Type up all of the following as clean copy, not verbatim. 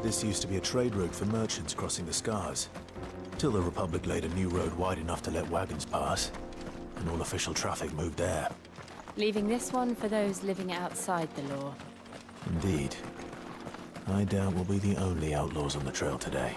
This used to be a trade route for merchants crossing the Scars, till the Republic laid a new road wide enough to let wagons pass, and all official traffic moved there. Leaving this one for those living outside the law. Indeed. I doubt we'll be the only outlaws on the trail today.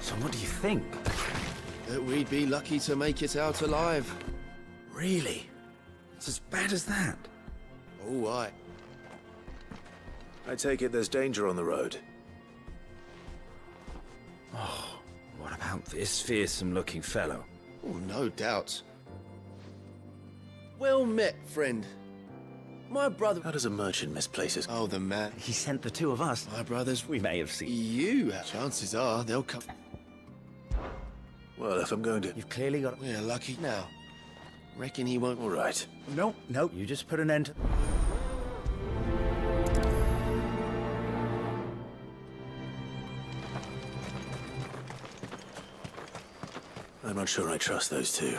So what do you think? That we'd be lucky to make it out alive. Really? It's as bad as that? Oh, aye. I take it there's danger on the road. Oh, what about this fearsome-looking fellow? Oh, no doubt. Well met, friend. My brother... How does a merchant misplace his... Oh, the man. He sent the two of us. My brothers... We may have seen... You... Chances are they'll come... Well, if I'm going to... You've clearly got... We're lucky now. Reckon he won't... All right. No, you just put an end to... I'm not sure I trust those two.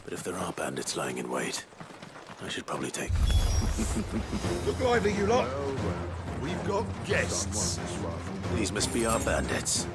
But if there are bandits lying in wait, I should probably take... Look lively, you lot! Well, we've got guests. These must be our bandits.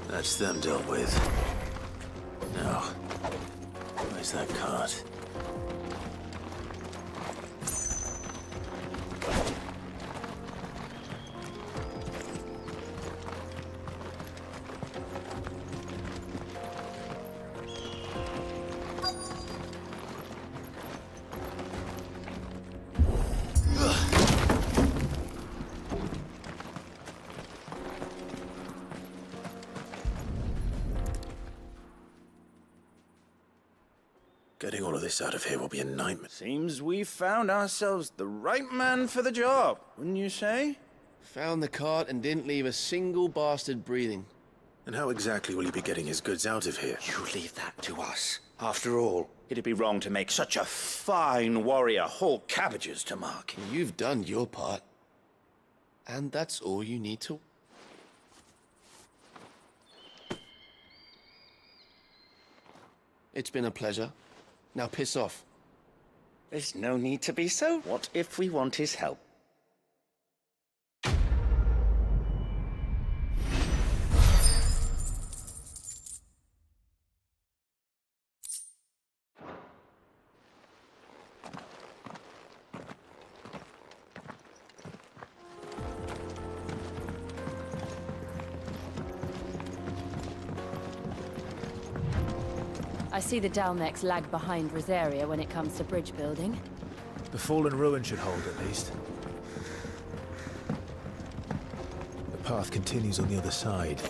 That's them dealt with. Now, where's that cart? Getting all of this out of here will be a nightmare. Seems we've found ourselves the right man for the job, wouldn't you say? Found the cart and didn't leave a single bastard breathing. And how exactly will you be getting his goods out of here? You leave that to us. After all, it'd be wrong to make such a fine warrior haul cabbages to market. You've done your part. And that's all you need to... It's been a pleasure. Now piss off. There's no need to be so. What if we want his help? I see the Dalmex lag behind Rosaria when it comes to bridge building. The fallen ruin should hold, at least. The path continues on the other side.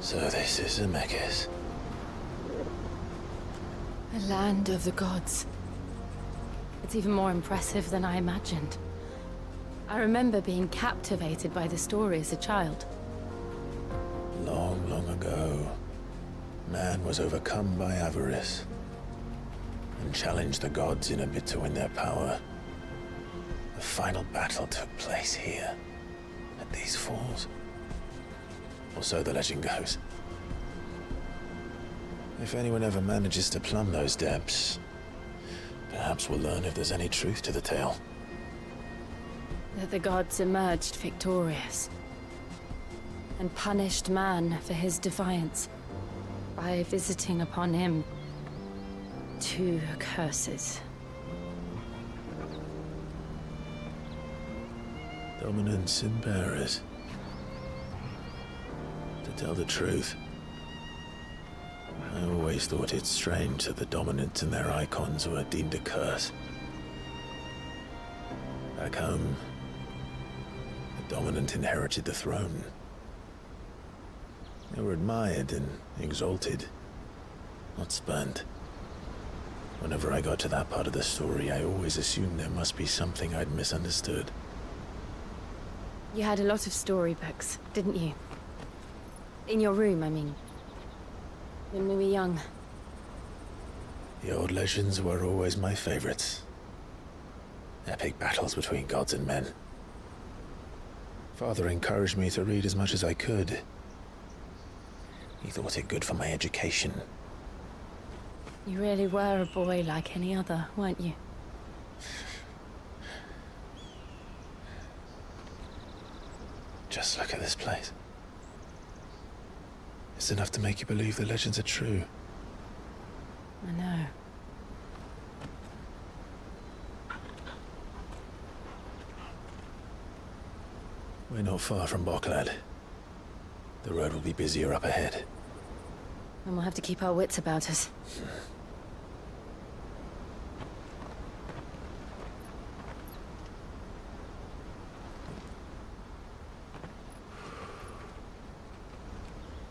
So this is Zemeckis. A land of the gods. It's even more impressive than I imagined. I remember being captivated by the story as a child. Long, long ago, man was overcome by avarice and challenged the gods in a bid to win their power. The final battle took place here, at these falls. Or so the legend goes. If anyone ever manages to plumb those depths, perhaps we'll learn if there's any truth to the tale. That the gods emerged victorious and punished man for his defiance by visiting upon him 2 curses. Dominant sin bearers. To tell the truth, I always thought it strange that the dominants and their Eikons were deemed a curse. Back home, the dominant inherited the throne. They were admired and exalted, not spurned. Whenever I got to that part of the story, I always assumed there must be something I'd misunderstood. You had a lot of storybooks, didn't you? In your room, I mean. When we were young. The old legends were always my favorites. Epic battles between gods and men. Father encouraged me to read as much as I could. He thought it good for my education. You really were a boy like any other, weren't you? Just look at this place. It's enough to make you believe the legends are true. I know. We're not far from Boklad. The road will be busier up ahead. And we'll have to keep our wits about us.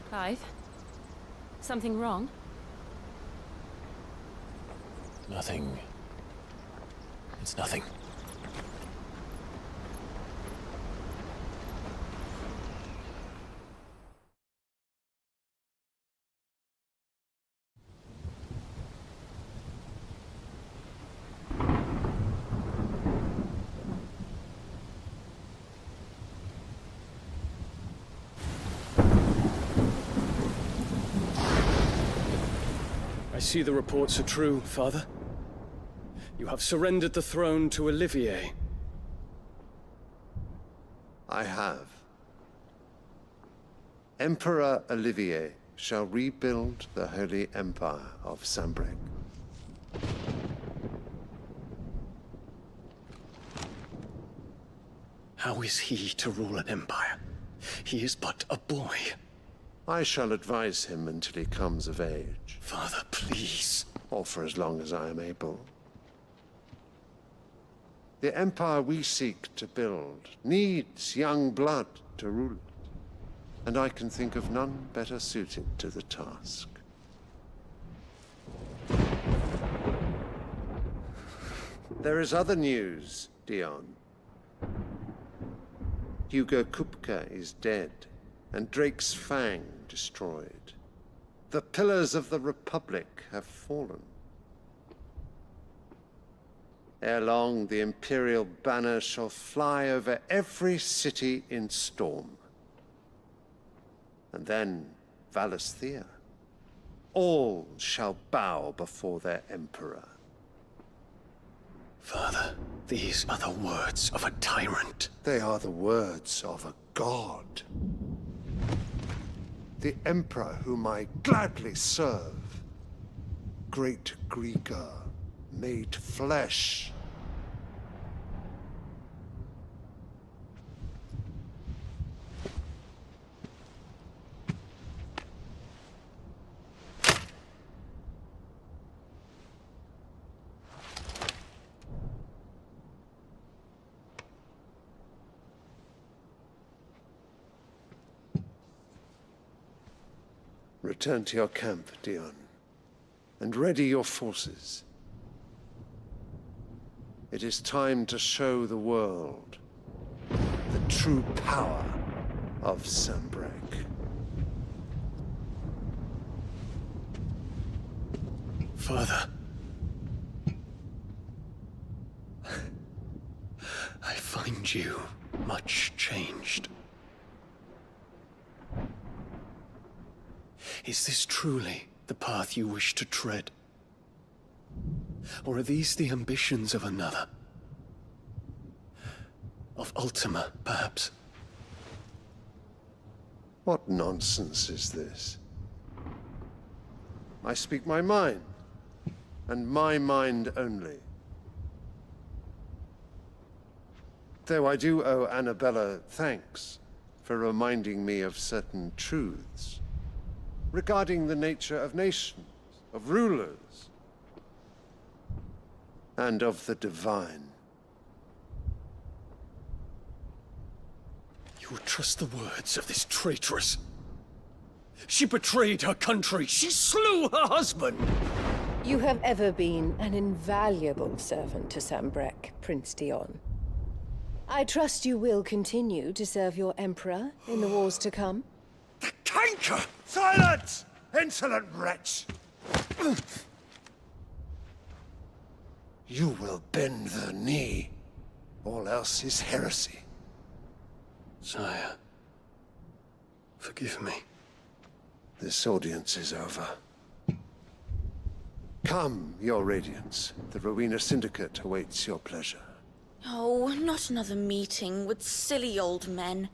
Clive? Something wrong? Nothing. It's nothing. I see the reports are true, Father. You have surrendered the throne to Olivier. I have. Emperor Olivier shall rebuild the Holy Empire of Sanbreque. How is he to rule an empire? He is but a boy. I shall advise him until he comes of age. Father, please. Or for as long as I am able. The empire we seek to build needs young blood to rule it. And I can think of none better suited to the task. There is other news, Dion. Hugo Kupka is dead, and Drake's Fang destroyed. The pillars of the Republic have fallen. Ere long, the Imperial banner shall fly over every city in Storm. And then Valisthea. All shall bow before their Emperor. Father, these are the words of a tyrant. They are the words of a god. The Emperor whom I gladly serve. Great Greeker, made flesh. Return to your camp, Dion, and ready your forces. It is time to show the world the true power of Sanbreque. Father. I find you much changed. Is this truly the path you wish to tread? Or are these the ambitions of another? Of Ultima, perhaps? What nonsense is this? I speak my mind, and my mind only. Though I do owe Annabella thanks for reminding me of certain truths regarding the nature of nations, of rulers, and of the divine. You would trust the words of this traitress? She betrayed her country! She slew her husband! You have ever been an invaluable servant to Sanbreque, Prince Dion. I trust you will continue to serve your Emperor in the wars to come. The canker! Silence! Insolent wretch! You will bend the knee. All else is heresy. Sire, forgive me. This audience is over. Come, your Radiance. The Rowena Syndicate awaits your pleasure. Oh, not another meeting with silly old men.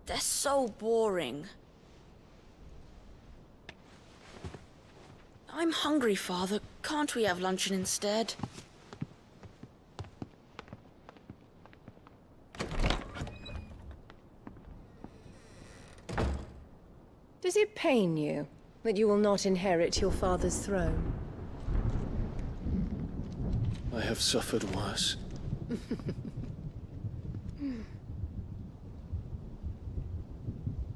They're so boring. I'm hungry, Father. Can't we have luncheon instead? Does it pain you that you will not inherit your father's throne? I have suffered worse.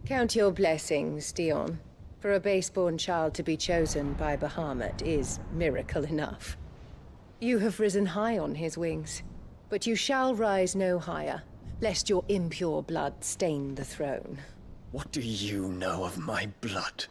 Count your blessings, Dion. For a base-born child to be chosen by Bahamut is miracle enough. You have risen high on his wings, but you shall rise no higher, lest your impure blood stain the throne. What do you know of my blood?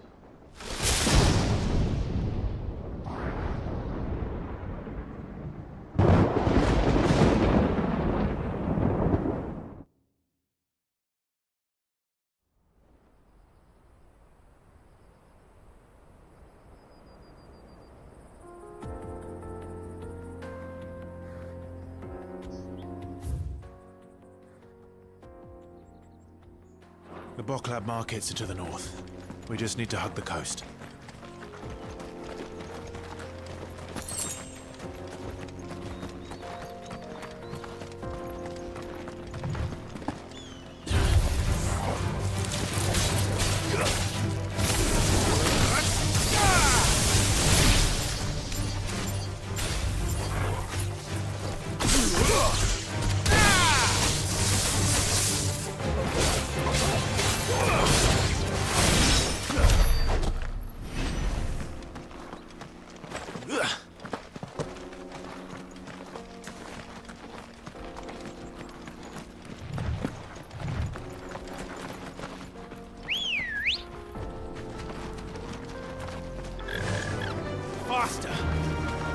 The Boklab markets are to the north. We just need to hug the coast.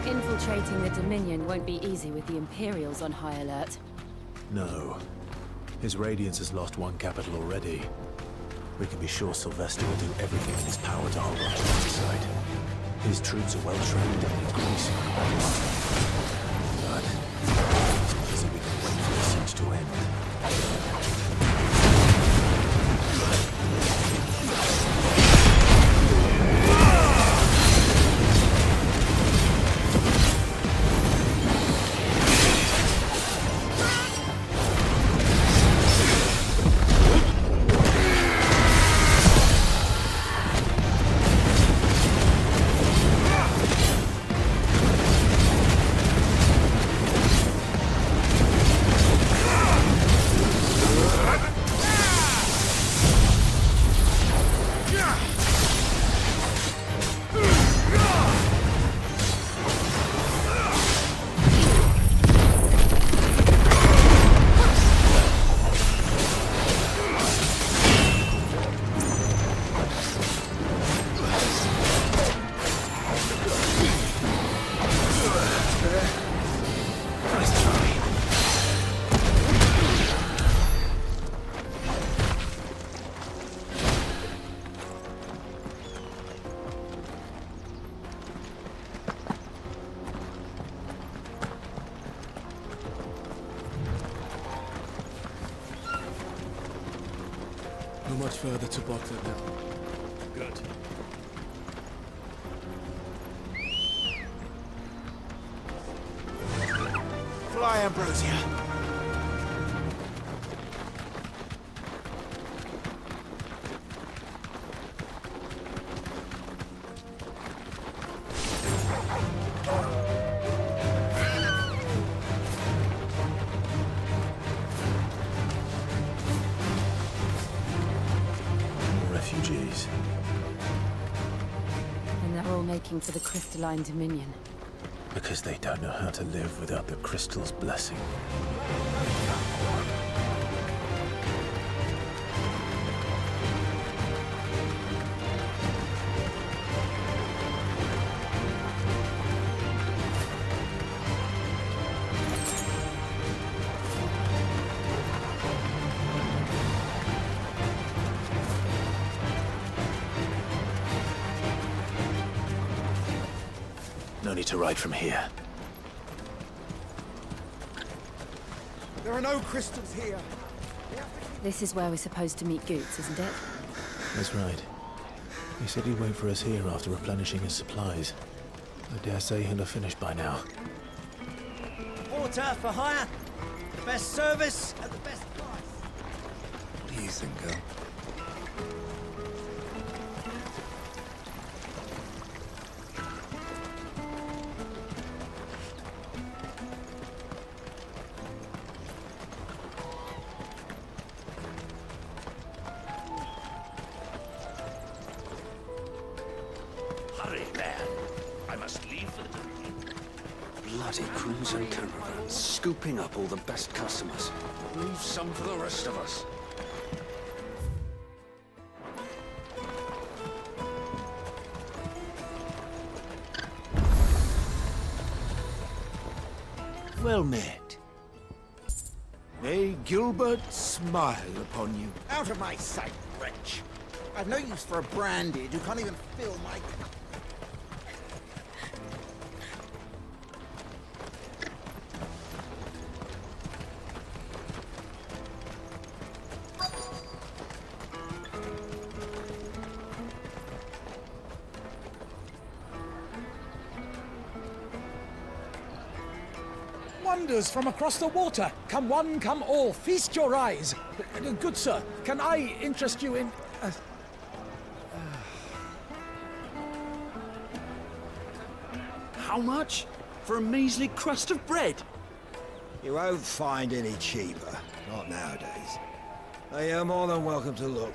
Infiltrating the Dominion won't be easy with the Imperials on high alert. No. His Radiance has lost one capital already. We can be sure Sylvester will do everything in his power to hold on to the side. His troops are well-trained and increasingly well-armed. But it's not as if we can wait for the siege to end. Not much further to block that now. Good. Fly, Ambrosia. Refugees. And they're all making for the Crystalline Dominion. Because they don't know how to live without the crystal's blessing. No need to ride from here. There are no crystals here. This is where we're supposed to meet Goots, isn't it? That's right. He said he'd wait for us here after replenishing his supplies. I dare say he'll have finished by now. Water for hire. The best service at the best price. What do you think, girl? Hurry, man. I must leave for the... Bloody crimson caravan, scooping up all the best customers. Leave some for the rest of us. Well met. May Gilbert smile upon you. Out of my sight, wretch. I've no use for a branded who can't even fill my cup. wonders from across the water. Come one, come all, feast your eyes. Good sir, can I interest you in... How much? For a measly crust of bread? You won't find any cheaper. Not nowadays. You're more than welcome to look.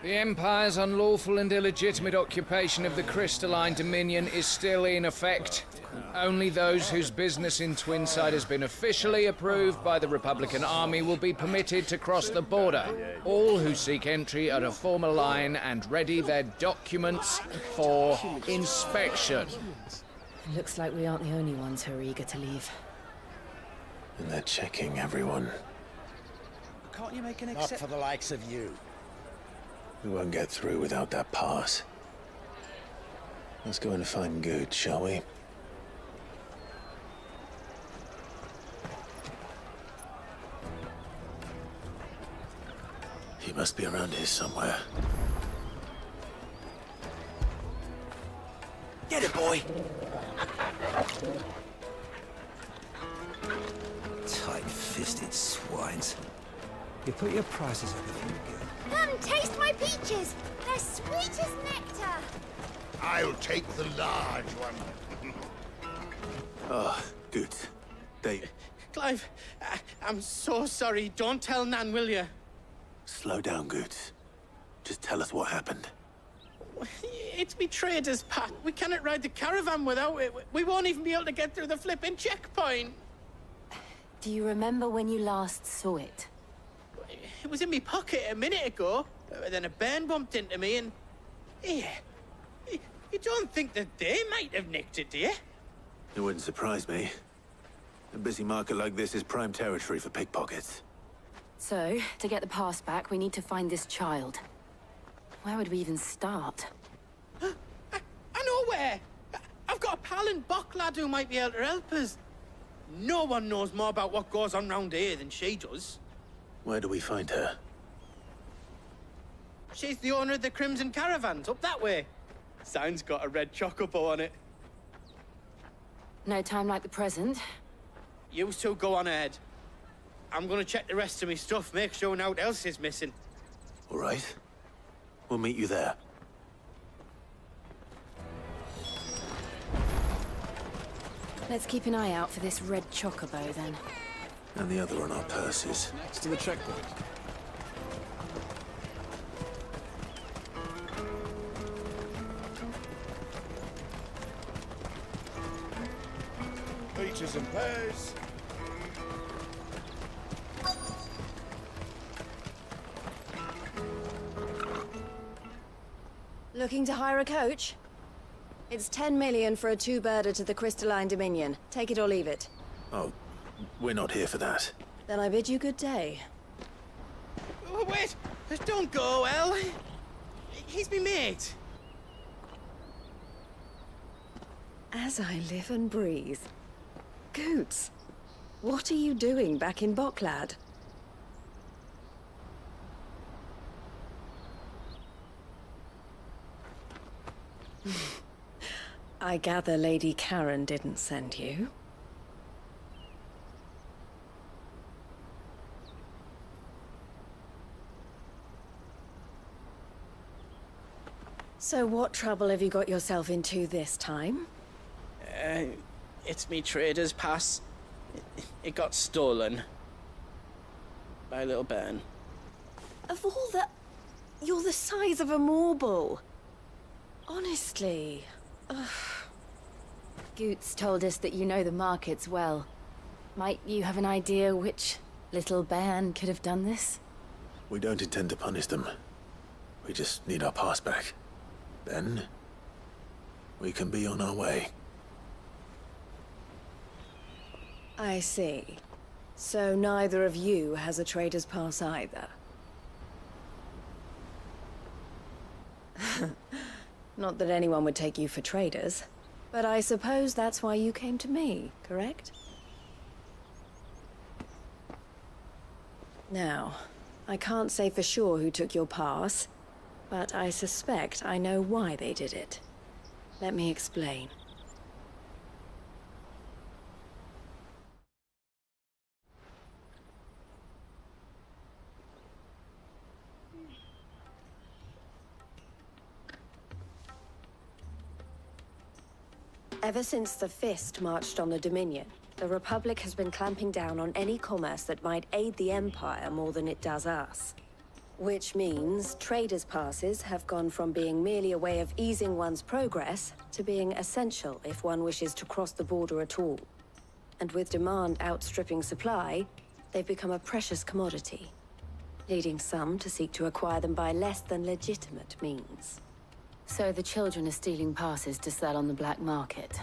The Empire's unlawful and illegitimate occupation of the Crystalline Dominion is still in effect. Only those whose business in Twinside has been officially approved by the Republican Army will be permitted to cross the border. All who seek entry are to form a line and ready their documents for inspection. It looks like we aren't the only ones who are eager to leave. And they're checking everyone. Can't you make an exception? Not for the likes of you. We won't get through without that pass. Let's go and find Good, shall we? He must be around here somewhere. Get it, boy! Tight-fisted swines. You put your prices up if you go. Come, taste my peaches! They're sweet as nectar! I'll take the large one. Oh, Good. Clive, I'm so sorry. Don't tell Nan, will you? Slow down, Good. Just tell us what happened. It's me trader's pack. We cannot ride the caravan without it. We won't even be able to get through the flipping checkpoint. Do you remember when you last saw it? It was in my pocket a minute ago. Then a bairn bumped into me and... Yeah. You don't think that they might have nicked it, do you? It wouldn't surprise me. A busy market like this is prime territory for pickpockets. So, to get the pass back, we need to find this child. Where would we even start? I know where! I've got a pal in Bock lad who might be able to help us. No one knows more about what goes on round here than she does. Where do we find her? She's the owner of the Crimson Caravans, up that way. Sign's got a red chocobo on it. No time like the present. You two go on ahead. I'm gonna check the rest of my stuff, make sure naught else is missing. All right. We'll meet you there. Let's keep an eye out for this red chocobo, then. And the other on our purses. Next to the checkpoint. Peaches and pears. Looking to hire a coach? It's 10 million for a two-birder to the Crystalline Dominion. Take it or leave it. Oh, we're not here for that. Then I bid you good day. Oh, wait! Don't go, El. He's me mate. As I live and breathe. Goots, what are you doing back in Bocklad? I gather Lady Karen didn't send you. So what trouble have you got yourself into this time? It's me trader's pass. It got stolen. By a little bairn. Of all the... You're the size of a marble. Honestly. Ugh. Goots told us that you know the markets well. Might you have an idea which little bairn could have done this? We don't intend to punish them. We just need our pass back. Then, we can be on our way. I see. So neither of you has a trader's pass either. Not that anyone would take you for traders, But I suppose that's why you came to me, correct? Now, I can't say for sure who took your pass, but I suspect I know why they did it. Let me explain. Ever since the Fist marched on the Dominion, the Republic has been clamping down on any commerce that might aid the Empire more than it does us. Which means traders' passes have gone from being merely a way of easing one's progress to being essential if one wishes to cross the border at all. And with demand outstripping supply, they've become a precious commodity, leading some to seek to acquire them by less than legitimate means. So the children are stealing passes to sell on the black market?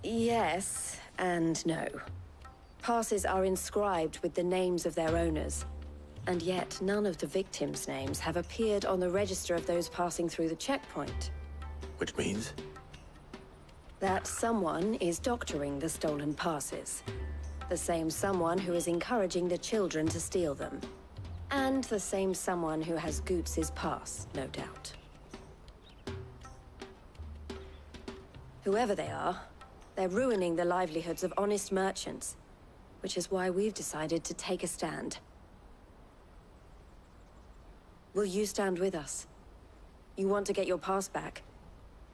Yes, and no. Passes are inscribed with the names of their owners, and yet none of the victims' names have appeared on the register of those passing through the checkpoint. Which means? That someone is doctoring the stolen passes. The same someone who is encouraging the children to steal them. And the same someone who has Goots's pass, no doubt. Whoever they are, they're ruining the livelihoods of honest merchants, which is why we've decided to take a stand. Will you stand with us? You want to get your pass back,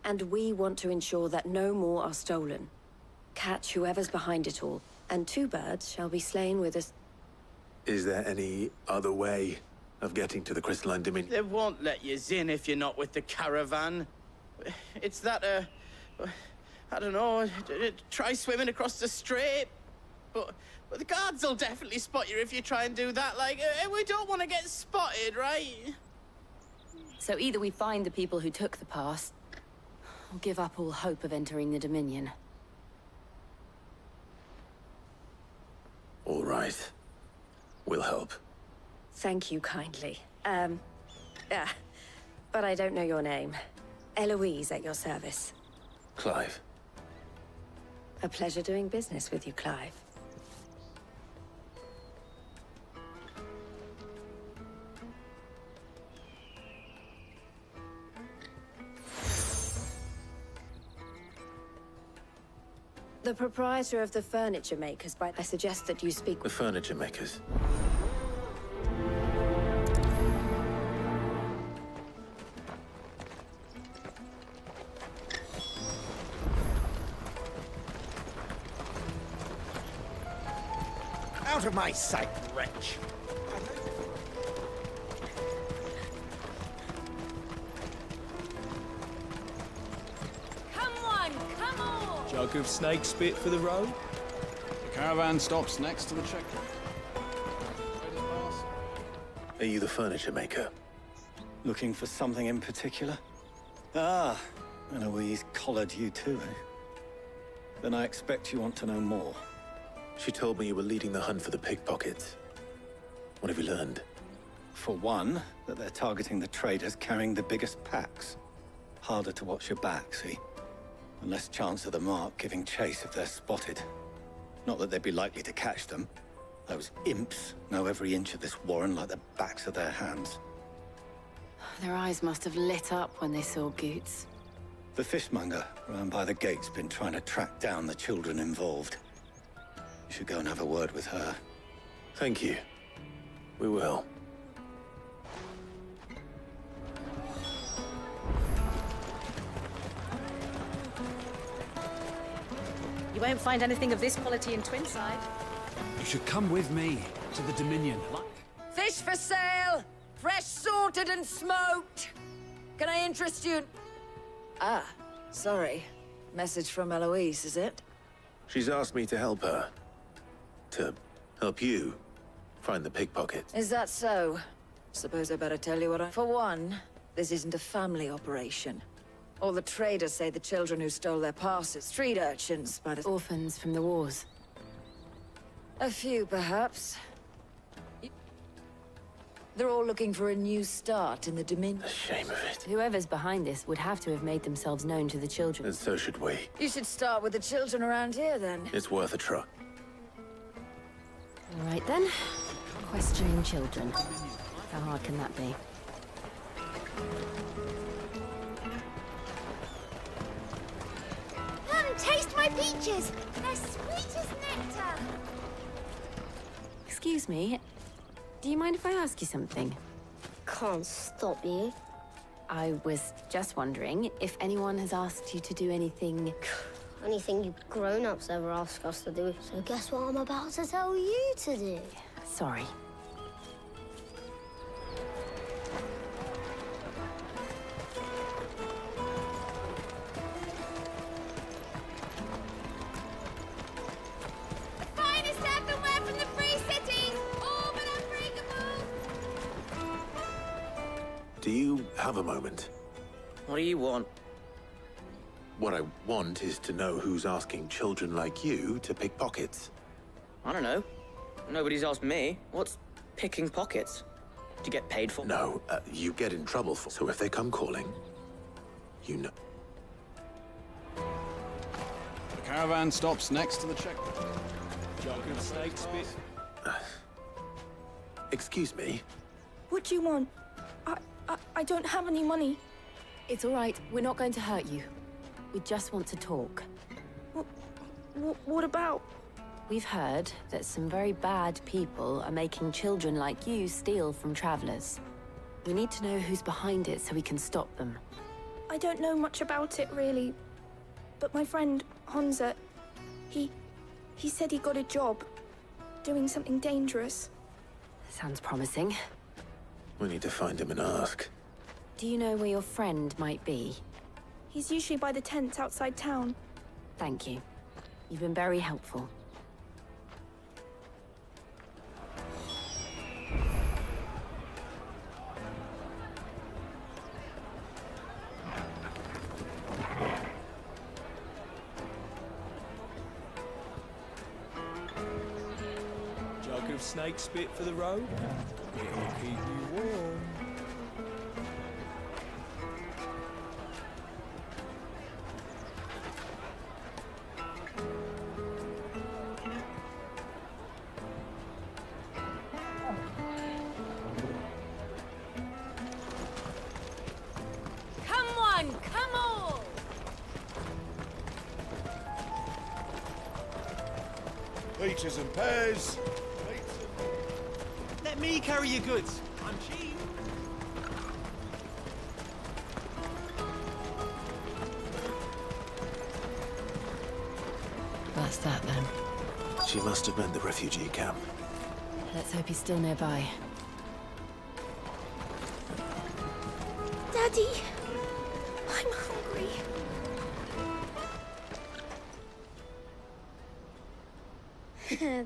and we want to ensure that no more are stolen. Catch whoever's behind it all, and two birds shall be slain with us. Is there any other way of getting to the Crystalline Dominion? They won't let you in if you're not with the caravan. It's that, I don't know, try swimming across the strait. But the guards will definitely spot you if you try and do that. Like, we don't want to get spotted, right? So either we find the people who took the pass, or give up all hope of entering the Dominion. All right. We'll help. Thank you kindly. But I don't know your name. Eloise at your service. Clive. A pleasure doing business with you, Clive. The proprietor of the furniture makers, I suggest that you speak The furniture makers. Out of my sight, wretch! Come on, come on! Jug of snake spit for the road? The caravan stops next to the checkpoint. Are you the furniture maker? Looking for something in particular? Ah, Eloise collared you too, eh? Then I expect you want to know more. She told me you were leading the hunt for the pickpockets. What have you learned? For one, that they're targeting the traders carrying the biggest packs. Harder to watch your back, see? And less chance of the mark giving chase if they're spotted. Not that they'd be likely to catch them. Those imps know every inch of this warren like the backs of their hands. Their eyes must have lit up when they saw Goots. The fishmonger round by the gate's been trying to track down the children involved. You should go and have a word with her. Thank you. We will. You won't find anything of this quality in Twinside. You should come with me to the Dominion. Fish for sale! Fresh sorted and smoked! Can I interest you? Ah, sorry. Message from Eloise, is it? She's asked me to help her. To help you find the pickpockets. Is that so? Suppose I better tell you what I... For one, this isn't a family operation. All the traders say the children who stole their passes, street urchins, by the... Orphans from the wars. A few, perhaps. They're all looking for a new start in the Dominion. The shame of it. Whoever's behind this would have to have made themselves known to the children. And so should we. You should start with the children around here, then. It's worth a try. All right, then. Questioning children. How hard can that be? Taste my peaches! They're sweet as nectar! Excuse me. Do you mind if I ask you something? Can't stop you. I was just wondering if anyone has asked you to do anything... Anything you grown-ups ever ask us to do. So guess what I'm about to tell you to do? Sorry. Do you have a moment? What do you want? What I want is to know who's asking children like you to pick pockets. I don't know. Nobody's asked me. What's picking pockets? Do you get paid for? No, you get in trouble for. So if they come calling, you know. The caravan stops next to the checkpoint. Jug of steak spit. Excuse me? What do you want? I don't have any money. It's all right. We're not going to hurt you. We just want to talk. What about? We've heard that some very bad people are making children like you steal from travelers. We need to know who's behind it so we can stop them. I don't know much about it, really. But my friend, Hansa, he said he got a job doing something dangerous. Sounds promising. We need to find him and ask. Do you know where your friend might be? He's usually by the tents outside town. Thank you. You've been very helpful. Jug of snake spit for the road. It'll keep you warm. Come on, come on! Peaches and pears. Let me carry your goods. I'm cheap. That's that then. She must have meant the refugee camp. Let's hope he's still nearby. Daddy, I'm hungry.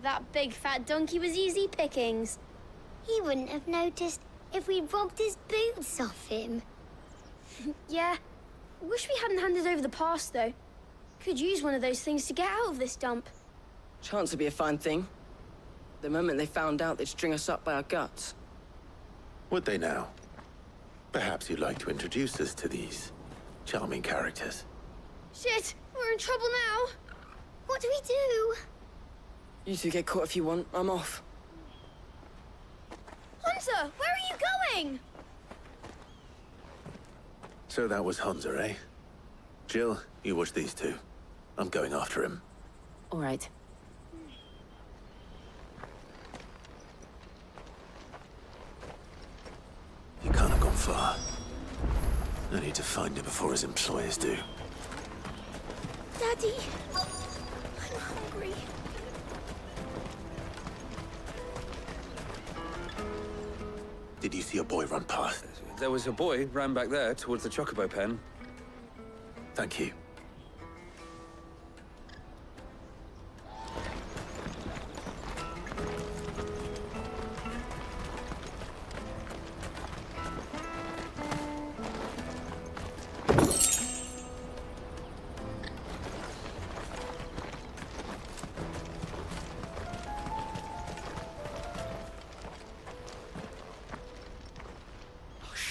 That big fat donkey was easy pickings. He wouldn't have noticed if we'd robbed his boots off him. Yeah. Wish we hadn't handed over the pass, though. Could use one of those things to get out of this dump. Chance would be a fine thing. The moment they found out, they'd string us up by our guts. Would they now? Perhaps you'd like to introduce us to these charming characters. Shit, we're in trouble now. What do we do? You two get caught if you want. I'm off. Hunter, where are you going? So that was Hansa, eh? Jill, you watch these two. I'm going after him. All right. He can't have gone far. I need to find him before his employers do. Daddy, I'm hungry. Did you see a boy run past? There was a boy ran back there towards the chocobo pen. Thank you.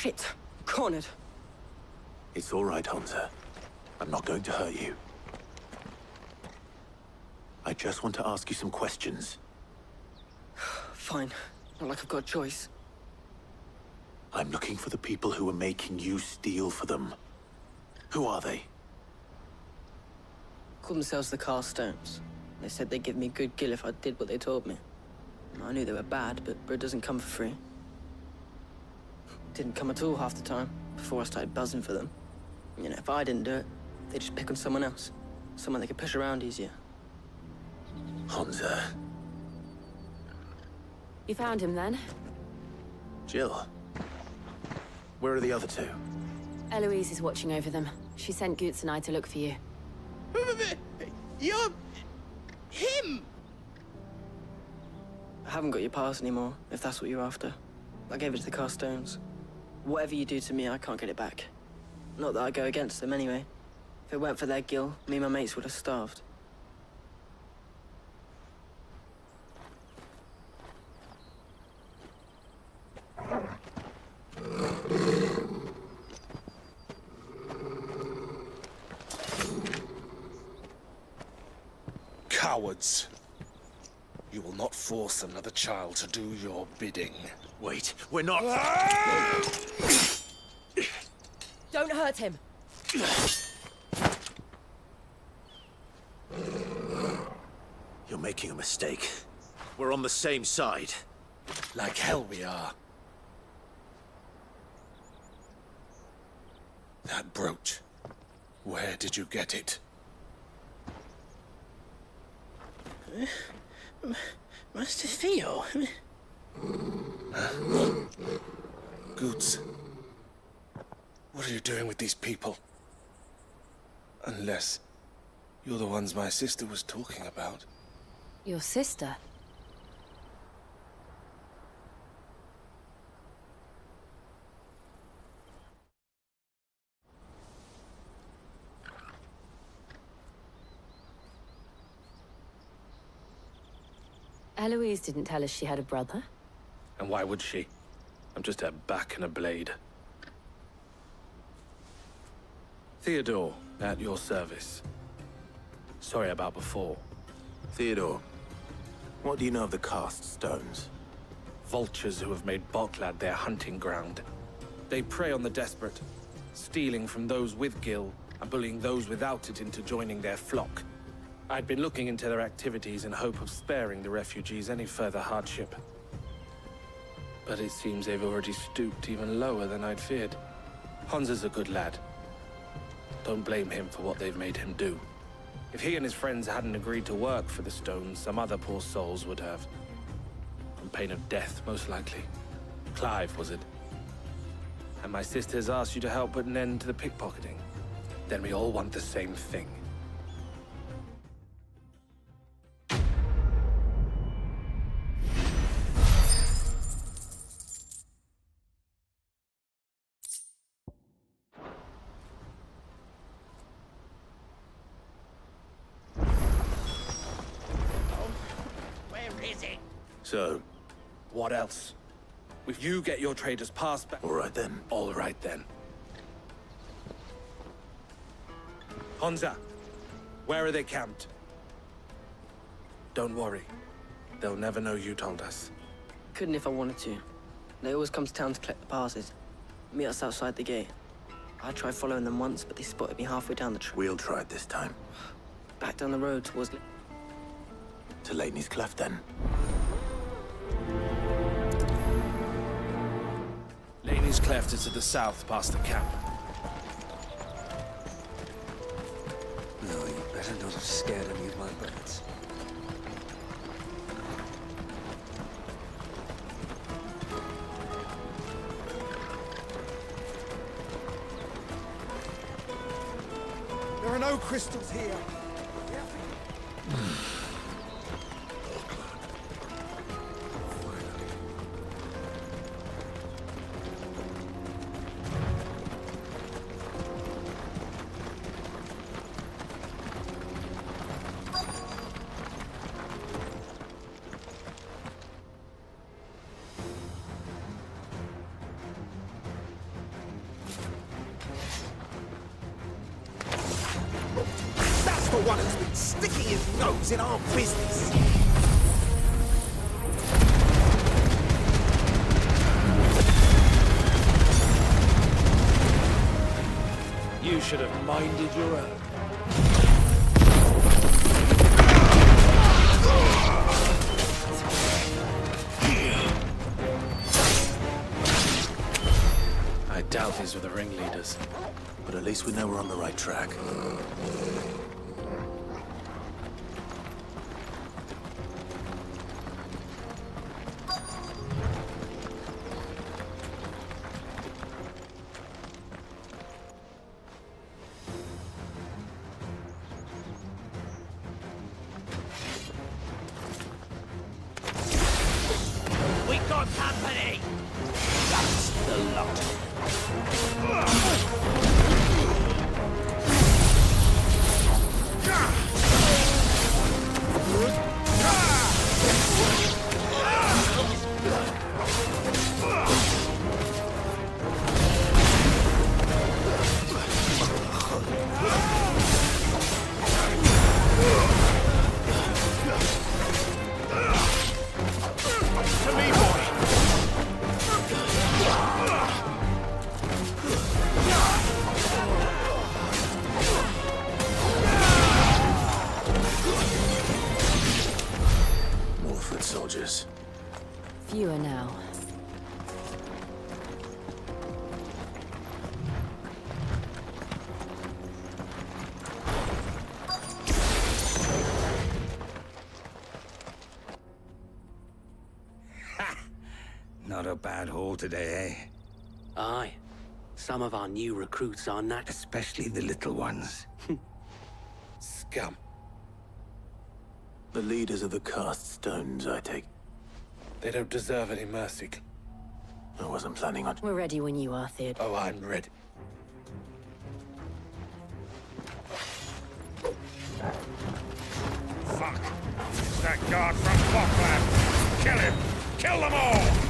Shit. Cornered. It's all right, Hansa. I'm not going to hurt you. I just want to ask you some questions. Fine. Not like I've got a choice. I'm looking for the people who are making you steal for them. Who are they? Called themselves the Carstones. They said they'd give me good gill if I did what they told me. I knew they were bad, but bread doesn't come for free. Didn't come at all half the time, before I started buzzing for them. You know, if I didn't do it, they'd just pick on someone else. Someone they could push around easier. Hansa. You found him then? Jill. Where are the other two? Eloise is watching over them. She sent Goots and I to look for you. You're... him! I haven't got your pass anymore, if that's what you're after. I gave it to the Carstones. Whatever you do to me, I can't get it back. Not that I go against them anyway. If it weren't for their gill, me and my mates would have starved. Cowards. You will not force another child to do your bidding. Wait, we're not... Don't hurt him! You're making a mistake. We're on the same side. Like hell we are. That brooch. Where did you get it? Master Theo? Goots. What are you doing with these people? Unless you're the ones my sister was talking about. Your sister? Eloise didn't tell us she had a brother. And why would she? I'm just her back and a blade. Theodore, at your service. Sorry about before. Theodore, what do you know of the Cast Stones? Vultures who have made Boklad their hunting ground. They prey on the desperate, stealing from those with gil and bullying those without it into joining their flock. I'd been looking into their activities in hope of sparing the refugees any further hardship. But it seems they've already stooped even lower than I'd feared. Hansa's a good lad. Don't blame him for what they've made him do. If he and his friends hadn't agreed to work for the Stones, some other poor souls would have. On pain of death, most likely. Clive, was it? And my sisters asked you to help put an end to the pickpocketing. Then we all want the same thing. So, what else? If you get your traders passed back... all right then. All right then. Hansa, where are they camped? Don't worry. They'll never know you told us. Couldn't if I wanted to. They always come to town to collect the passes. Meet us outside the gate. I tried following them once, but they spotted me halfway down the trail. We'll try it this time. Back down the road towards... To Lateney's Cleft, then. Lateney's Cleft is to the south, past the camp. No, you better not have scared any of my birds. There are no crystals here. one who's been sticking his nose in our business. You should have minded your own. I doubt these were the ringleaders. But at least we know we're on the right track. We got company! That's the lot. Soldiers. Fewer now. Not a bad haul today, eh? Aye. Some of our new recruits are not... Especially the little ones. Scum. The leaders of the cast stones, I take. They don't deserve any mercy. I wasn't planning on... We're ready when you are, Theod. Oh, I'm ready. Fuck! It's that guard from Falkland! Kill him! Kill them all!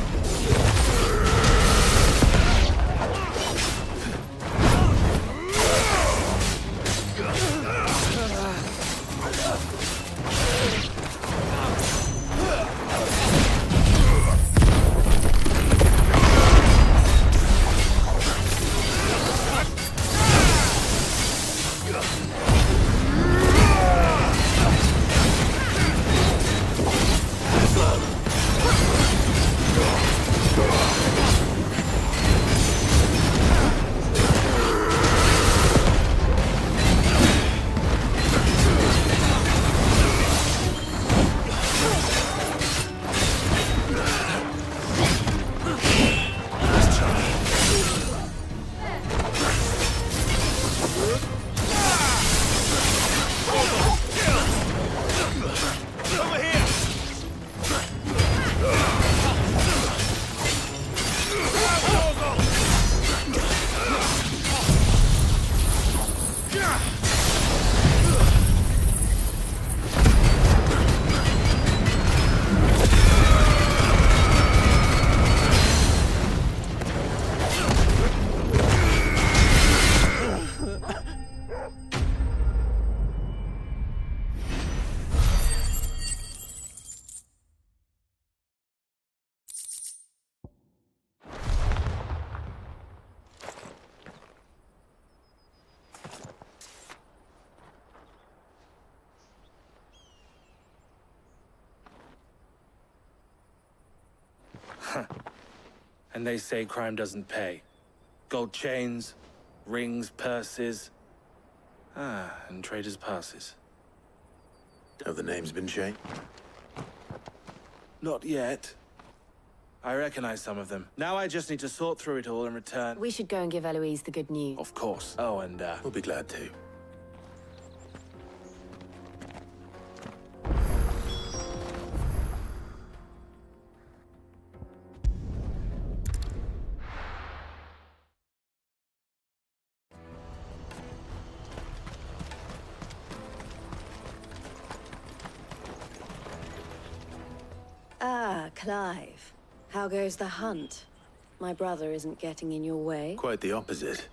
And they say crime doesn't pay. Gold chains, rings, purses. And traders' passes. Have the names been changed? Not yet. I recognize some of them. Now I just need to sort through it all and return. We should go and give Eloise the good news. Of course. Oh, and We'll be glad to. Ah, Clive. How goes the hunt? My brother isn't getting in your way. Quite the opposite.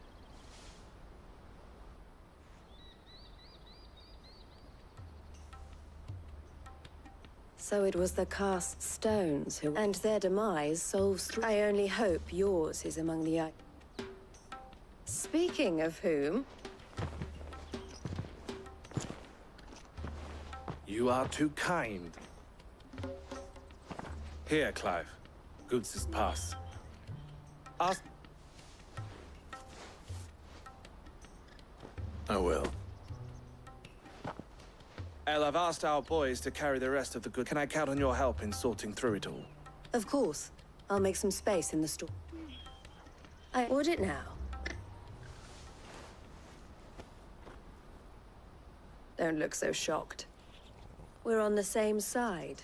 So it was the cast stones who... And their demise solves through... I only hope yours is among the... Speaking of whom... You are too kind. Here, Clive. Goods' pass. Ask... I will. El, I've asked our boys to carry the rest of the goods. Can I count on your help in sorting through it all? Of course. I'll make some space in the store. I ordered it now. Don't look so shocked. We're on the same side.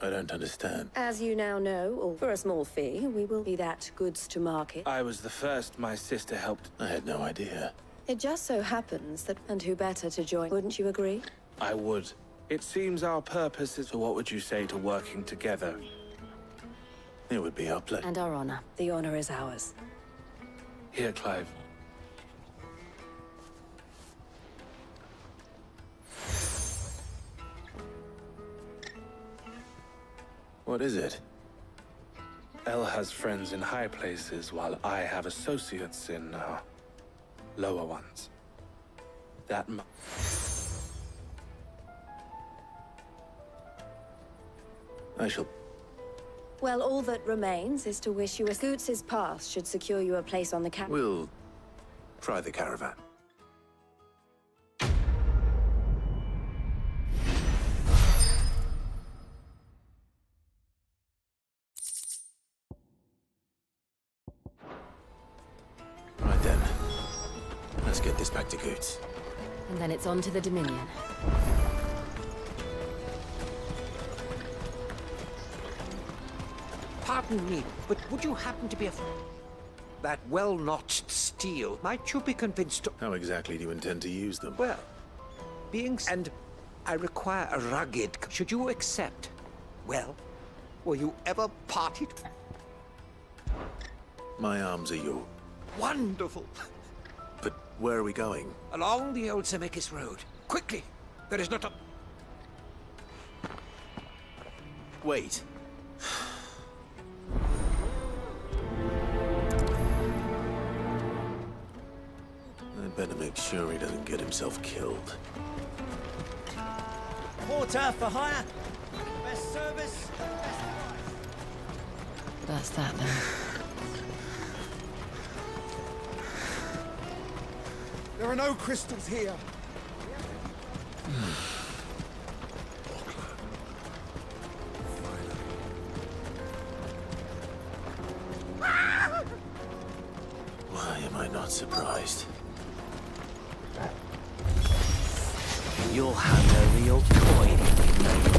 I don't understand. As you now know, or for a small fee, we will be that goods to market. I was the first my sister helped. I had no idea. It just so happens that... And who better to join? Wouldn't you agree? I would. It seems our purpose is... So what would you say to working together? It would be our pleasure. And our honor. The honor is ours. Here, Clive. What is it? El has friends in high places, while I have associates in, lower ones. That I shall... Well, all that remains is to wish you a... Scoots' path should secure you a place on the We'll try the caravan. Right then. Let's get this back to Goots. And then it's on to the Dominion. Pardon me, but would you happen to be a... That well-notched steel, might you be convinced to... How exactly do you intend to use them? Well, being... And I require a rugged... Should you accept? Well, were you ever parted? My arms are yours. Wonderful! But where are we going? Along the old Zemeckis Road. Quickly! There is not a... Wait. I better make sure he doesn't get himself killed. Porter for hire. Best service, best price. That's that then. There are no crystals here. Why am I not surprised? You'll have a real toy, mate.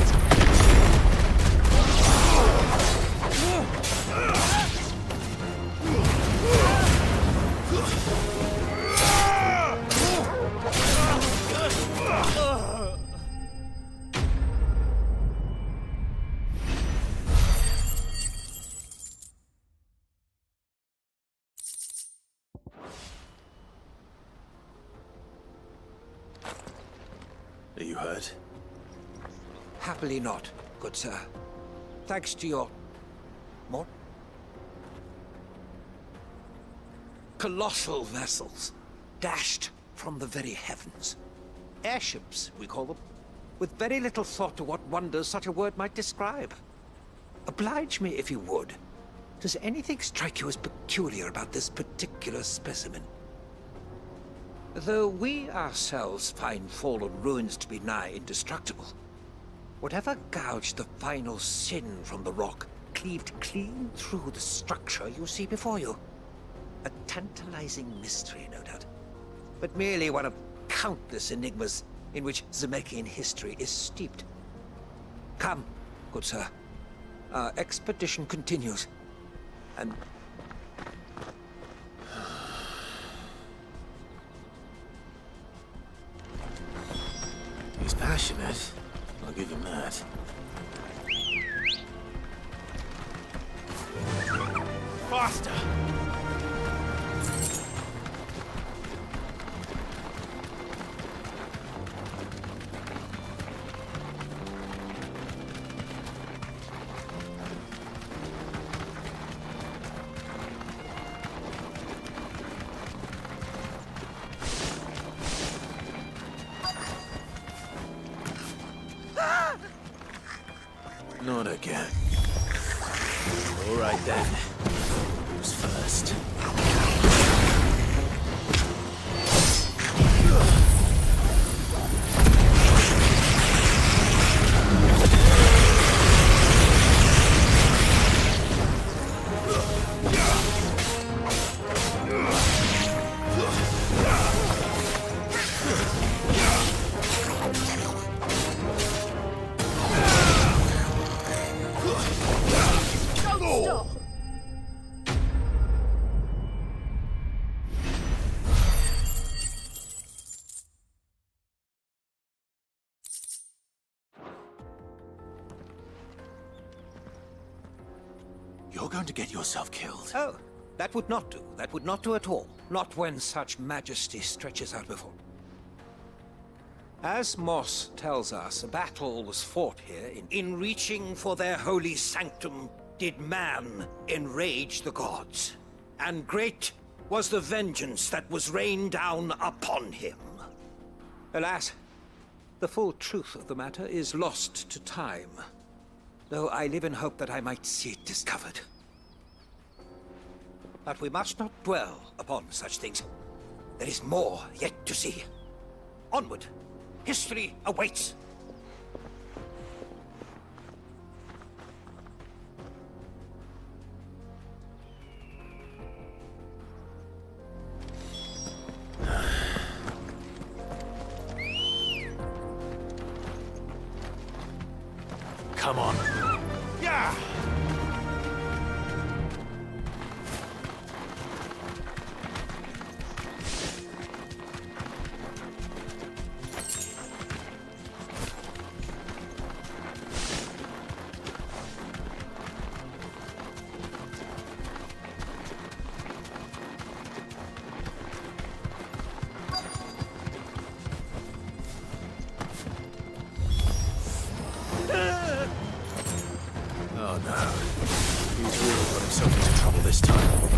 Are you hurt? Happily not, good sir. Thanks to your... More? Colossal vessels, dashed from the very heavens. Airships, we call them, with very little thought to what wonders such a word might describe. Oblige me if you would. Does anything strike you as peculiar about this particular specimen? Though we ourselves find fallen ruins to be nigh indestructible, whatever gouged the final sin from the rock cleaved clean through the structure you see before you. A tantalizing mystery, no doubt, but merely one of countless enigmas in which Zemeckis history is steeped. Come, good sir. Our expedition continues, and... He's passionate. I'll give him that. Faster! again. All right then. Who's first? You're going to get yourself killed. Oh, that would not do. That would not do at all. Not when such majesty stretches out before. As Moss tells us, a battle was fought here. In reaching for their holy sanctum, did man enrage the gods. And great was the vengeance that was rained down upon him. Alas, the full truth of the matter is lost to time. Though I live in hope that I might see it discovered. But we must not dwell upon such things. There is more yet to see. Onward! History awaits! Come on. Yeah! Oh no. He's really got himself into trouble this time.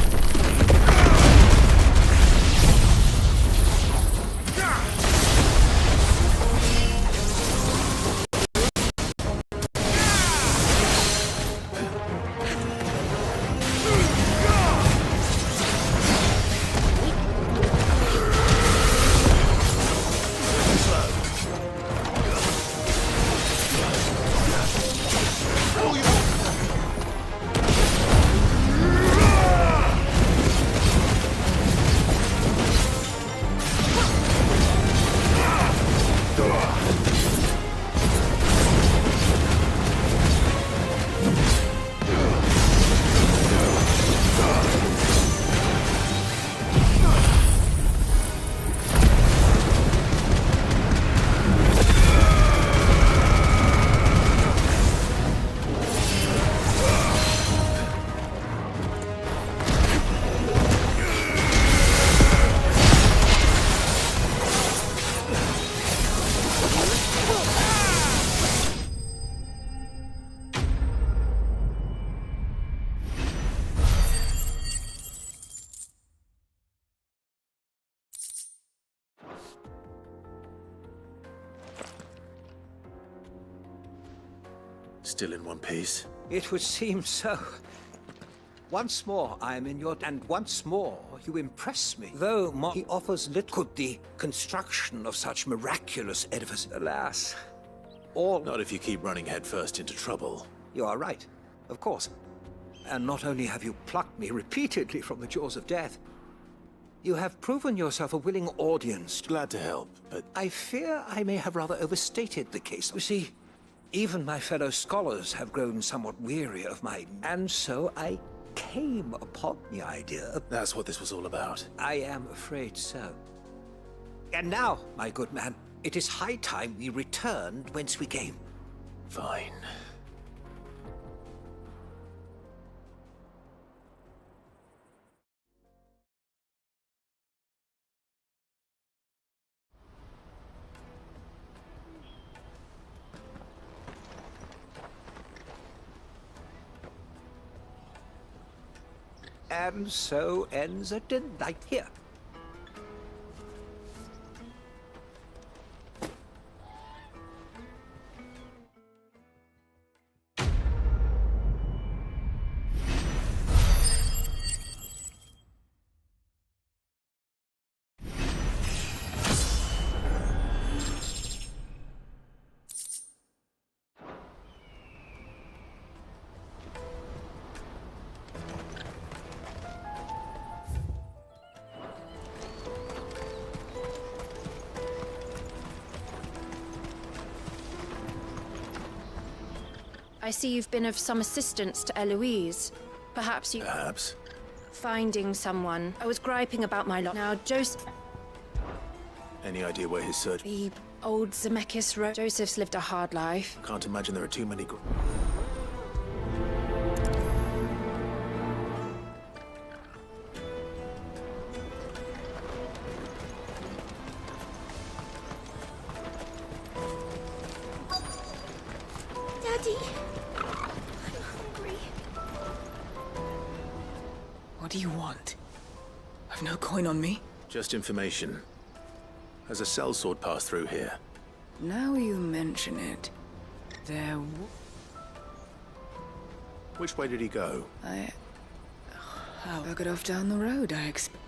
Still in one piece? It would seem so. Once more I am in your... and once more you impress me. Though he offers little, could the construction of such miraculous edifice, alas, all... Not if you keep running headfirst into trouble. You are right, of course. And not only have you plucked me repeatedly from the jaws of death, you have proven yourself a willing audience. Glad to help, but... I fear I may have rather overstated the case. You see, even my fellow scholars have grown somewhat weary of my... And so I came upon the idea of... That's what this was all about. I am afraid so. And now, my good man, it is high time we returned whence we came. Fine. And so ends a delight here. I see you've been of some assistance to Eloise. Perhaps you... Perhaps. Finding someone. I was griping about my lot. Now, Joseph... Any idea where his search... The old Zemeckis wrote... Joseph's lived a hard life. Can't imagine there are too many... Daddy, I'm hungry. What do you want? I've no coin on me. Just information. Has a sellsword passed through here? Now you mention it, there Which way did he go? I got off down the road, I expect.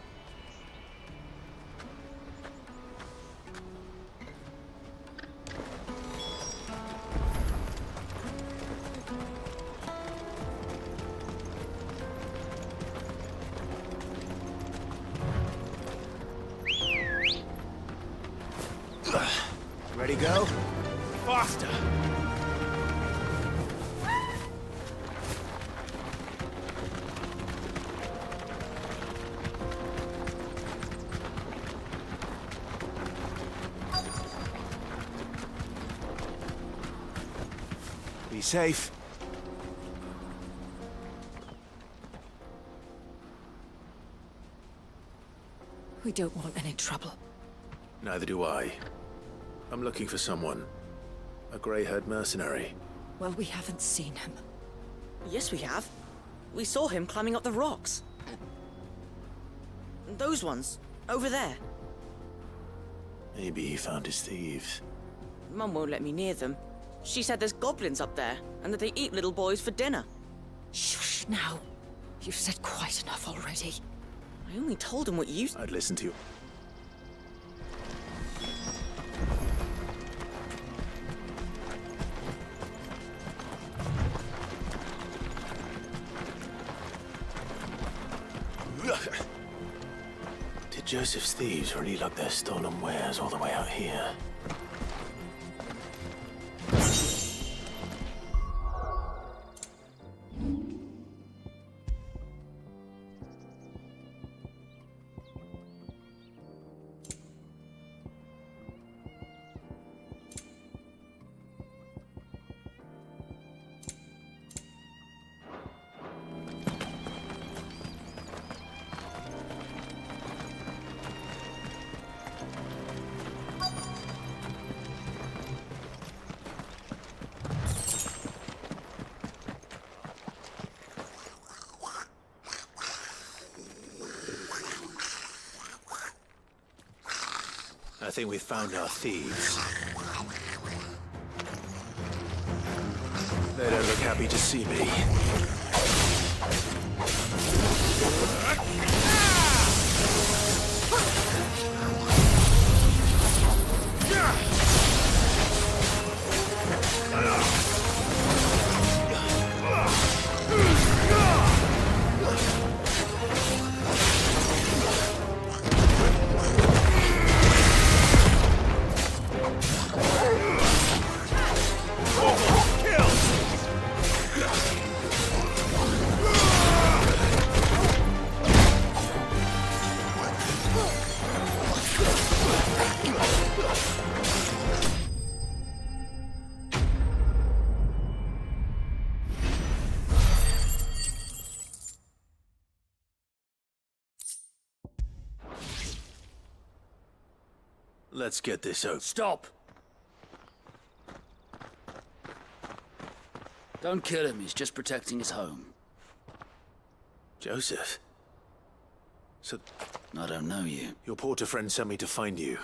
Ready, go? Faster! Be safe. We don't want any trouble. Neither do I. I'm looking for someone. A grey-haired mercenary. Well, we haven't seen him. Yes, we have. We saw him climbing up the rocks. Those ones, over there. Maybe he found his thieves. Mum won't let me near them. She said there's goblins up there, and that they eat little boys for dinner. Shush now. You've said quite enough already. I only told him what you... I'd listen to you. Did Joseph's thieves really lug their stolen wares all the way out here? I think we've found our thieves. They don't look happy to see me. Let's get this over. Stop! Don't kill him, he's just protecting his home. Joseph? So... I don't know you. Your porter friend sent me to find you.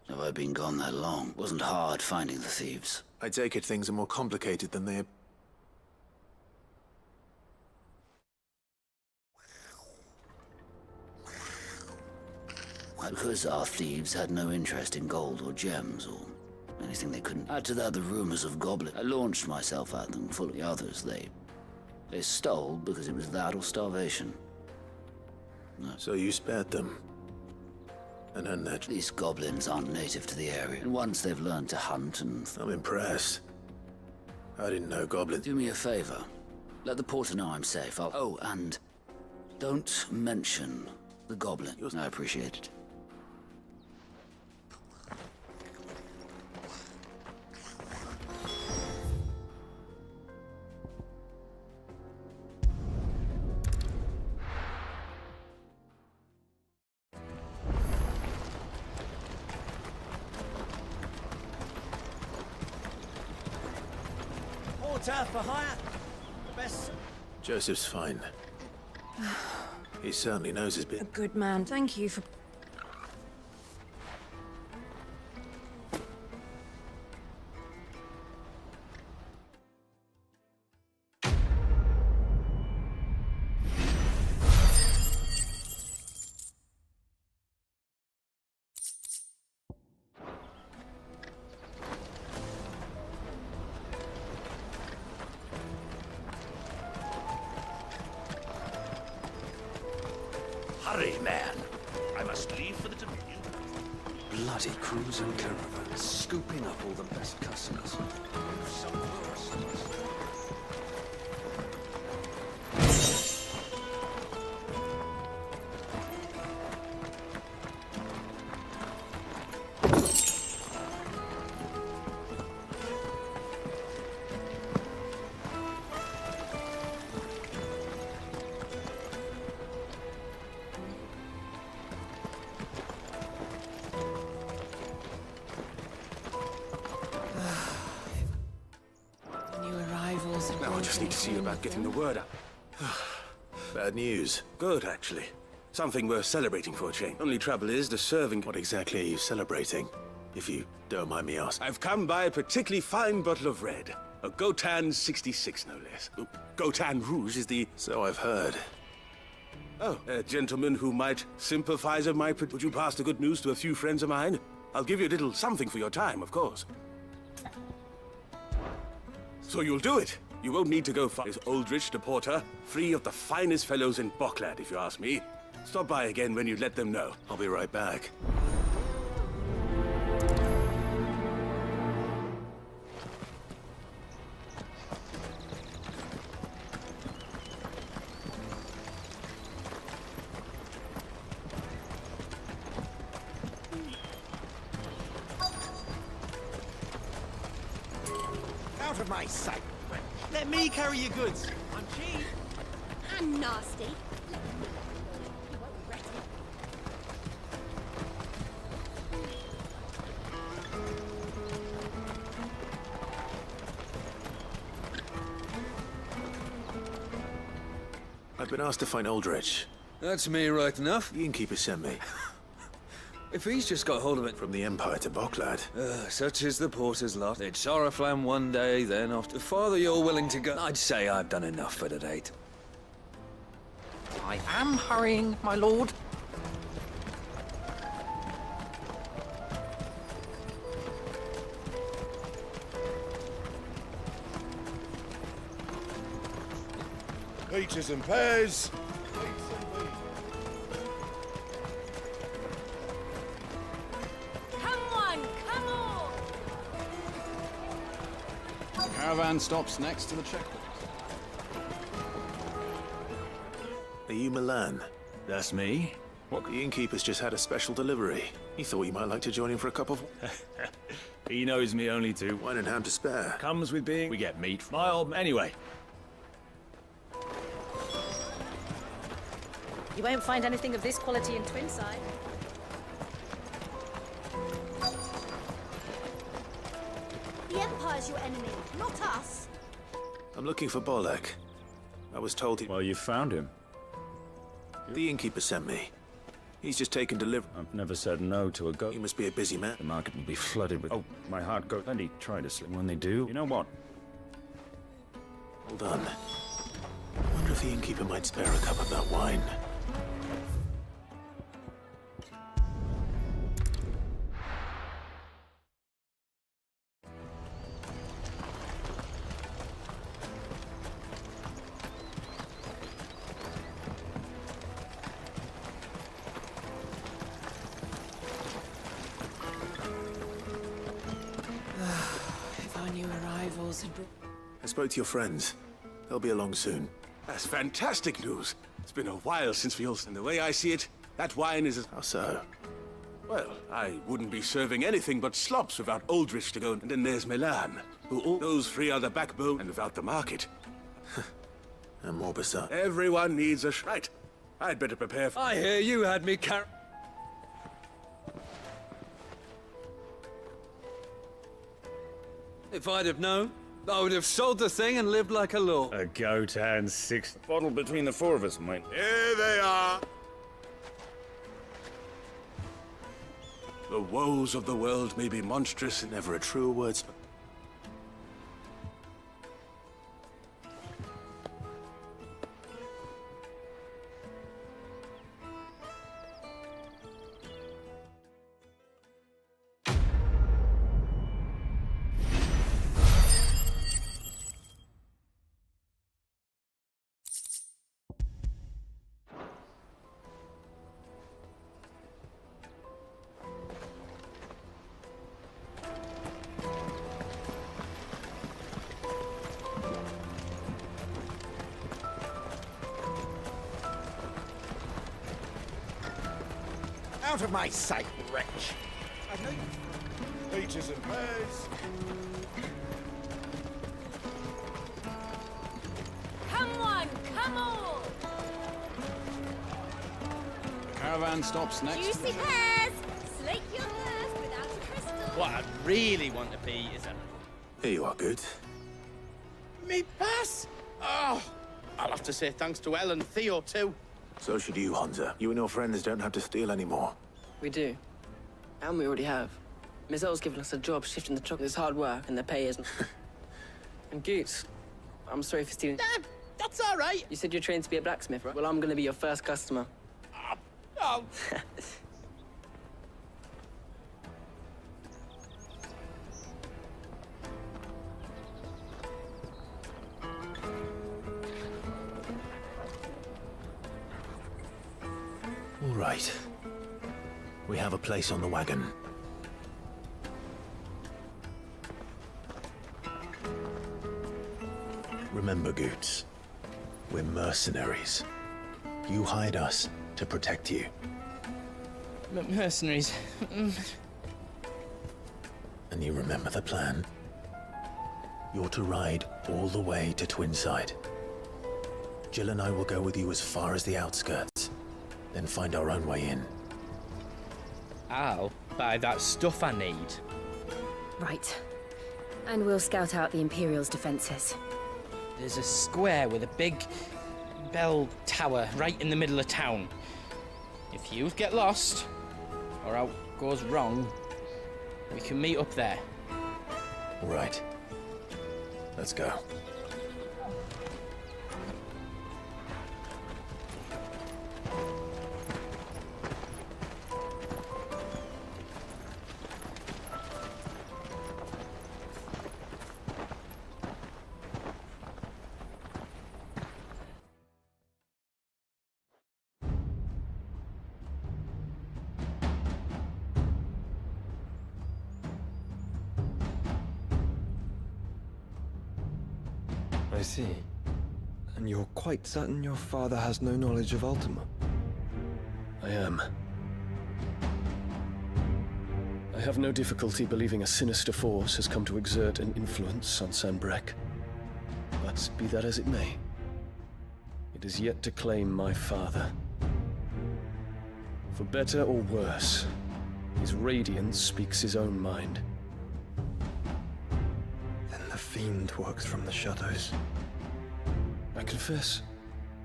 Have I been gone that long? Wasn't hard finding the thieves. I take it things are more complicated than they... Because our thieves had no interest in gold or gems or anything they couldn't. Add to that the rumors of goblins. I launched myself at them, full of the others. They stole because it was that or starvation. No. So you spared them? And earned their... These goblins aren't native to the area, and once they've learned to hunt and... I'm impressed. I didn't know goblins. Do me a favor. Let the porter know I'm safe. Oh, and don't mention the goblin. I appreciate it. Porter for hire. The best. Joseph's fine. He certainly knows his bit. A good man. Thank you for... Hurry, man. I must leave for the Dominion. Bloody crews and caravans, scooping up all the best customers. Now I just need to see about getting the word out. Bad news. Good, actually. Something worth celebrating for a change. Only trouble is the serving... What exactly are you celebrating? If you don't mind me asking. I've come by a particularly fine bottle of red. A Gotan 66, no less. Gotan Rouge is the... So I've heard. Oh, a gentleman who might sympathize of my... Would you pass the good news to a few friends of mine? I'll give you a little something for your time, of course. So you'll do it. You won't need to go far. Is Aldrich the porter, free of the finest fellows in Boklad, if you ask me. Stop by again when you let them know. I'll be right back. Out of my sight. Let me carry your goods. I'm cheap. And nasty. I've been asked to find Aldrich. That's me right enough. The innkeeper sent me. If he's just got hold of it... From the Empire to Boklad. Such is the porter's lot. It's Oriflamme one day, then off. The farther you're willing to go... I'd say I've done enough for today. I am hurrying, my lord. Peaches and pears. Caravan stops next to the checkpoint. Are you Milan? That's me. What? The innkeeper's just had a special delivery. He thought you might like to join him for a cup of... He knows me only too. Wine and ham to spare. Comes with being... We get meat. My old... Anyway. You won't find anything of this quality in Twinside. The Empire's your enemy, not us. I'm looking for Bolek. I was told he... Well, you found him. The innkeeper sent me. He's just taken delivery. I've never said no to a goat. You must be a busy man. The market will be flooded with... Oh, my heart goes... Plenty try to slip. When they do, you know what? Hold on. I wonder if the innkeeper might spare a cup of that wine. If our new arrivals had brought... I spoke to your friends. They'll be along soon. That's fantastic news. It's been a while since we all... And the way I see it, that wine is... How so? Well, I wouldn't be serving anything but slops without Aldrich to go. And then there's Milan, who all those three are the backbone, and without the market. And more bizarre. Everyone needs a right. I'd better prepare for... I hear you had me If I'd have known, I would have sold the thing and lived like a lord. A goat and 6 bottle between the 4 of us, mate. Here they are. The woes of the world may be monstrous and Never a truer word. Out of my sight, wretch! I know you... Peaches and pears. Come on, come on! The caravan stops next. Juicy pears! Slake your thirst without a crystal. What I really want to be is a... Here you are, good. Me pass? Oh, I'll have to say thanks to Elle and Theo too. So should you, Honza. You and your friends don't have to steal anymore. We do. And we already have. Miss Earl's given us a job shifting the truck. It's hard work, and the pay isn't. And Goots, I'm sorry for stealing... That's all right. You said you're trained to be a blacksmith, right? Well, I'm gonna be your first customer. Oh. All right. We have a place on the wagon. Remember, Goots, we're mercenaries. You hired us to protect you. Mercenaries. And you remember the plan? You're to ride all the way to Twinside. Jill and I will go with you as far as the outskirts, then find our own way in. I'll buy that stuff I need. Right. And we'll scout out the Imperial's defenses. There's a square with a big bell tower right in the middle of town. If you get lost, or out goes wrong, we can meet up there. All right. Let's go. I see. And you're quite certain your father has no knowledge of Ultima? I am. I have no difficulty believing a sinister force has come to exert an influence on Sanbreque. But be that as it may, it is yet to claim my father. For better or worse, his radiance speaks his own mind. Then the fiend works from the shadows. I confess,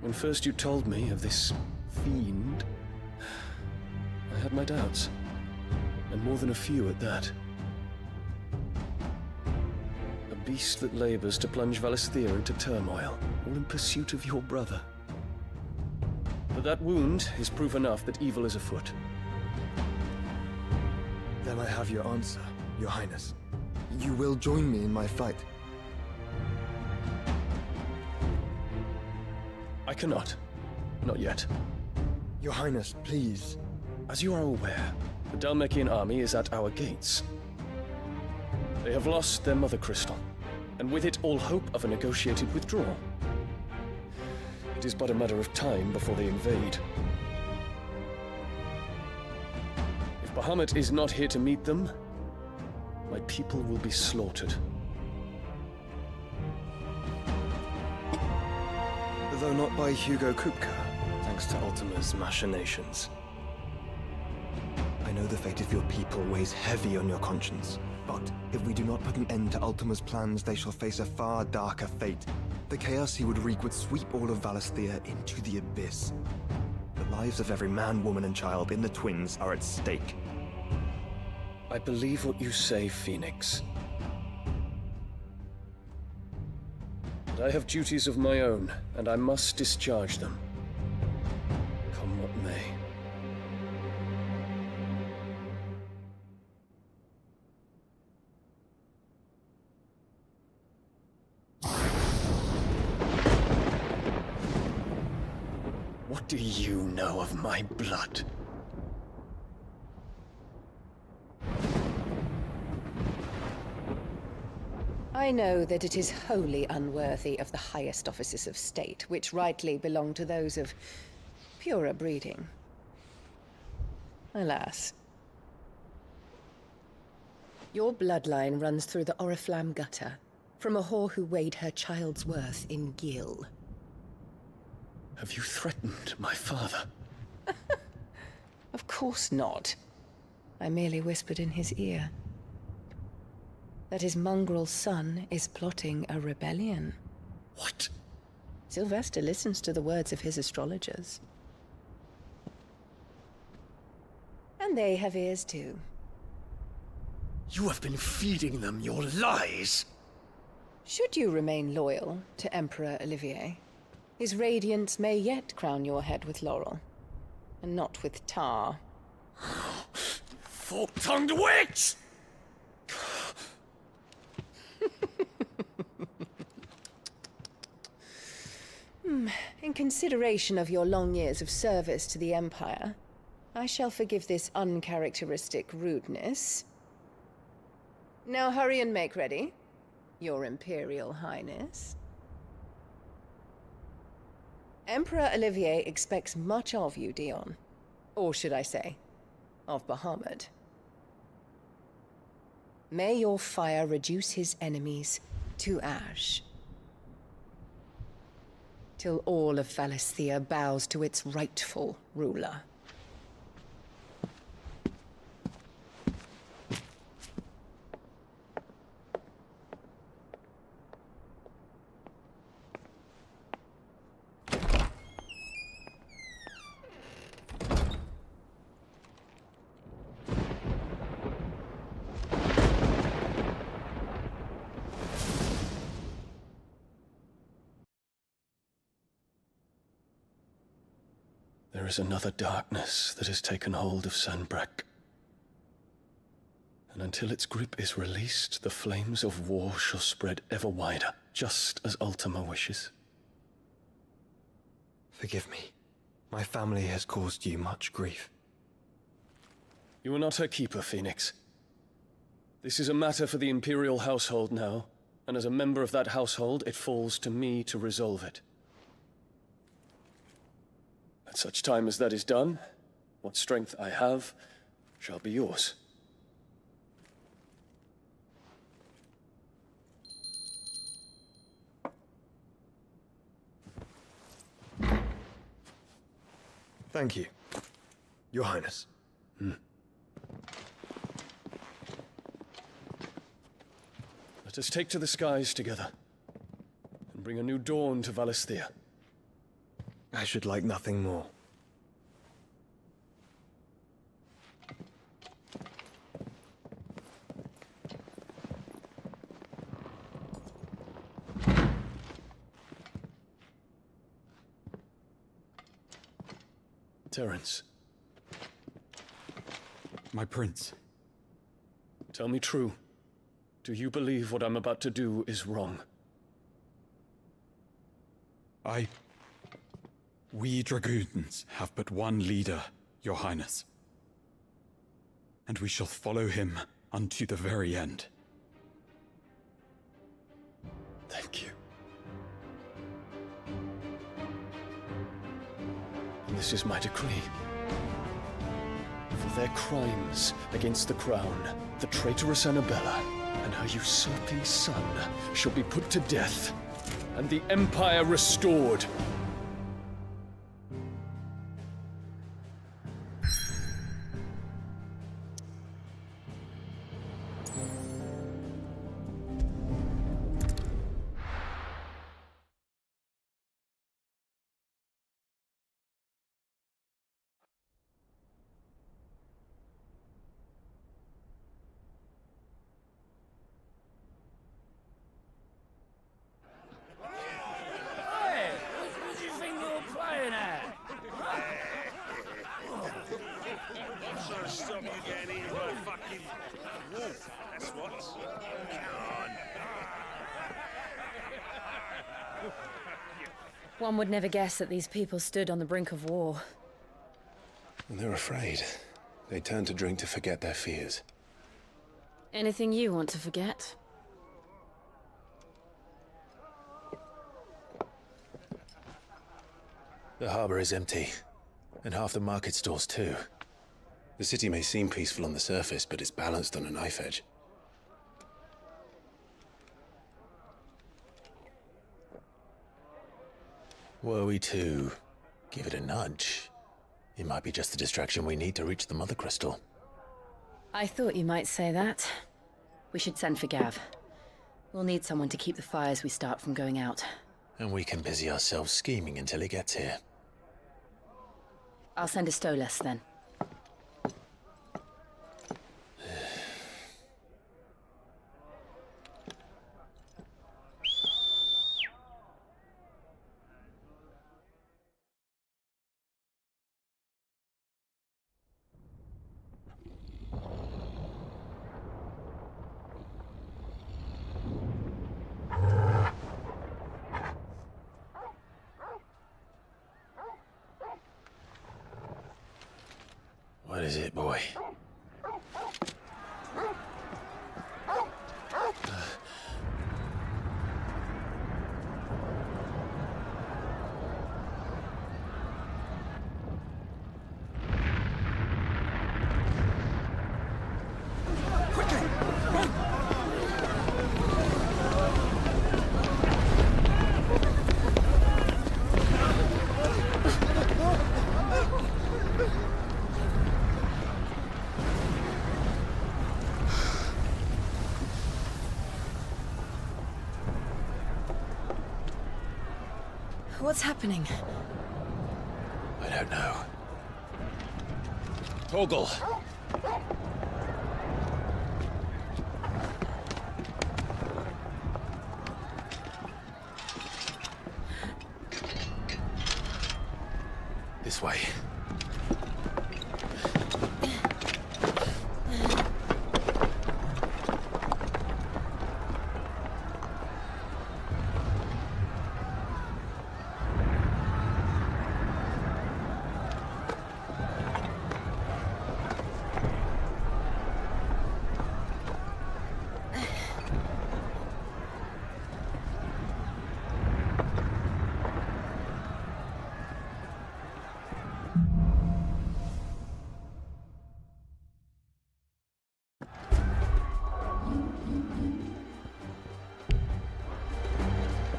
when first you told me of this fiend, I had my doubts. And more than a few at that. A beast that labors to plunge Valisthea into turmoil, all in pursuit of your brother. But that wound is proof enough that evil is afoot. Then I have your answer, Your Highness. You will join me in my fight. I cannot. Not yet. Your Highness, please. As you are aware, the Dhalmekian army is at our gates. They have lost their mother crystal, and with it all hope of a negotiated withdrawal. It is but a matter of time before they invade. If Bahamut is not here to meet them, my people will be slaughtered. Though not by Hugo Kupka, thanks to Ultima's machinations. I know the fate of your people weighs heavy on your conscience, but if we do not put an end to Ultima's plans, they shall face a far darker fate. The chaos he would wreak would sweep all of Valisthea into the abyss. The lives of every man, woman, and child in the Twins are at stake. I believe what you say, Phoenix. But I have duties of my own, and I must discharge them. Come what may. What do you know of my blood? I know that it is wholly unworthy of the highest offices of state, which rightly belong to those of purer breeding. Alas. Your bloodline runs through the Oriflamme gutter, from a whore who weighed her child's worth in gil. Have you threatened my father? Of course not. I merely whispered in his ear that his mongrel son is plotting a rebellion. What? Sylvester listens to the words of his astrologers. And they have ears too. You have been feeding them your lies! Should you remain loyal to Emperor Olivier, his radiance may yet crown your head with laurel, and not with tar. Fork-tongued witch! In consideration of your long years of service to the Empire, I shall forgive this uncharacteristic rudeness. Now hurry and make ready, Your Imperial Highness. Emperor Olivier expects much of you, Dion. Or should I say, of Bahamut. May your fire reduce his enemies to ash, till all of Valisthea bows to its rightful ruler. There is another darkness that has taken hold of Sanbreque. And until its grip is released, the flames of war shall spread ever wider, just as Ultima wishes. Forgive me. My family has caused you much grief. You are not her keeper, Phoenix. This is a matter for the Imperial household now, and as a member of that household, it falls to me to resolve it. At such time as that is done, what strength I have shall be yours. Thank you, Your Highness. Let us take to the skies together, and bring a new dawn to Valisthea. I should like nothing more. Terence. My prince. Tell me true. Do you believe what I'm about to do is wrong? We dragoons have but one leader, Your Highness. And we shall follow him unto the very end. Thank you. And this is my decree. For their crimes against the crown, the traitorous Annabella and her usurping son shall be put to death, and the Empire restored. Stop you getting eaten by a fucking wolf, that's what. Come on. One would never guess that these people stood on the brink of war. And they're afraid. They turn to drink to forget their fears. Anything you want to forget? The harbor is empty, and half the market stalls too. The city may seem peaceful on the surface, but it's balanced on a knife edge. Were we to give it a nudge, it might be just the distraction we need to reach the Mother Crystal. I thought you might say that. We should send for Gav. We'll need someone to keep the fires we start from going out. And we can busy ourselves scheming until he gets here. I'll send a Stolas then. What is it, boy? What's happening? I don't know. Torgal! This way.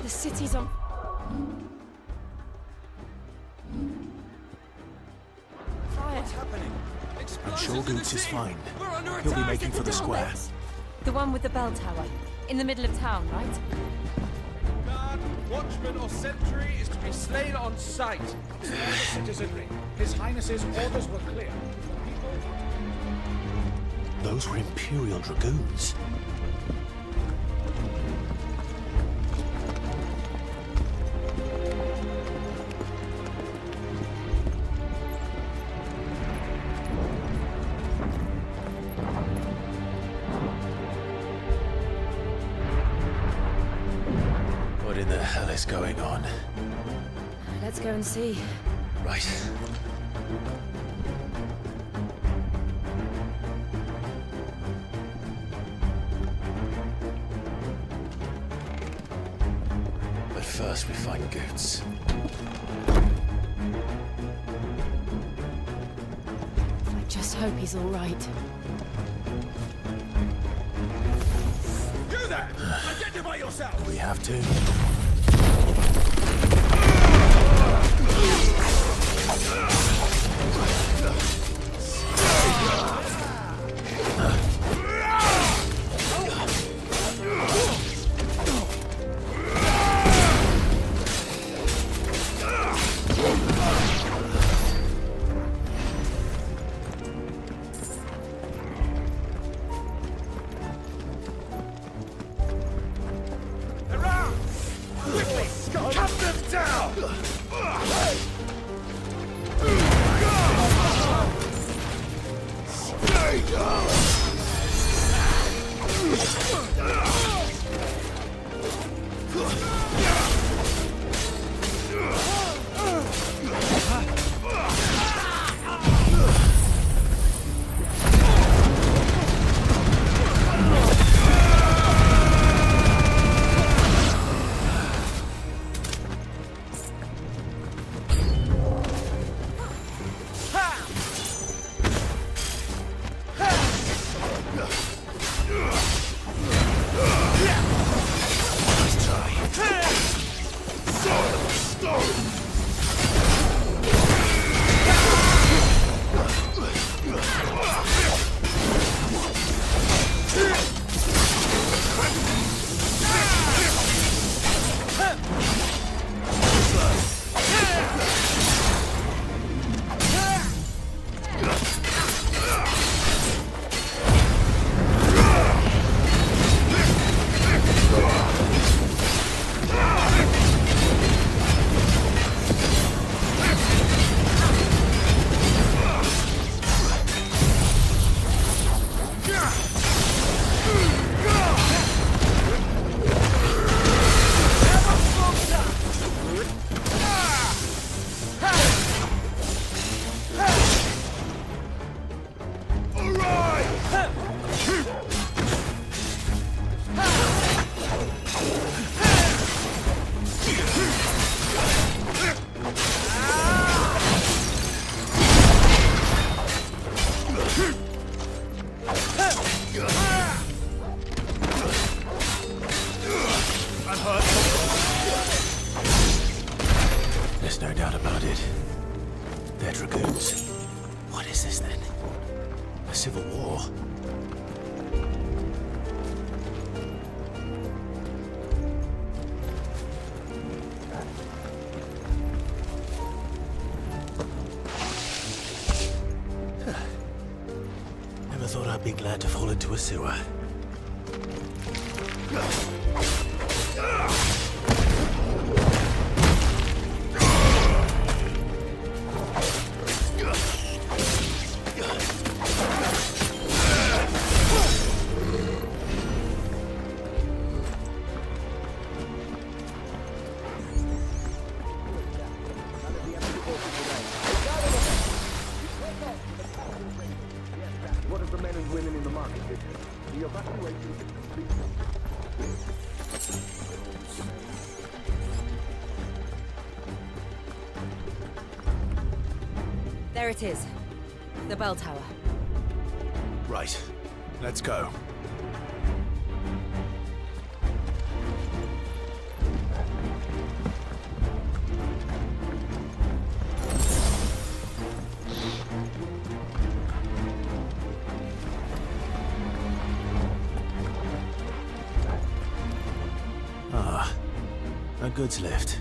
The city's on... fire. What's happening? I'm sure Boots is fine. He'll be making for the square. The one with the bell tower. In the middle of town, right? Guard, watchman or sentry is to be slain on sight. Spare the citizenry. His Highness's orders were clear. Those were Imperial Dragoons. What in the hell is going on? Let's go and see. Right. first we find Goots. I just hope he's all right. You there! Identify yourself! We have to. There's no doubt about it. They're dragoons. What is this then? A civil war? Never thought I'd be glad to fall into a sewer. What of the men and women in the market district? The evacuation is complete. There it is. The bell tower. Right. Let's go. Ah, a goods lift.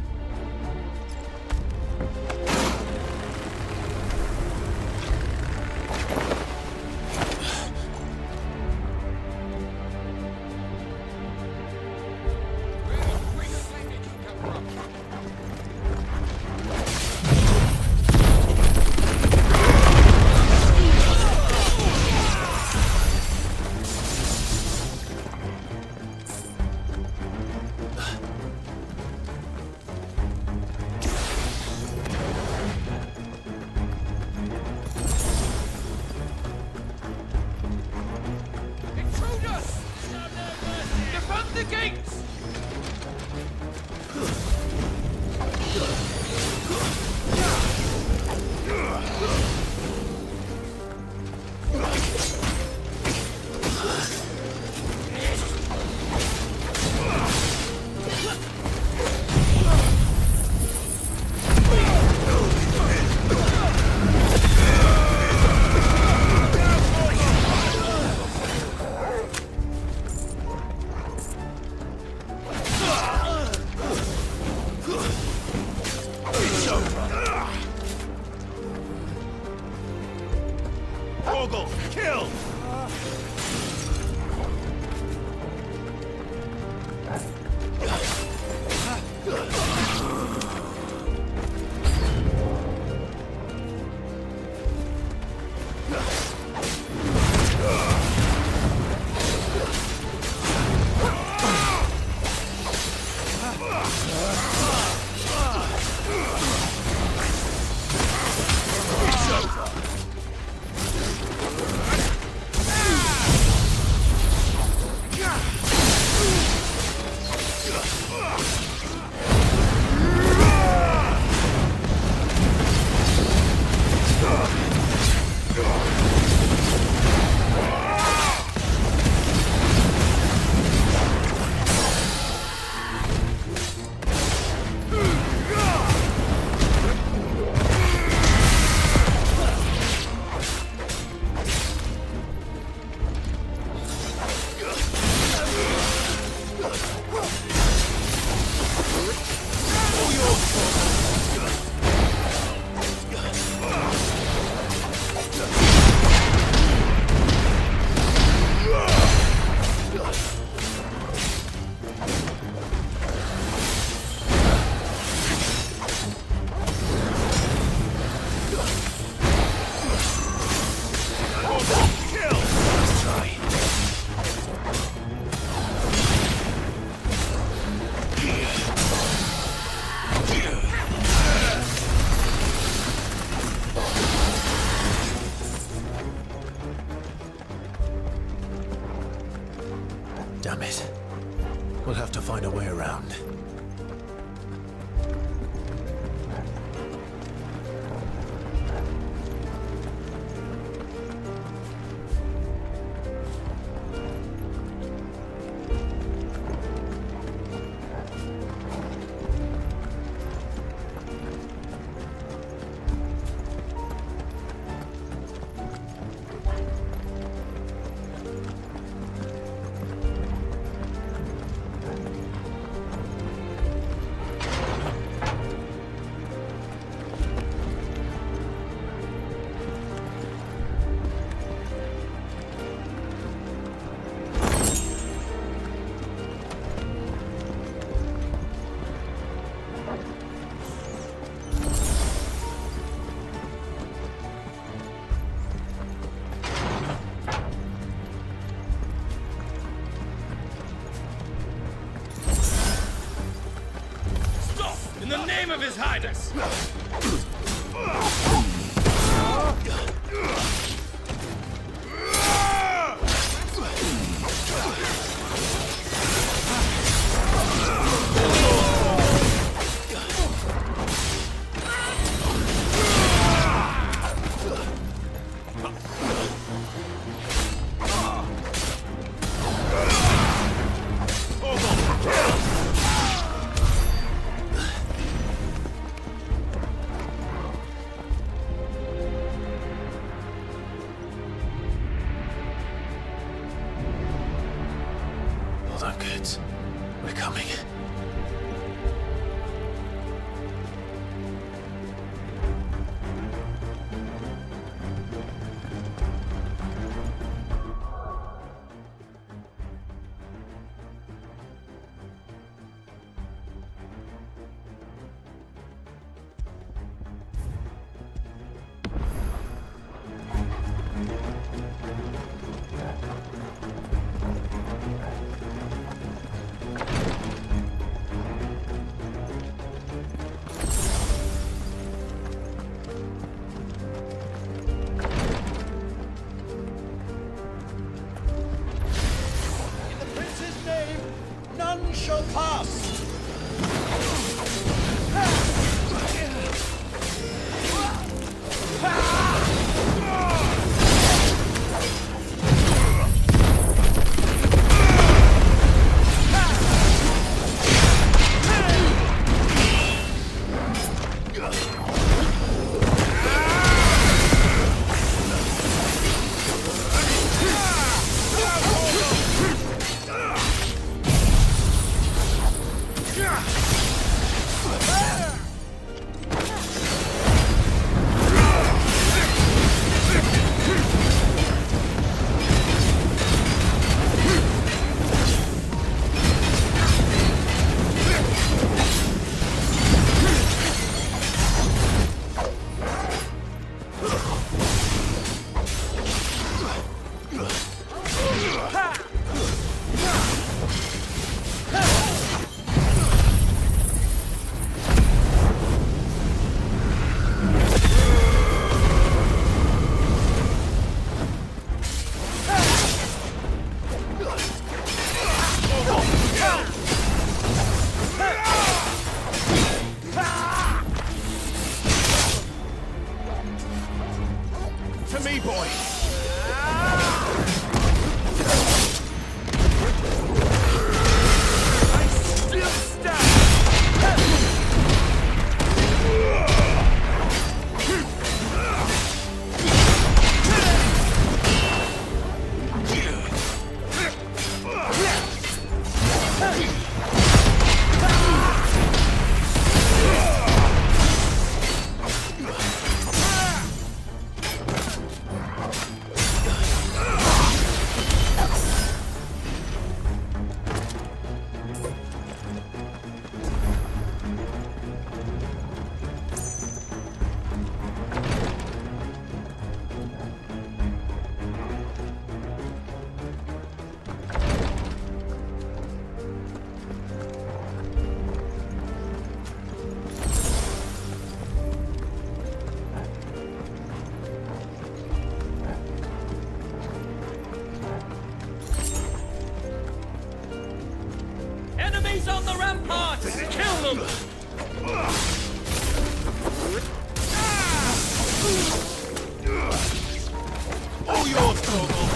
Ogle, kill! Damn it. We'll have to find a way around. In the name of His Highness! Hold on, kids. We're coming. to me, boy! I still stand! Enemies on the ramparts! Kill them! All yours, Torgal!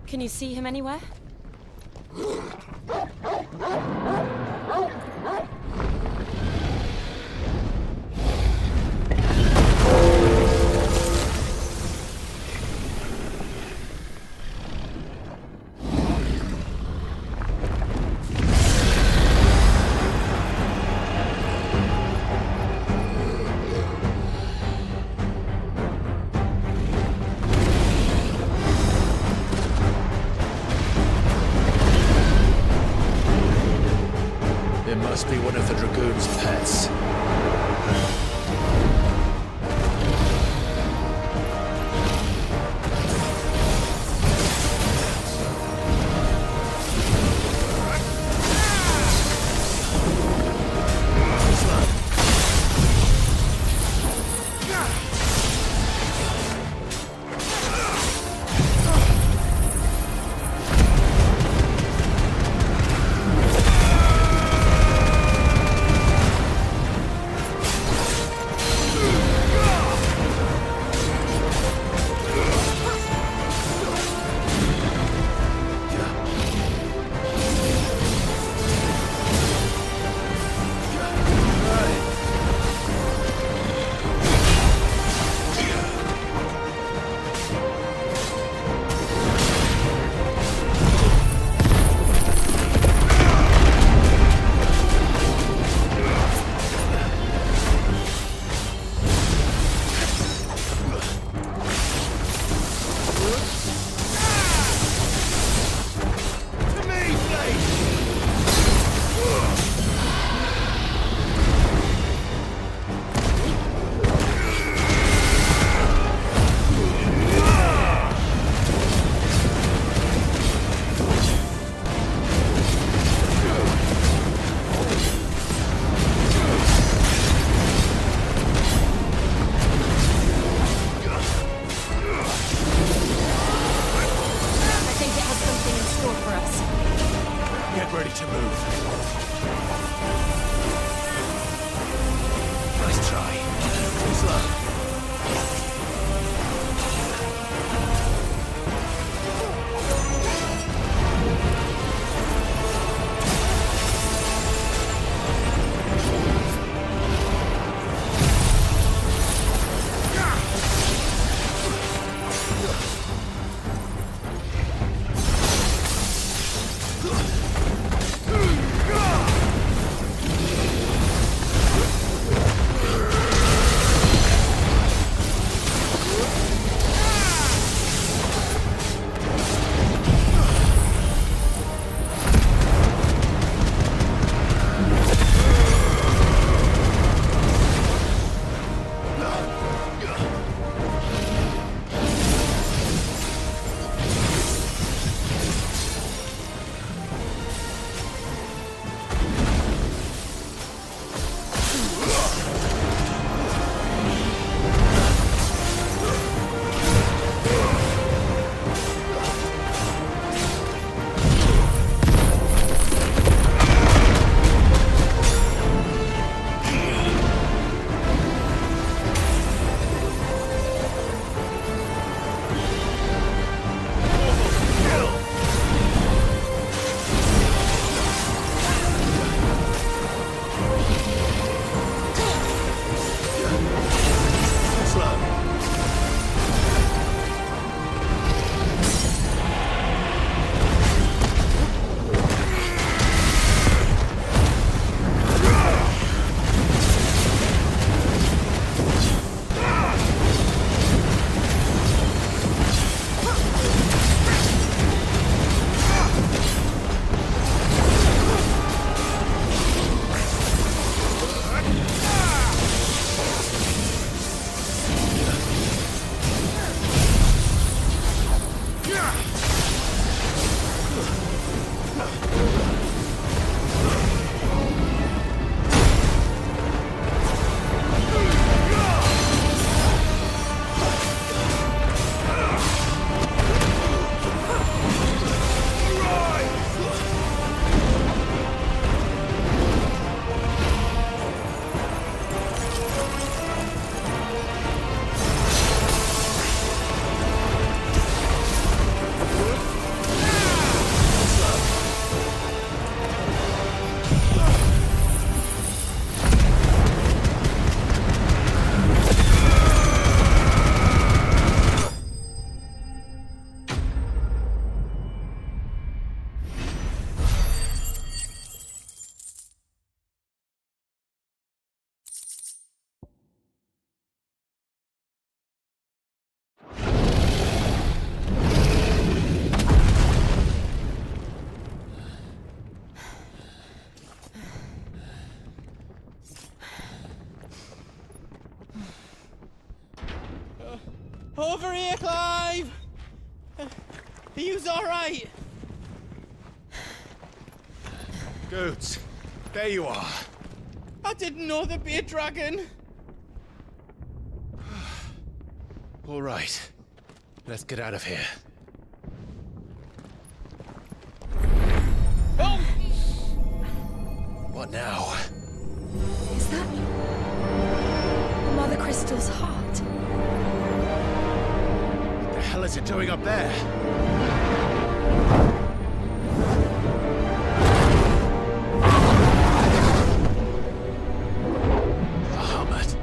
Can you see him anywhere? It must be one of the Dragoon's pets. Over here, Clive! Are you alright? Goods, there you are. I didn't know there'd be a dragon. All right, let's get out of here. Oh! What now? Is that Mother Crystal's heart? What the hell is it doing up there? Bahamut.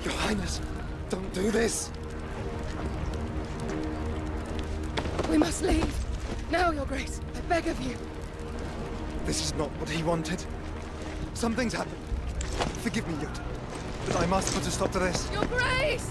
Your Highness, don't do this! We must leave. Now, Your Grace. I beg of you. This is not what he wanted. Something's happened. Forgive me, Yoda, but I must put a stop to this. Your Grace!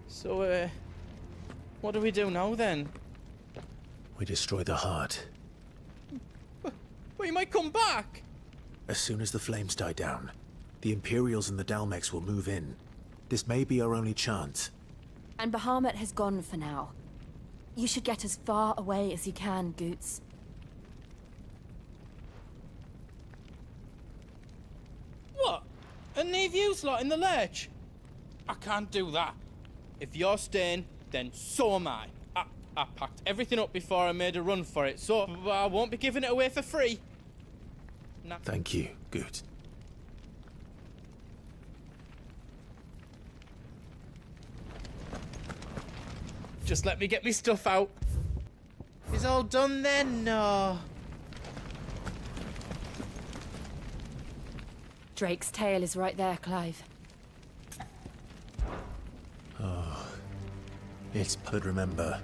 So, what do we do now then? We destroy the heart. Well, you might come back! As soon as the flames die down, the Imperials and the Dalmex will move in. This may be our only chance. And Bahamut has gone for now. You should get as far away as you can, Goots. What? And leave you lot in the lurch? I can't do that. If you're staying, then so am I. I packed everything up before I made a run for it, so I won't be giving it away for free. Nah. Thank you, Good. Just let me get me stuff out. Is all done then? No. Drake's tail is right there, Clive. Oh, it's but remember.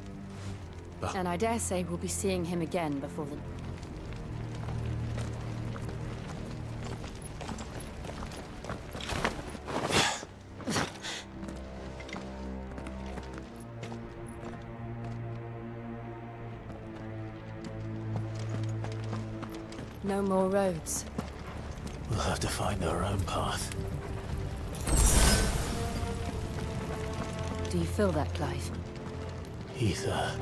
And I dare say we'll be seeing him again before the... No more roads. We'll have to find our own path. Do you feel that, Clive? Ether.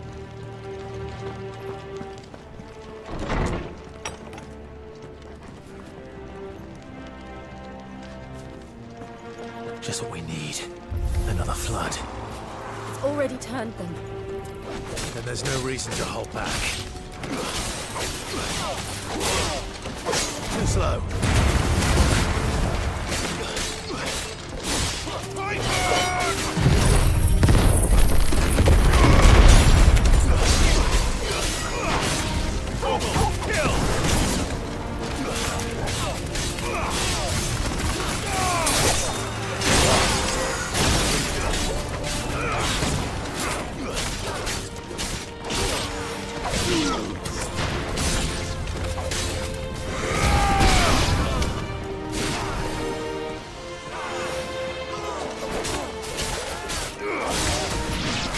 Just what we need. Another flood. It's already turned them. Then there's no reason to hold back. Too slow.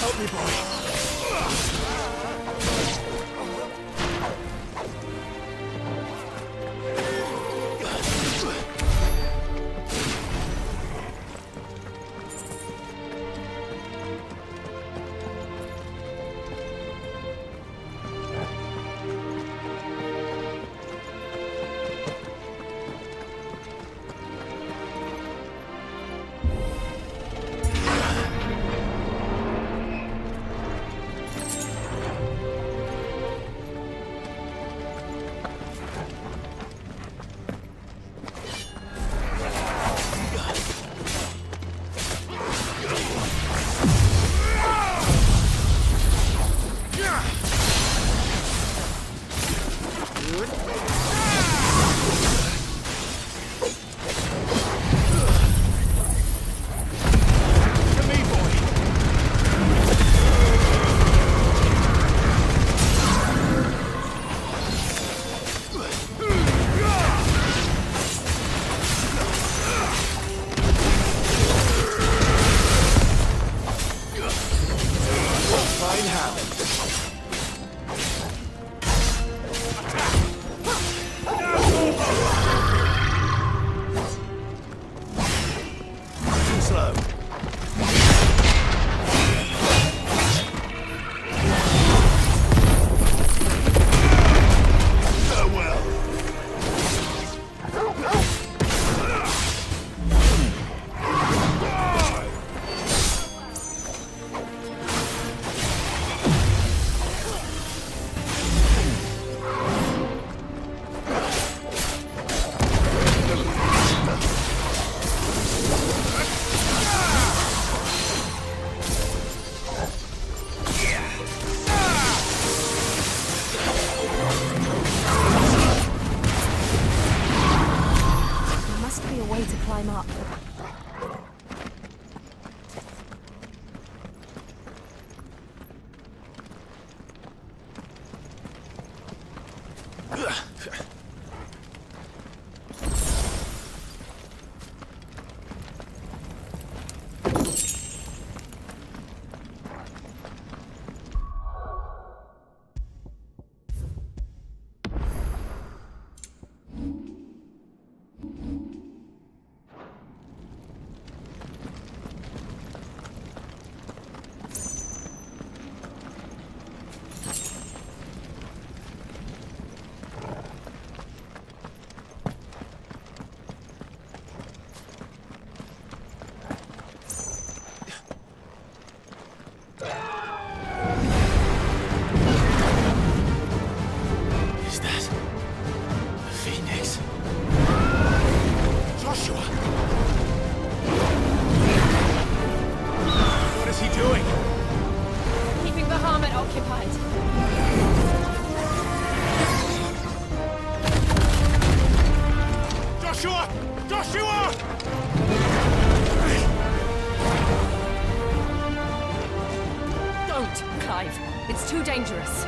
Help me, boy. It's too dangerous.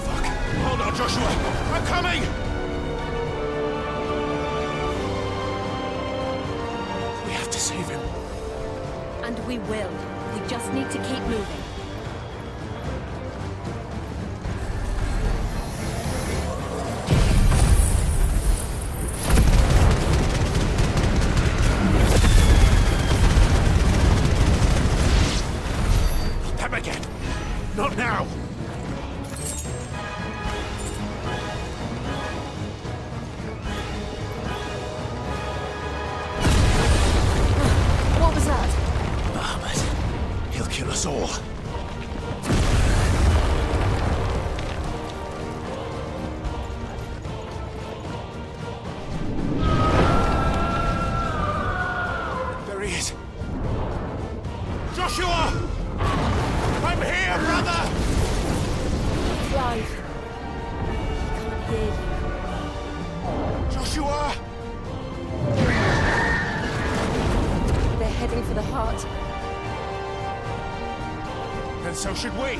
Fuck. Hold on, Joshua! I'm coming! We have to save him. And we will. We just need to keep moving. us all. There he is. Joshua! I'm here, brother! Clive. I can't hear you. Joshua! They're heading for the heart. Then so should we.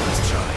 Let's try.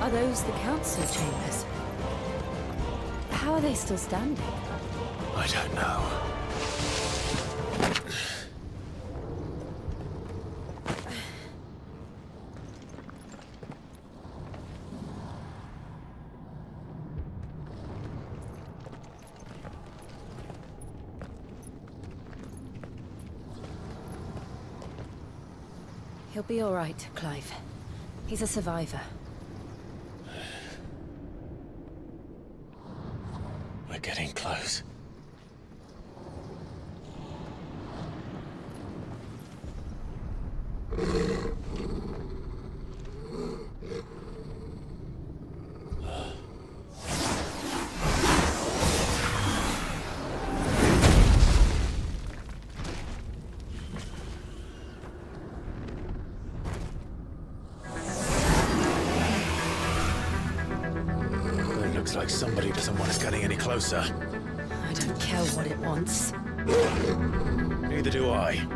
Are those the council chambers? How are they still standing? I don't know. He'll be all right, Clive. He's a survivor. We're getting close. Looks like somebody doesn't want us getting any closer. I don't care what it wants. Neither do I.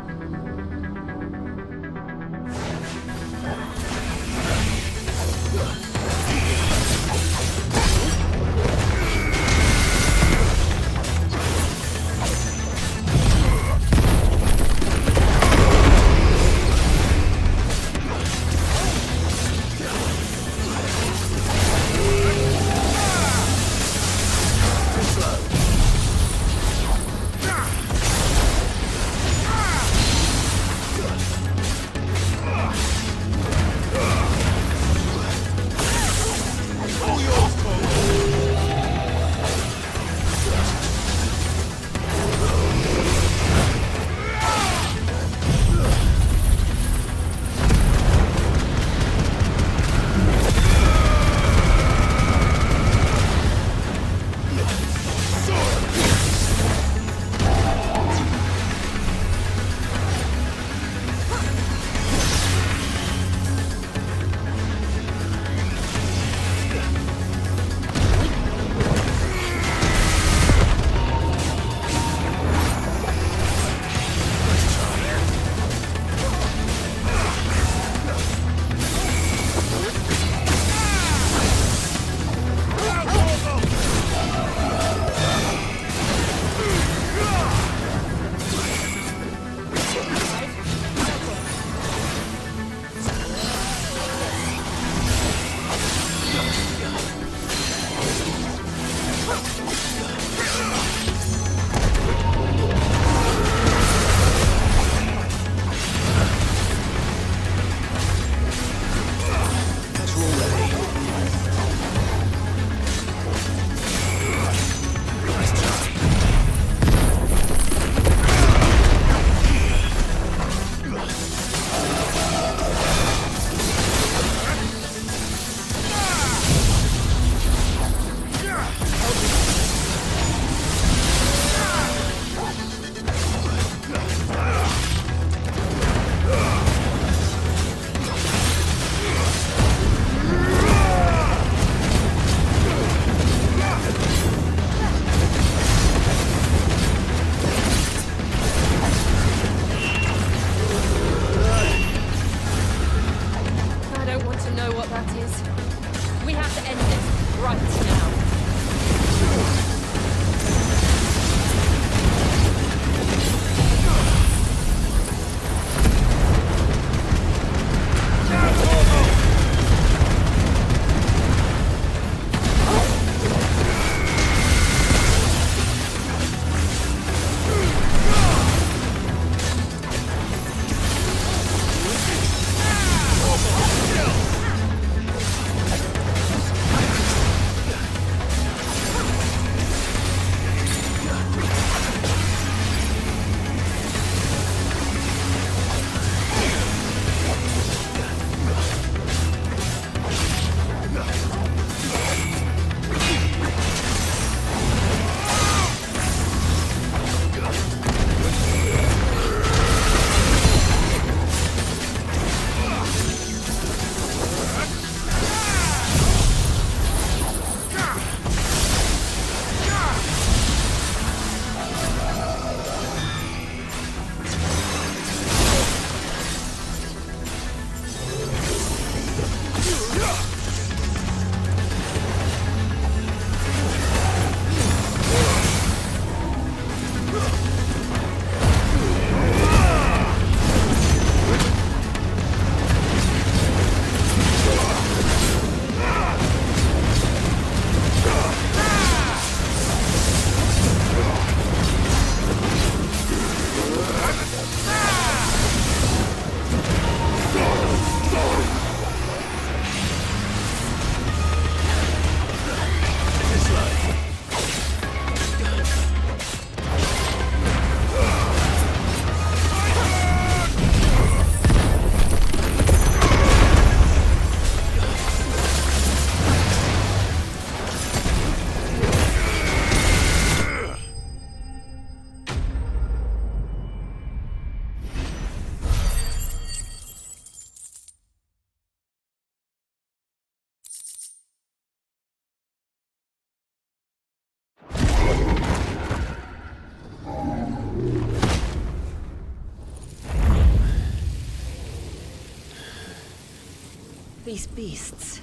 These beasts...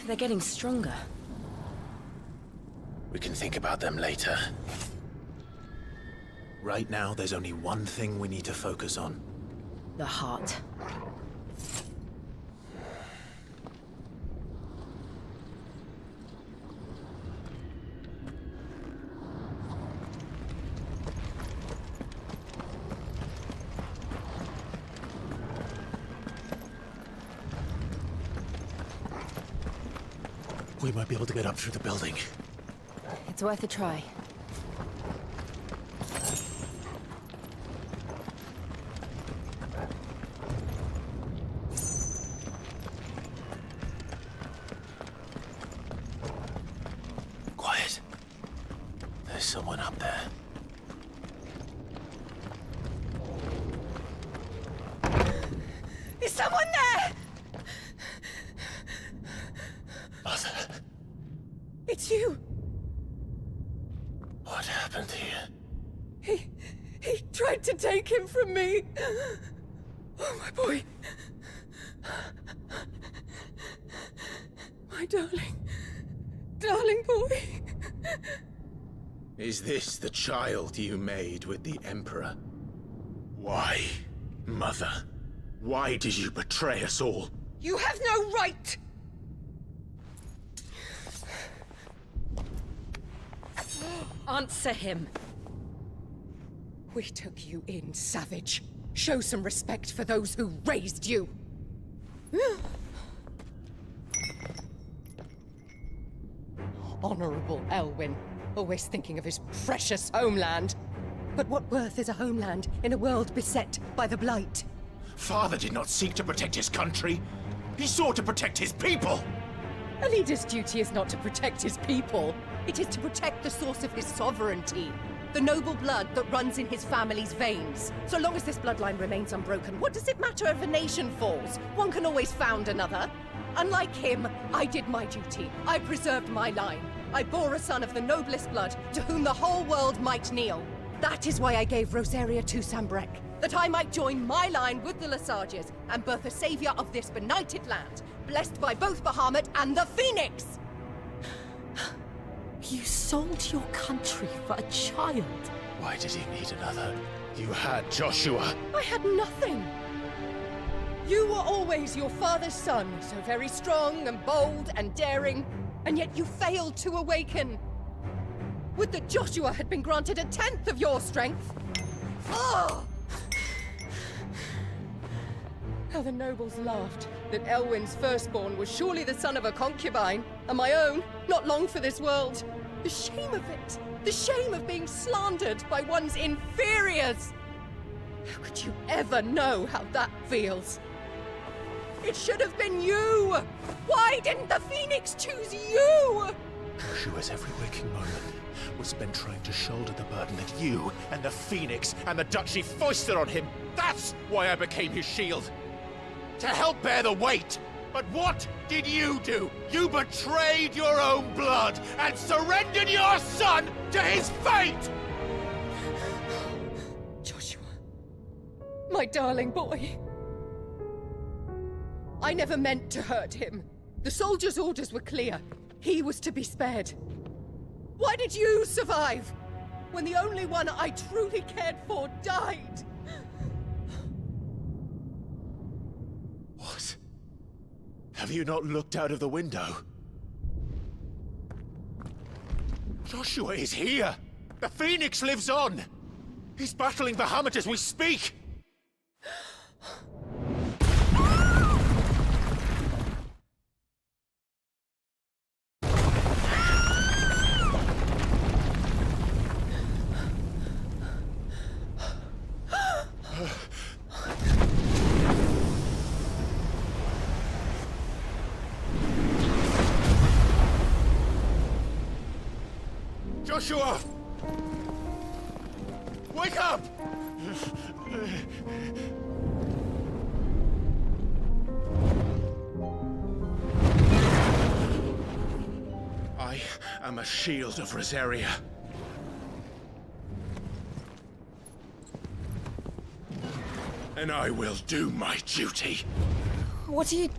they're getting stronger. We can think about them later. Right now, there's only one thing we need to focus on. The heart. We might be able to get up through the building. It's worth a try. Quiet. There's someone up there. Is someone there? Mother. It's you. What happened here? He tried to take him from me. Oh, my boy. My darling boy. Is this the child you made with the Emperor? Why, Mother? Why did you betray us all? You have no right! Answer him. We took you in, savage. Show some respect for those who raised you. Honorable Elwyn, always thinking of his precious homeland. But what worth is a homeland in a world beset by the Blight? Father did not seek to protect his country. He sought to protect his people. A leader's duty is not to protect his people. It is to protect the source of his sovereignty. The noble blood that runs in his family's veins. So long as this bloodline remains unbroken, what does it matter if a nation falls? One can always found another. Unlike him, I did my duty. I preserved my line. I bore a son of the noblest blood, to whom the whole world might kneel. That is why I gave Rosaria to Sanbreque, that I might join my line with the Lesages and birth a savior of this benighted land, blessed by both Bahamut and the Phoenix! You sold your country for a child. Why did he need another? You had Joshua. I had nothing. You were always your father's son, so very strong and bold and daring, and yet you failed to awaken. Would that Joshua had been granted 1/10 of your strength? Oh! How the nobles laughed that Elwyn's firstborn was surely the son of a concubine, and my own, not long for this world. The shame of it! The shame of being slandered by one's inferiors! How could you ever know how that feels? It should have been you! Why didn't the Phoenix choose you? Joshua's every waking moment was spent trying to shoulder the burden that you and the Phoenix and the Duchy foisted on him. That's why I became his shield. To help bear the weight. But what did you do? You betrayed your own blood and surrendered your son to his fate! Joshua, my darling boy. I never meant to hurt him. The soldiers' orders were clear. He was to be spared. Why did you survive when the only one I truly cared for died? What? Have you not looked out of the window? Joshua is here! The Phoenix lives on! He's battling Bahamut as we speak! Joshua! Wake up! I am a shield of Rosaria. And I will do my duty. What are you...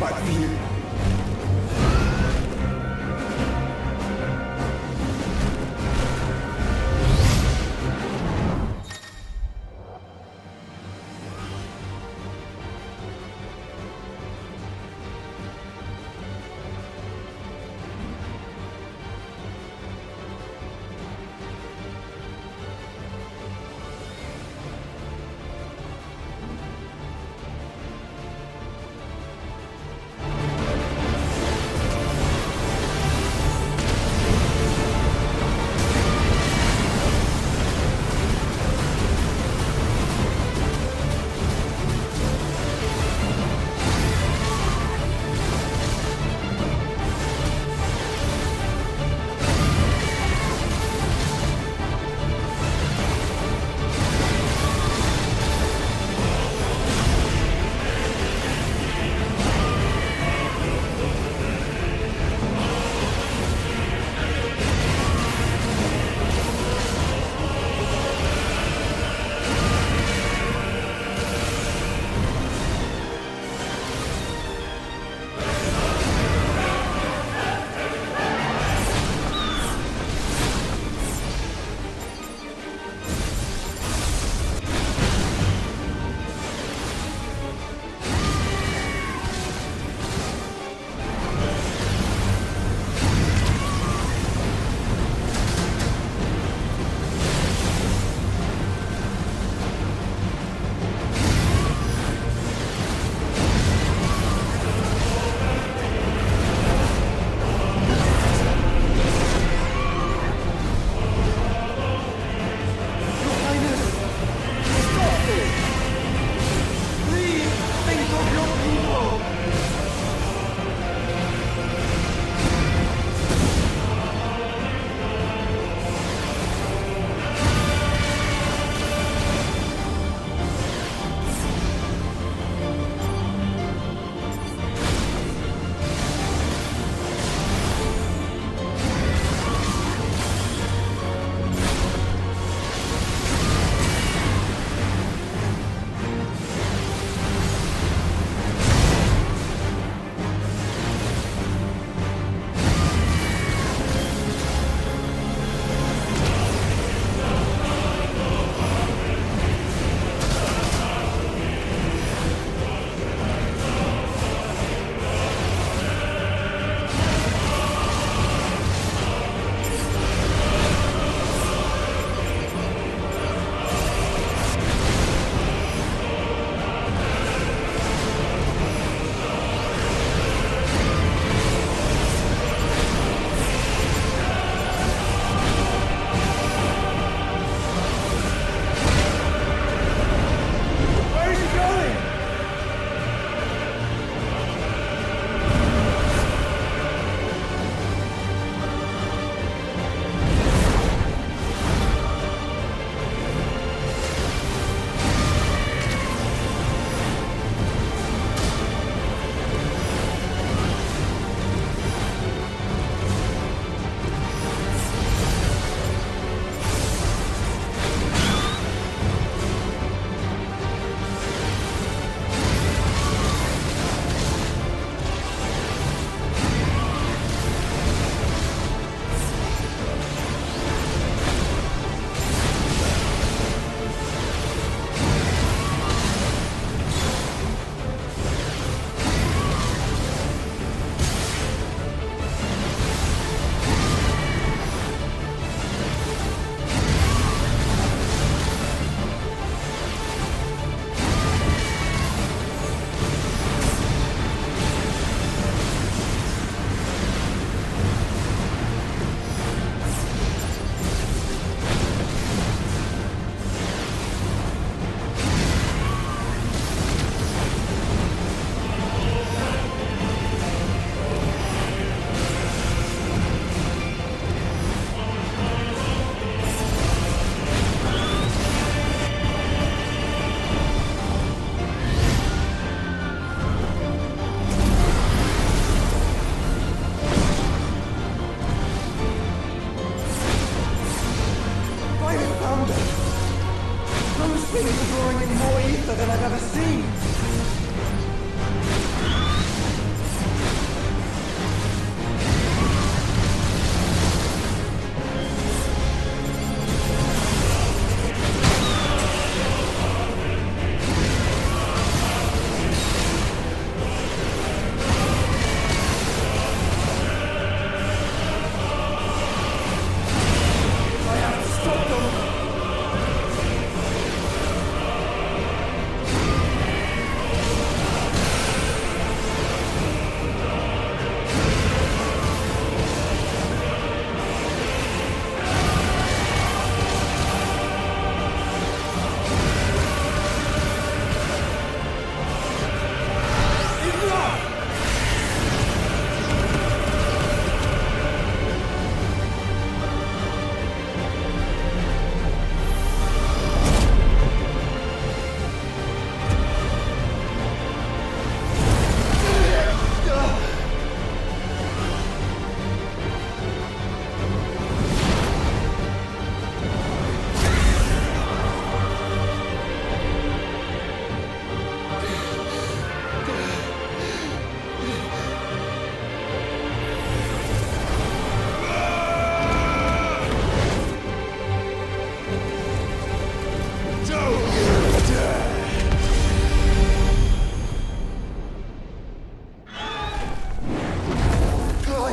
fight for you.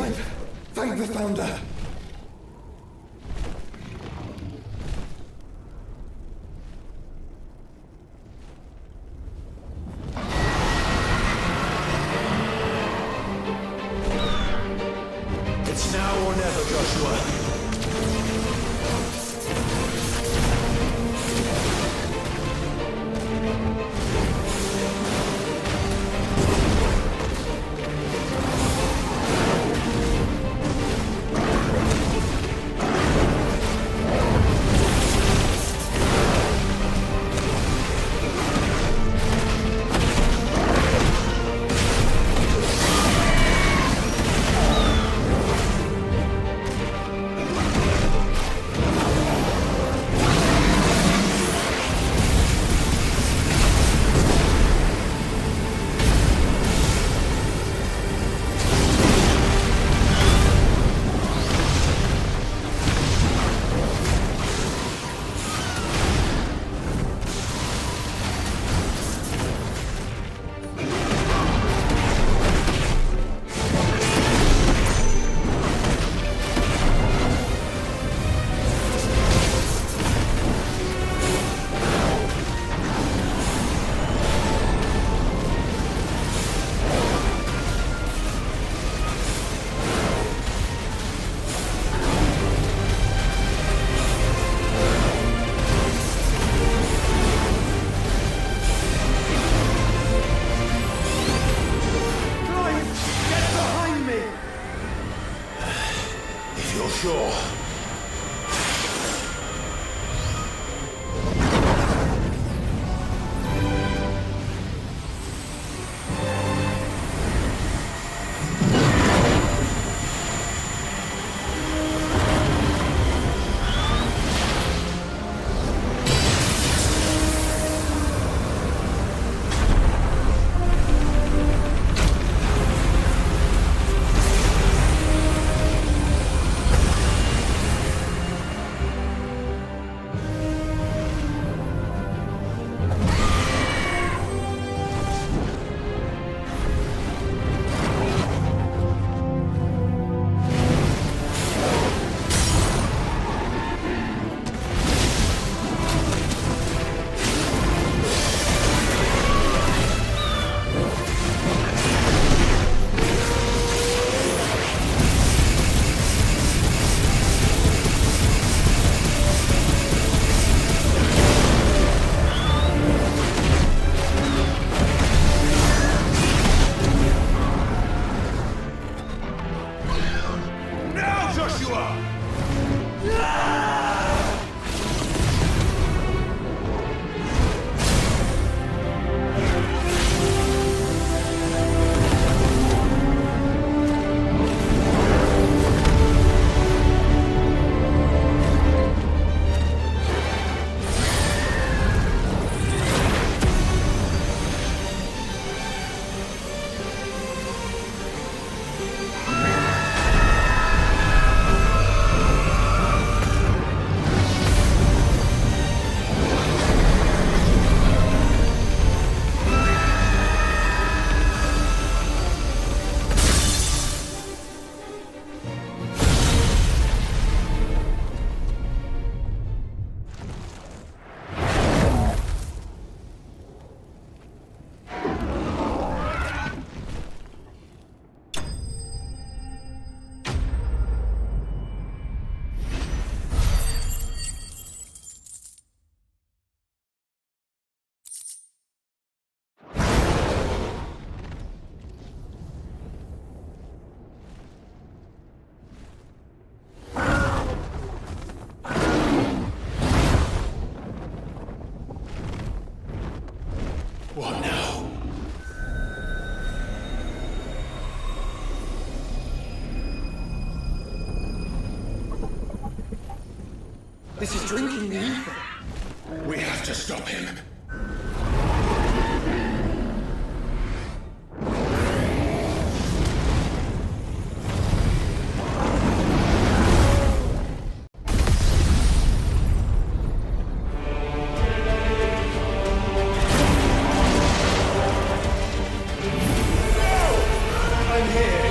alive! Thank the Founder! It's now or never, Joshua. What now? This is drinking me. We have to stop him. I'm here.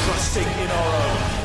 trusting in our own.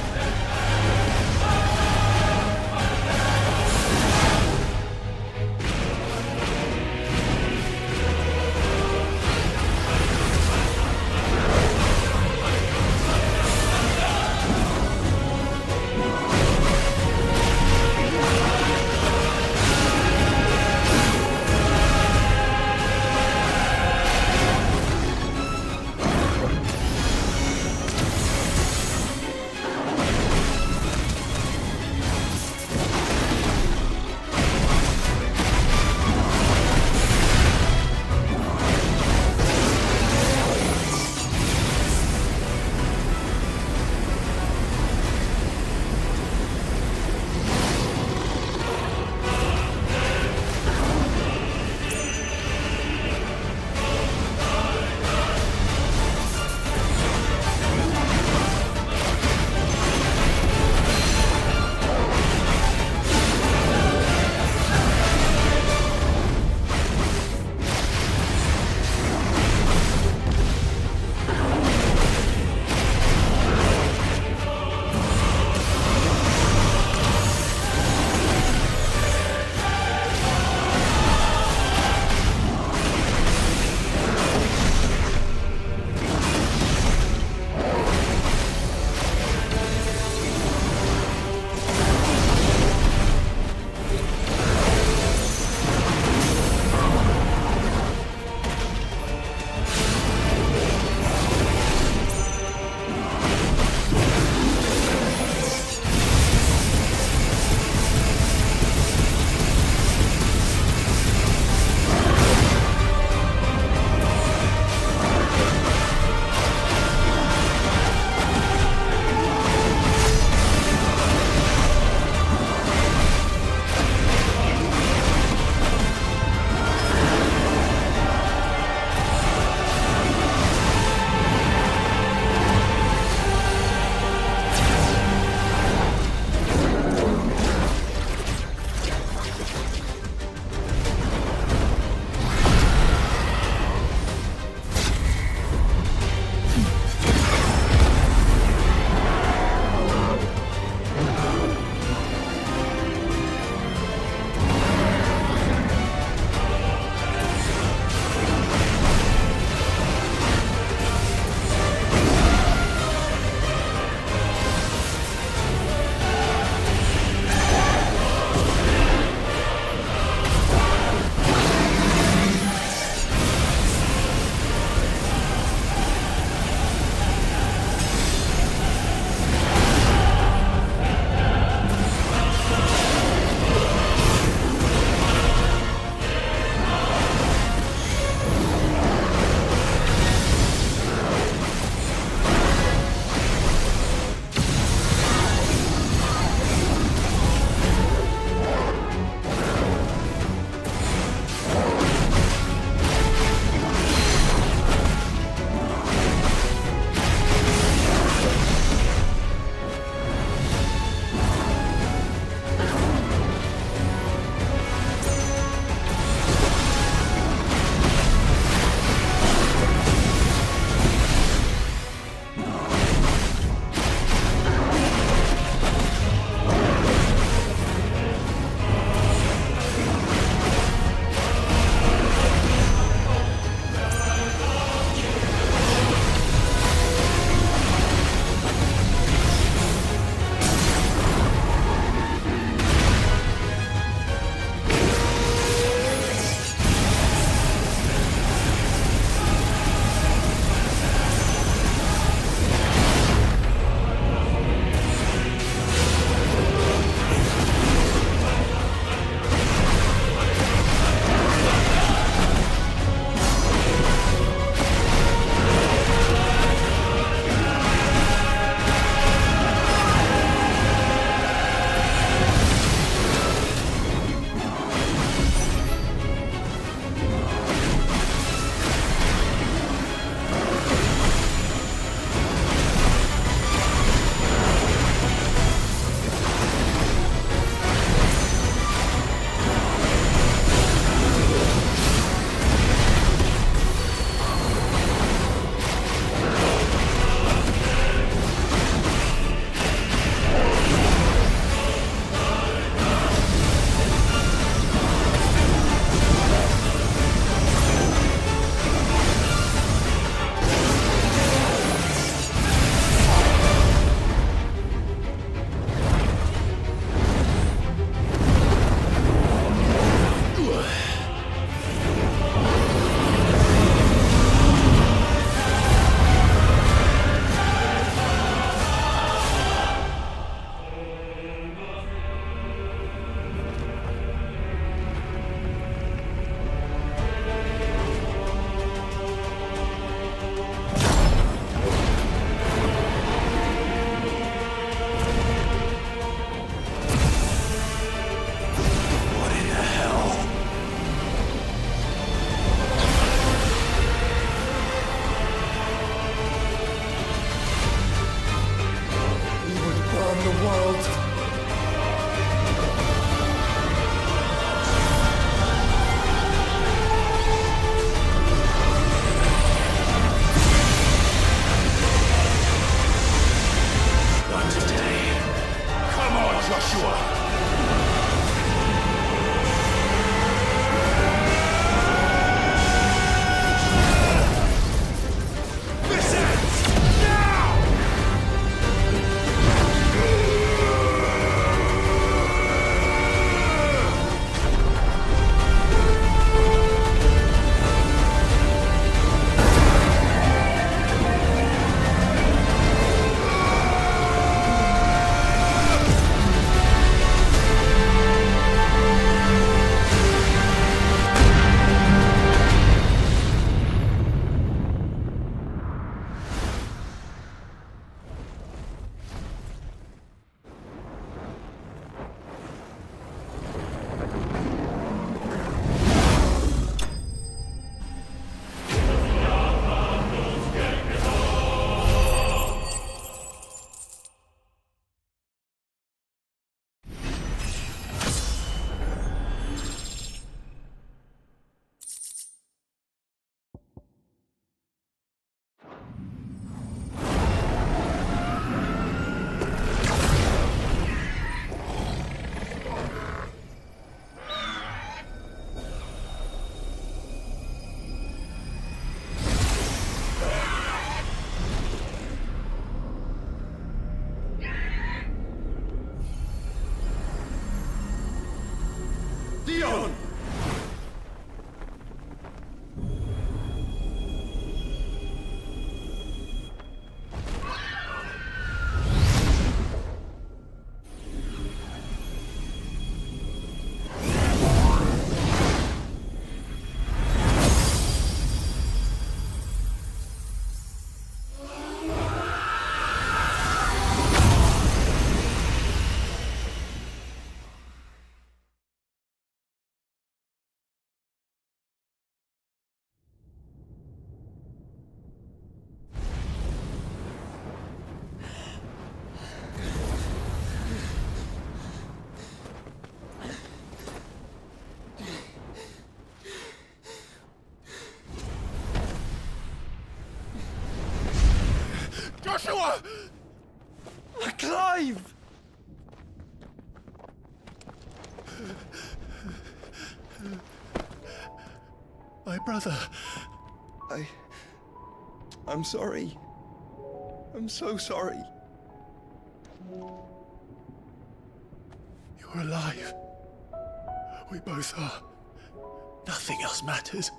the world. Not today. Come on, Joshua! Joshua! Clive! My brother. I'm sorry. I'm so sorry. You're alive. We both are. Nothing else matters.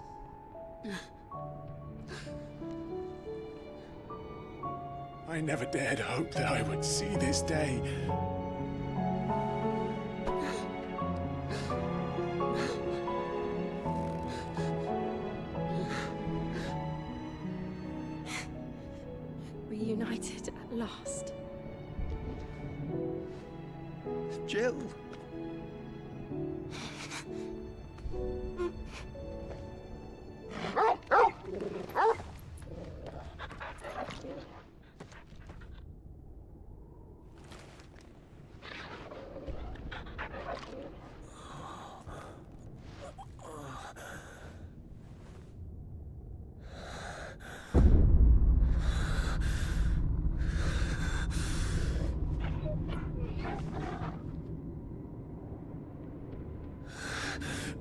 I never dared hope that I would see this day. Reunited at last. Jill.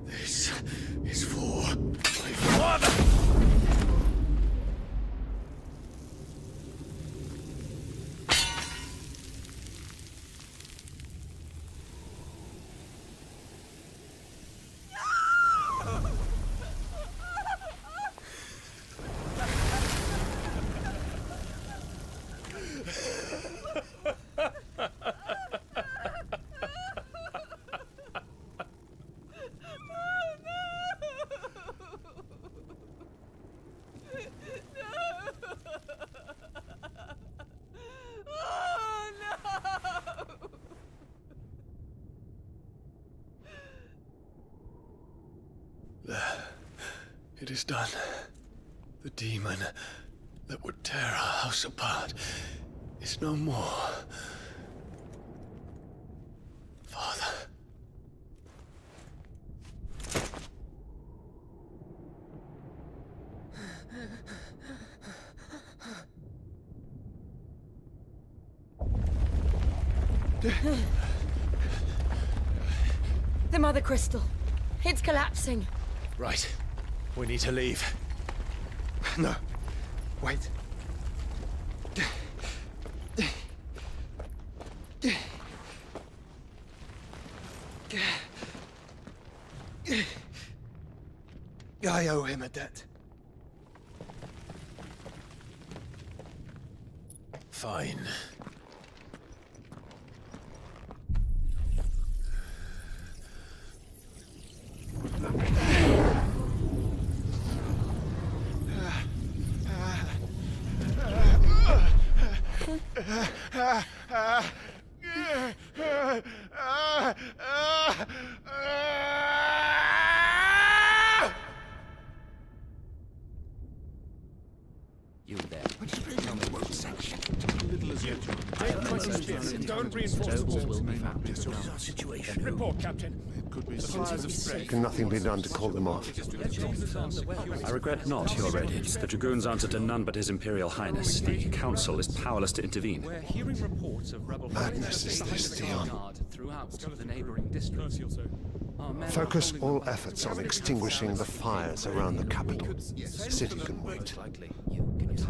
This is for my father! It is done. The demon that would tear our house apart is no more. The Mother Crystal. It's collapsing. Right. We need to leave. No. Wait. I owe him a debt. Fine. You there. Don't reinforce the walls. Will be found. Situation. Report, Captain. It could be fires of spread. Can nothing be done to call them off? I regret not, Your Radiance. The Dragoons answer to none but His Imperial Highness. The Council is powerless to intervene. We're hearing reports of rebel Madness is this, Dion. throughout the neighboring districts. Focus all efforts on extinguishing the fires around the capital. The city can wait.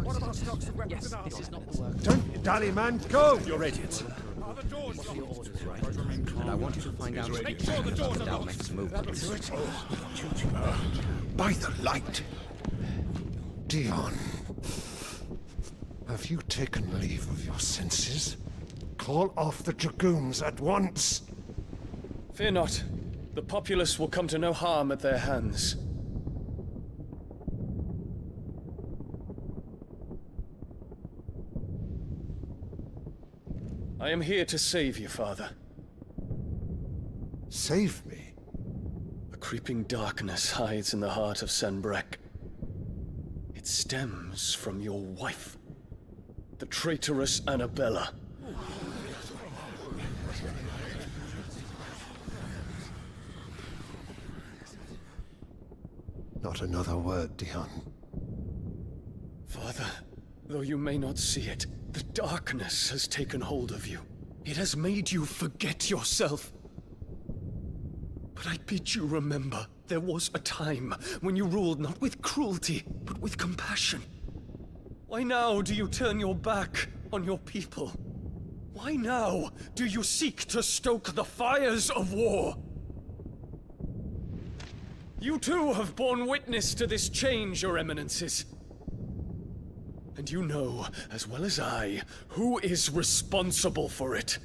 What about stocks of weapons and armor? Don't dally, man. Go! Your Radiance. Are the doors locked? And I want you to find out Make sure the doors are locked. next movements. By the light. Dion. Have you taken leave of your senses? Call off the Dragoons at once. Fear not. The populace will come to no harm at their hands. I am here to save you, Father. Save me? A creeping darkness hides in the heart of Sanbreque. It stems from your wife, the traitorous Annabella. Not another word, Dion. Father, though you may not see it, the darkness has taken hold of you. It has made you forget yourself. But I bid you remember, there was a time when you ruled not with cruelty, but with compassion. Why now do you turn your back on your people? Why now do you seek to stoke the fires of war? You too have borne witness to this change, Your Eminences. And you know, as well as I, who is responsible for it.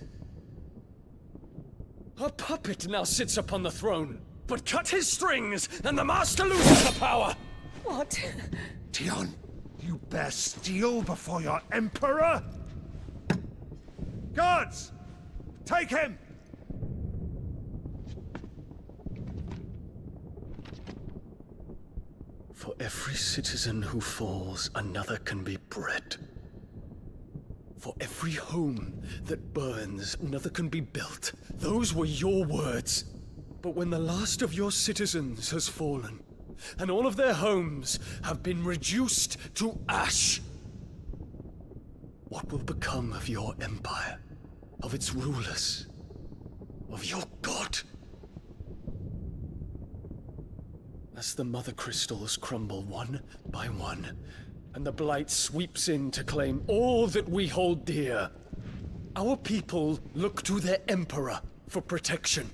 A puppet now sits upon the throne, but cut his strings, and the master loses the power! What? Dion, you bear steel before your Emperor? Guards! Take him! For every citizen who falls, another can be bred. For every home that burns, another can be built. Those were your words. But when the last of your citizens has fallen, and all of their homes have been reduced to ash, what will become of your empire, of its rulers, of your god? As the Mother Crystals crumble one by one, and the Blight sweeps in to claim all that we hold dear, our people look to their Emperor for protection.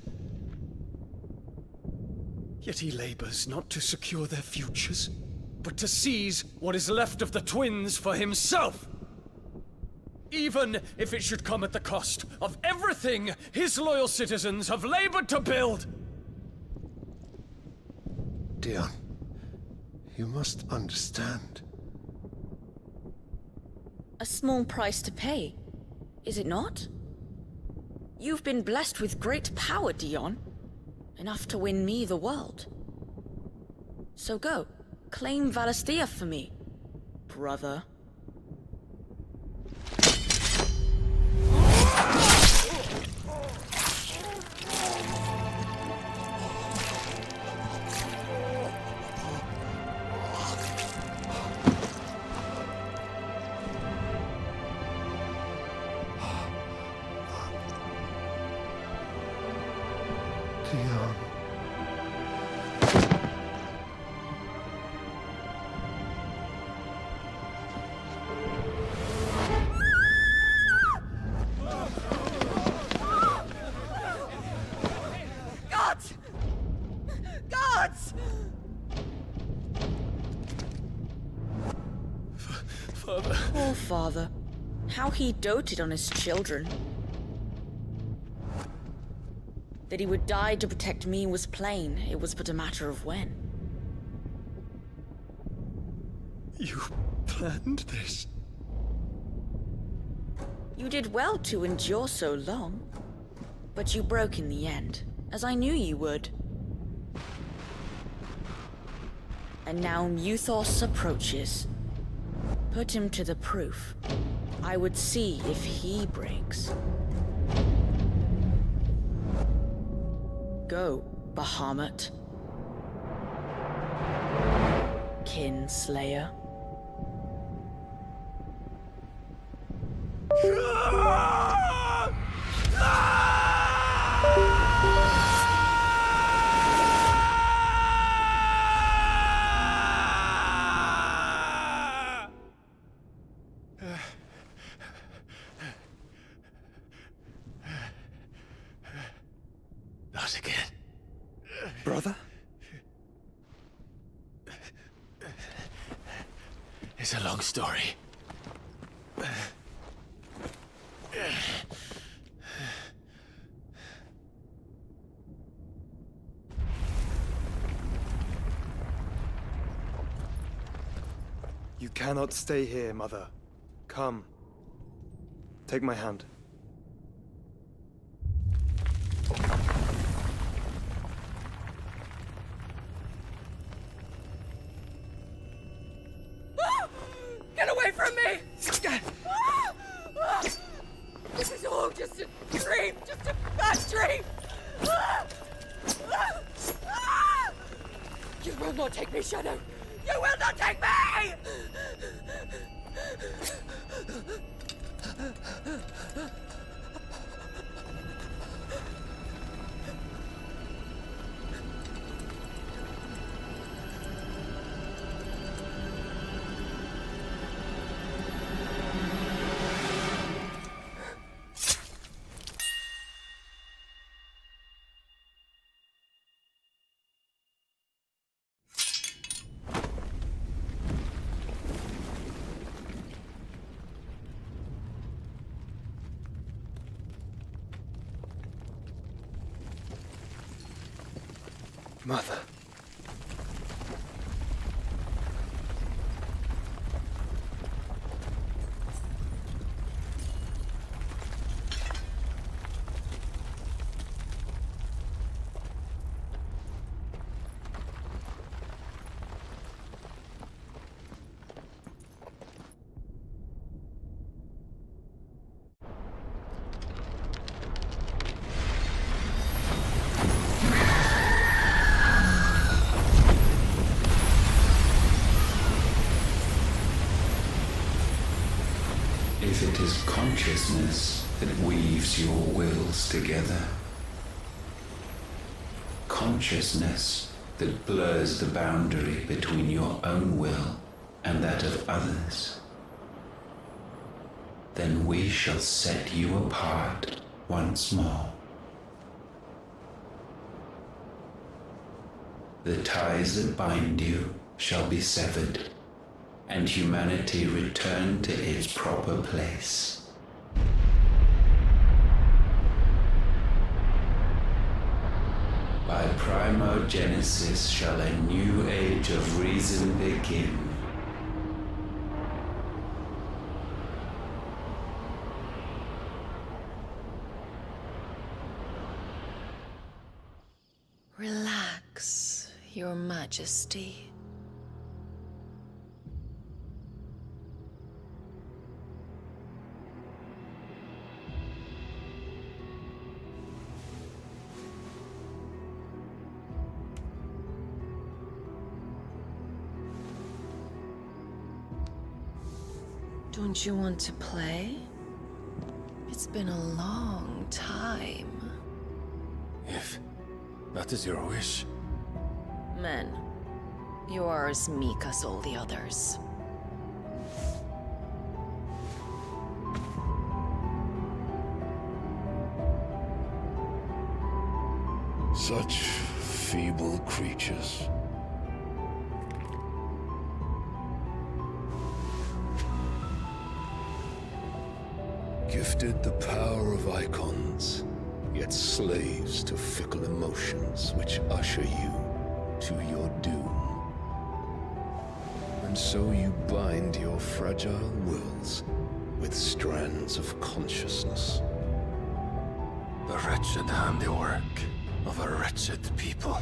Yet he labors not to secure their futures, but to seize what is left of the twins for himself! Even if it should come at the cost of everything his loyal citizens have labored to build! Dion, you must understand. A small price to pay, is it not? You've been blessed with great power, Dion. Enough to win me the world. So go, claim Valisthea for me, brother. Dion. Gods! Gods! Father. Poor father. How he doted on his children. That he would die to protect me was plain. It was but a matter of when. You planned this? You did well to endure so long. But you broke in the end, as I knew you would. And now Muthos approaches. Put him to the proof. I would see if he breaks. Go, Bahamut. Kinslayer. Not again. Brother? It's a long story. You cannot stay here, Mother. Come. Take my hand. Get away from me! This is all just a dream, just a bad dream! You will not take me, Shadow! You will not take me! Mother. If it is consciousness that weaves your wills together, consciousness that blurs the boundary between your own will and that of others, then we shall set you apart once more. The ties that bind you shall be severed, and humanity return to its proper place. By primogenesis shall a new age of reason begin. Relax, Your Majesty. Don't you want to play? It's been a long time. That is your wish. Men, you are as meek as all the others. Such feeble creatures. Gifted the power of Eikons, yet slaves to fickle emotions which usher you to your doom. And so you bind your fragile wills with strands of consciousness. The wretched handiwork of a wretched people.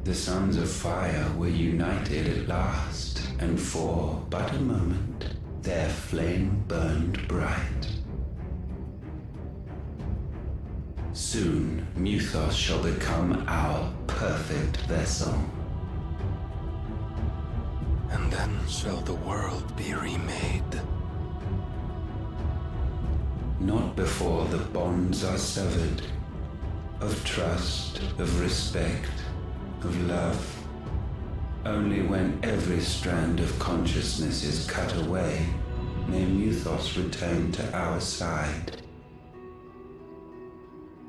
The Sons of Fire were united at last, and for but a moment, their flame burned bright. Soon, Mythos shall become our perfect vessel. And then shall the world be remade. Not before the bonds are severed, of trust, of respect, of love. Only when every strand of consciousness is cut away, may Mythos return to our side.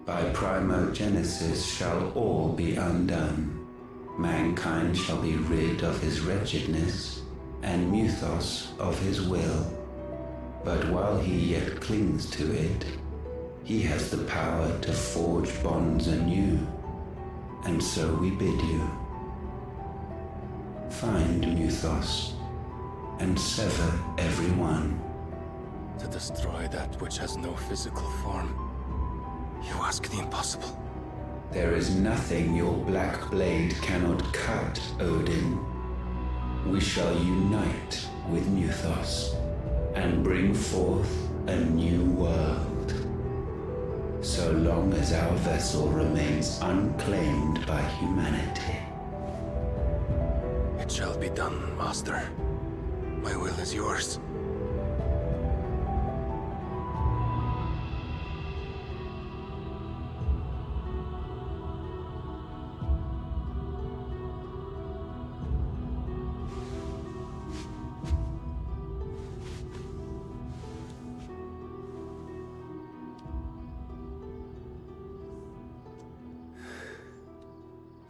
By primogenesis shall all be undone. Mankind shall be rid of his wretchedness, and Mythos of his will. But while he yet clings to it, he has the power to forge bonds anew. And so we bid you, find Mythos, and sever every one. To destroy that which has no physical form, you ask the impossible. There is nothing your black blade cannot cut, Odin. We shall unite with Mythos, and bring forth a new world. So long as our vessel remains unclaimed by humanity. It shall be done, Master. My will is yours.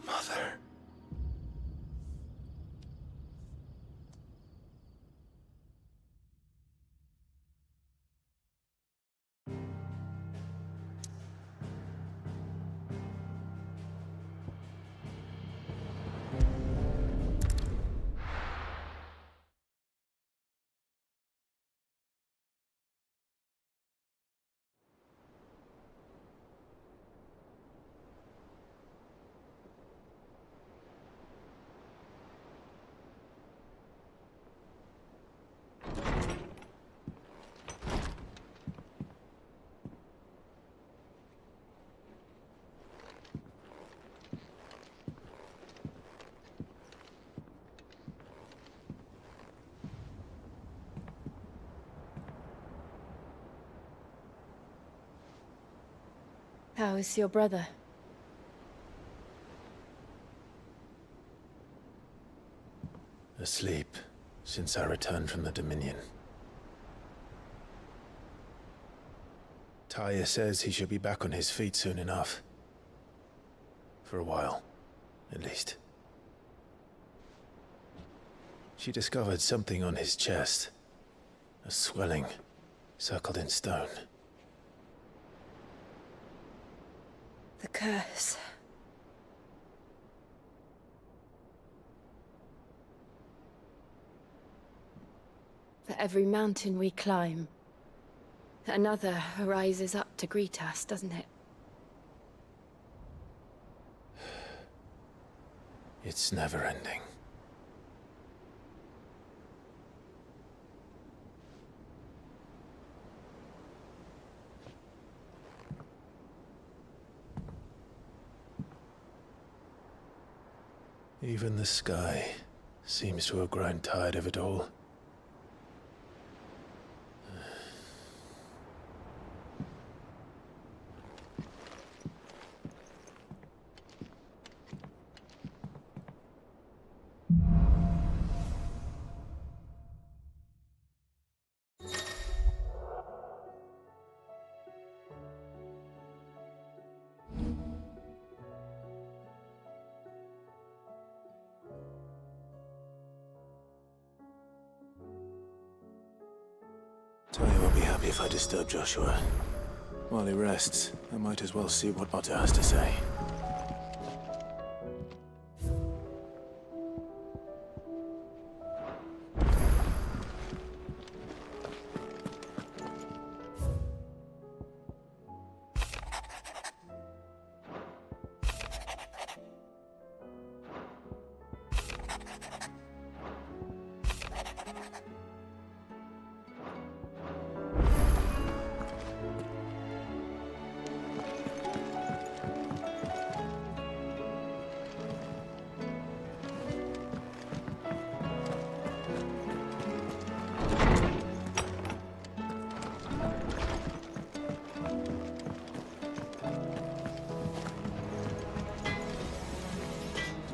Mother. How is your brother? Asleep since I returned from the Dominion. Taya says he should be back on his feet soon enough. For a while, at least. She discovered something on his chest. A swelling, circled in stone. The curse. For every mountain we climb, another rises up to greet us, doesn't it? It's never ending. Even the sky seems to have grown tired of it all. happy if I disturb Joshua. While he rests, I might as well see what Otter has to say.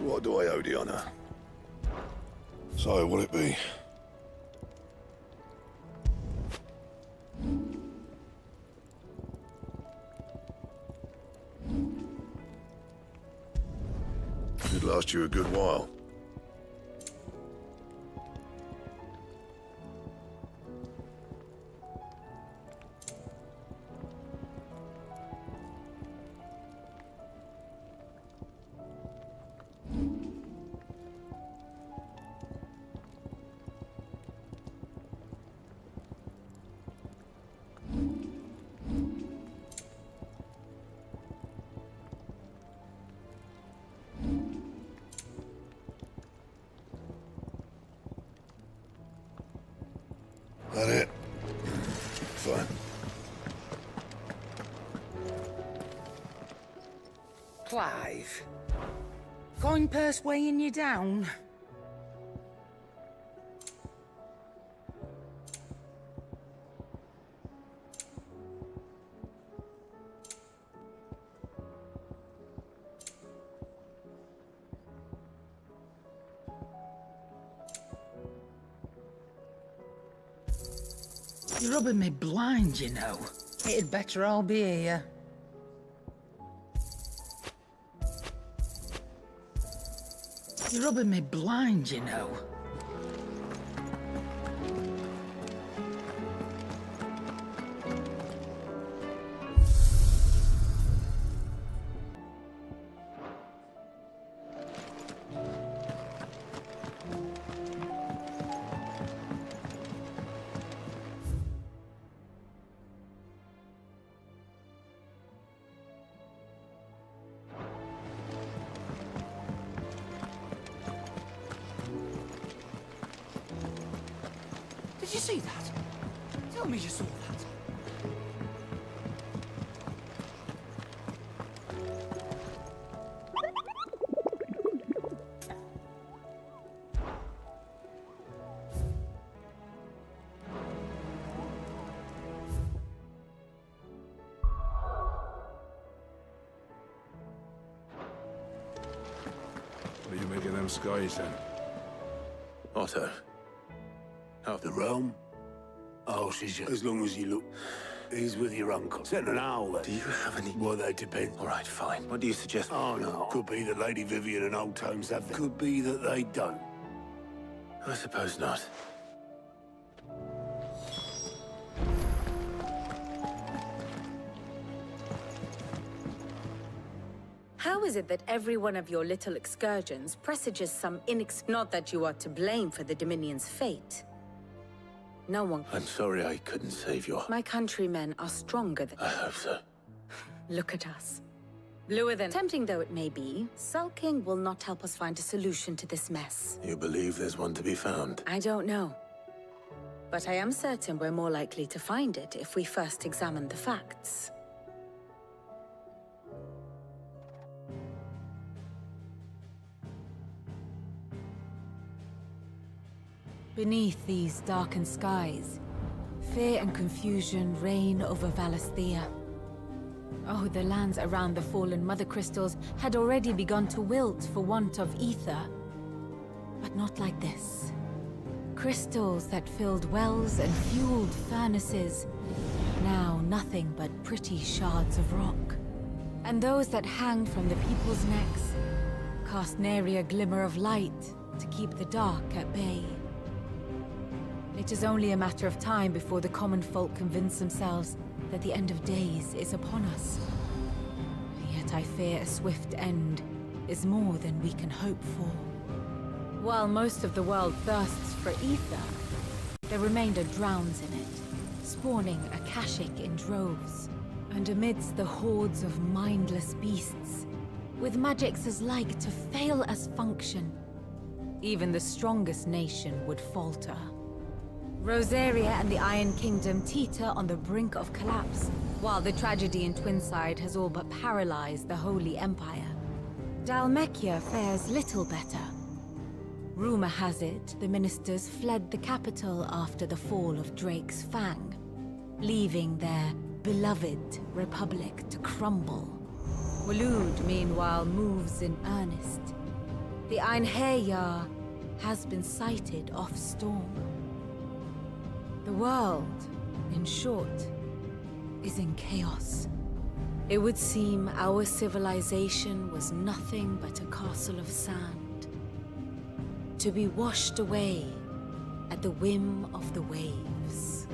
What do I owe the honor? So, will it be? Should last you a good while. That it? Fine. Clive. Coin purse weighing you down? You're rubbing me blind, you know. It'd better all be here. You're rubbing me blind, you know. Did you see that? Tell me you saw that. What are you making them skies then? Otto. Of the realm? Oh, she's as long as you look. He's with your uncle. Send an owl then. Do you have any... Well, they depend. All right, fine. What do you suggest? Oh, no. Could be that Lady Vivian and Old Tomes have them. Could be that they don't. I suppose not. How is it that every one of your little excursions presages some not that you are to blame for the Dominion's fate? No one... I'm sorry I couldn't save your... My countrymen are stronger than... I hope so. Look at us. Bluer than... Tempting though it may be, sulking will not help us find a solution to this mess. You believe there's one to be found? I don't know. But I am certain we're more likely to find it if we first examine the facts. Beneath these darkened skies, fear and confusion reign over Valisthea. Oh, the lands around the fallen Mother Crystals had already begun to wilt for want of ether. But not like this. Crystals that filled wells and fueled furnaces, now nothing but pretty shards of rock. And those that hang from the people's necks cast nary a glimmer of light to keep the dark at bay. It is only a matter of time before the common folk convince themselves that the end of days is upon us. Yet I fear a swift end is more than we can hope for. While most of the world thirsts for ether, the remainder drowns in it, spawning Akashic in droves. And amidst the hordes of mindless beasts, with magics as like to fail as function, even the strongest nation would falter. Rosaria and the Iron Kingdom teeter on the brink of collapse, while the tragedy in Twinside has all but paralyzed the Holy Empire. Dhalmekia fares little better. Rumor has it the ministers fled the capital after the fall of Drake's Fang, leaving their beloved republic to crumble. Waloed, meanwhile, moves in earnest. The Einherjar has been sighted off-storm. The world, in short, is in chaos. It would seem our civilization was nothing but a castle of sand, to be washed away at the whim of the waves.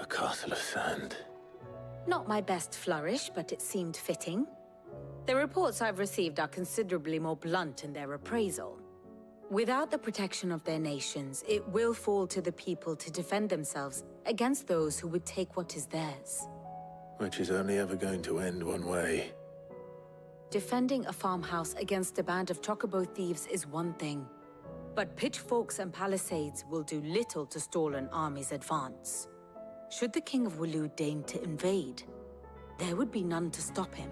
A castle of sand. Not my best flourish, but it seemed fitting. The reports I've received are considerably more blunt in their appraisal. Without the protection of their nations, it will fall to the people to defend themselves against those who would take what is theirs. Which is only ever going to end one way. Defending a farmhouse against a band of chocobo thieves is one thing, but pitchforks and palisades will do little to stall an army's advance. Should the King of Waloed deign to invade, there would be none to stop him.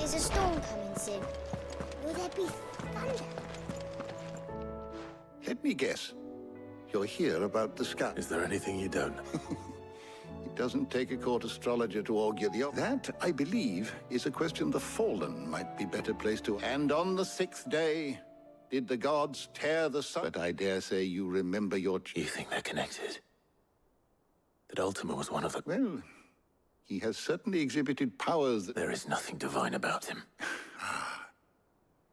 Is a storm coming soon? Will there be thunder? Let me guess. You're here about the sky. Is there anything you don't? It doesn't take a court astrologer to augur the... That, I believe, is a question the Fallen might be better placed to... And on the 6th day, did the gods tear the sun? But I dare say you remember your... You think they're connected? That Ultima was one of the... Well, he has certainly exhibited powers that... There is nothing divine about him.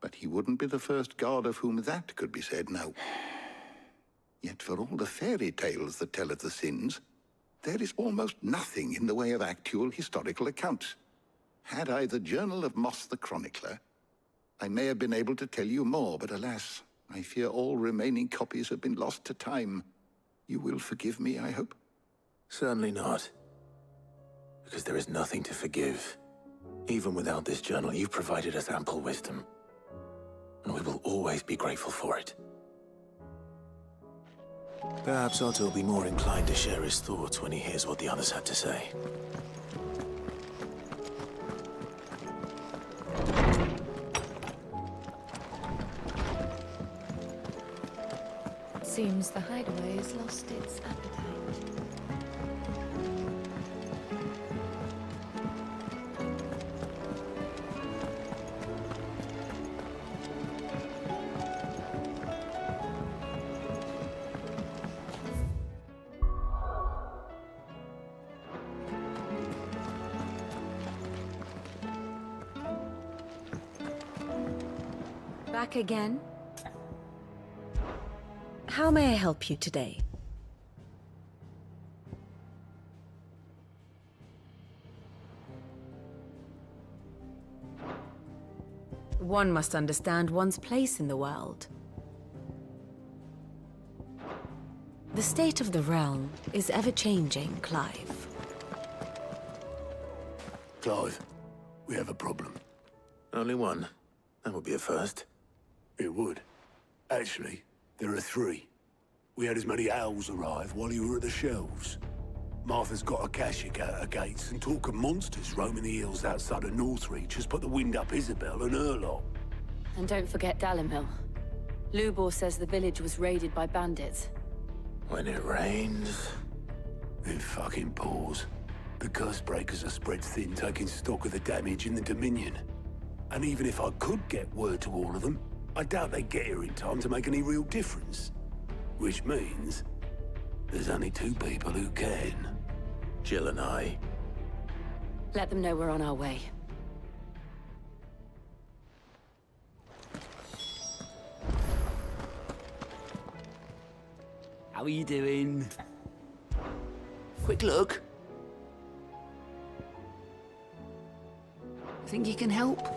But he wouldn't be the first god of whom that could be said, no. Yet for all the fairy tales that tell of the sins, there is almost nothing in the way of actual historical accounts. Had I the Journal of Moss the Chronicler, I may have been able to tell you more, but alas, I fear all remaining copies have been lost to time. You will forgive me, I hope? Certainly not. Because there is nothing to forgive. Even without this journal, you've provided us ample wisdom. And we will always be grateful for it. Perhaps Otto will be more inclined to share his thoughts when he hears what the others had to say. Seems the hideaway has lost its appetite. Back again? How may I help you today? One must understand one's place in the world. The state of the realm is ever-changing, Clive. Clive, we have a problem. Only one. That would be a first. It would. Actually, there are 3. We had as many owls arrive while you were at the shelves. Martha's got a Akashic out her gates, and talk of monsters roaming the hills outside of Northreach has put the wind up Isabel and her lot. And don't forget Dalimil. Lubor says the village was raided by bandits. When it rains... it fucking pours. The Cursebreakers are spread thin, taking stock of the damage in the Dominion. And even if I could get word to all of them, I doubt they'd get here in time to make any real difference. Which means... there's only 2 people who can. Jill and I. Let them know we're on our way. How are you doing? Quick look. Think you can help?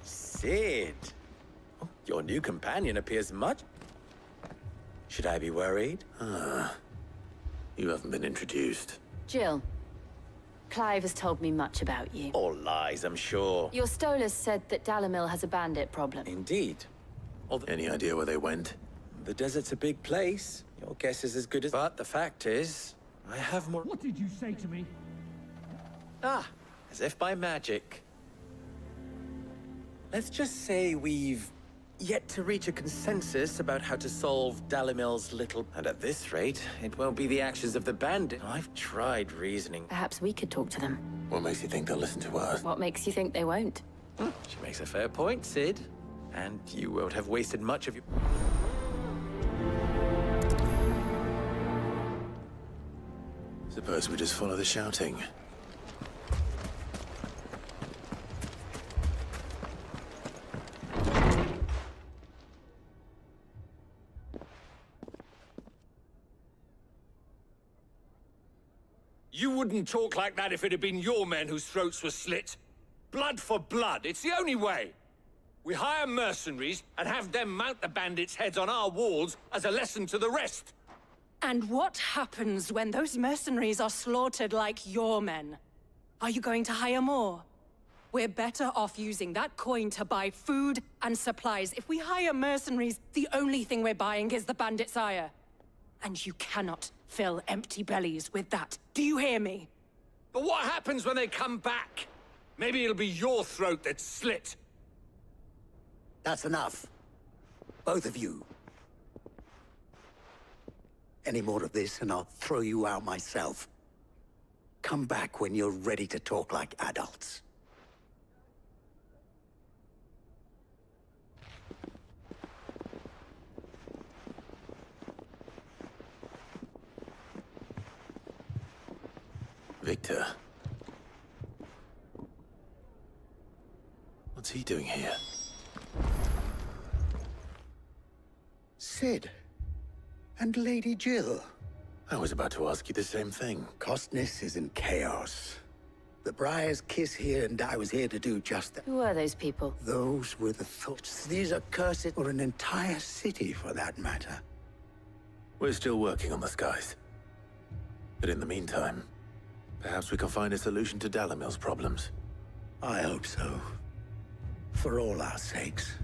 Sid! Oh, your new companion appears much... Should I be worried? You haven't been introduced. Jill. Clive has told me much about you. All lies, I'm sure. Your Stolas said that Dalimil has a bandit problem. Indeed. Any idea where they went? The desert's a big place. Your guess is as good as... But the fact is, I have more... What did you say to me? Ah, as if by magic. Let's just say we've yet to reach a consensus about how to solve Dalimil's little... And at this rate, it won't be the actions of the bandit. I've tried reasoning. Perhaps we could talk to them. What makes you think they'll listen to us? What makes you think they won't? She makes a fair point, Sid. And you won't have wasted much of your... Suppose we just follow the shouting. You wouldn't talk like that if it had been your men whose throats were slit. Blood for blood, it's the only way. We hire mercenaries and have them mount the bandits' heads on our walls as a lesson to the rest. And what happens when those mercenaries are slaughtered like your men? Are you going to hire more? We're better off using that coin to buy food and supplies. If we hire mercenaries, the only thing we're buying is the bandits' ire. And you cannot fill empty bellies with that. Do you hear me? But what happens when they come back? Maybe it'll be your throat that's slit. That's enough. Both of you. Any more of this and I'll throw you out myself. Come back when you're ready to talk like adults. Victor. What's he doing here? Sid. And Lady Jill. I was about to ask you the same thing. Costness is in chaos. The Briar's kiss here, and I was here to do just that. Who are those people? Those were the thoughts. These are curses for an entire city, for that matter. We're still working on the skies. But in the meantime, perhaps we can find a solution to Dalimil's problems. I hope so. For all our sakes.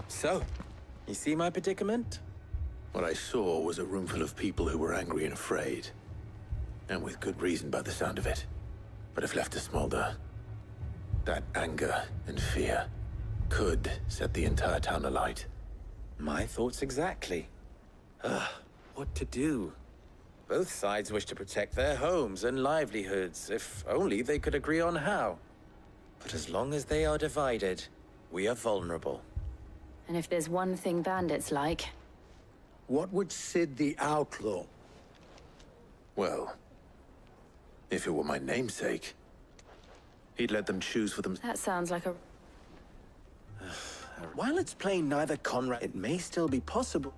So, you see my predicament? What I saw was a room full of people who were angry and afraid. And with good reason by the sound of it. But if left to smolder, that anger and fear could set the entire town alight. My thoughts exactly. What to do? Both sides wish to protect their homes and livelihoods, if only they could agree on how. But as long as they are divided, we are vulnerable. And if there's one thing bandits like... What would Cid the Outlaw? Well, if it were my namesake, he'd let them choose for themselves. That sounds like a... While it's plain neither Conrad, it may still be possible.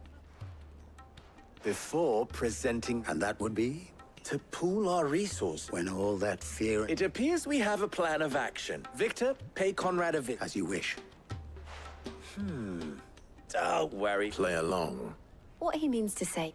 Before presenting... And that would be? To pool our resources. When all that fear... It appears we have a plan of action. Victor, pay Conrad a visit. As you wish. Don't worry. Play along. What he means to say.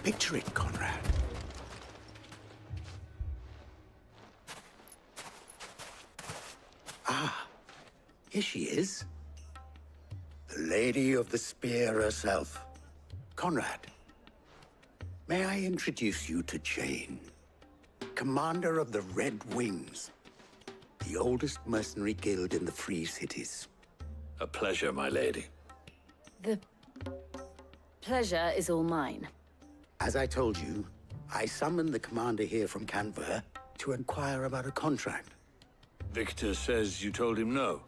Picture it, Conrad. Here she is. The Lady of the Spear herself. Conrad, may I introduce you to Jane, commander of the Red Wings, the oldest mercenary guild in the Free Cities. A pleasure, my lady. The pleasure is all mine. As I told you, I summoned the commander here from Canver to inquire about a contract. Victor says you told him no.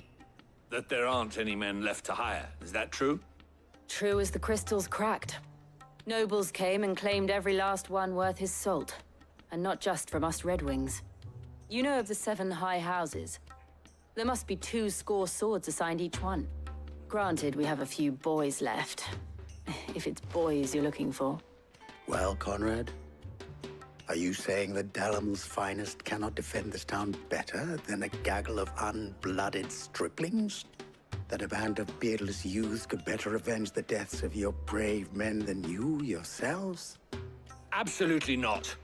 That there aren't any men left to hire. Is that true? True as the crystals cracked. Nobles came and claimed every last one worth his salt. And not just from us Red Wings. You know of the 7 high houses. There must be 2 swords assigned each one. Granted, we have a few boys left. If it's boys you're looking for. Well, Conrad, are you saying that Dalamil's finest cannot defend this town better than a gaggle of unblooded striplings? That a band of beardless youths could better avenge the deaths of your brave men than you yourselves? Absolutely not.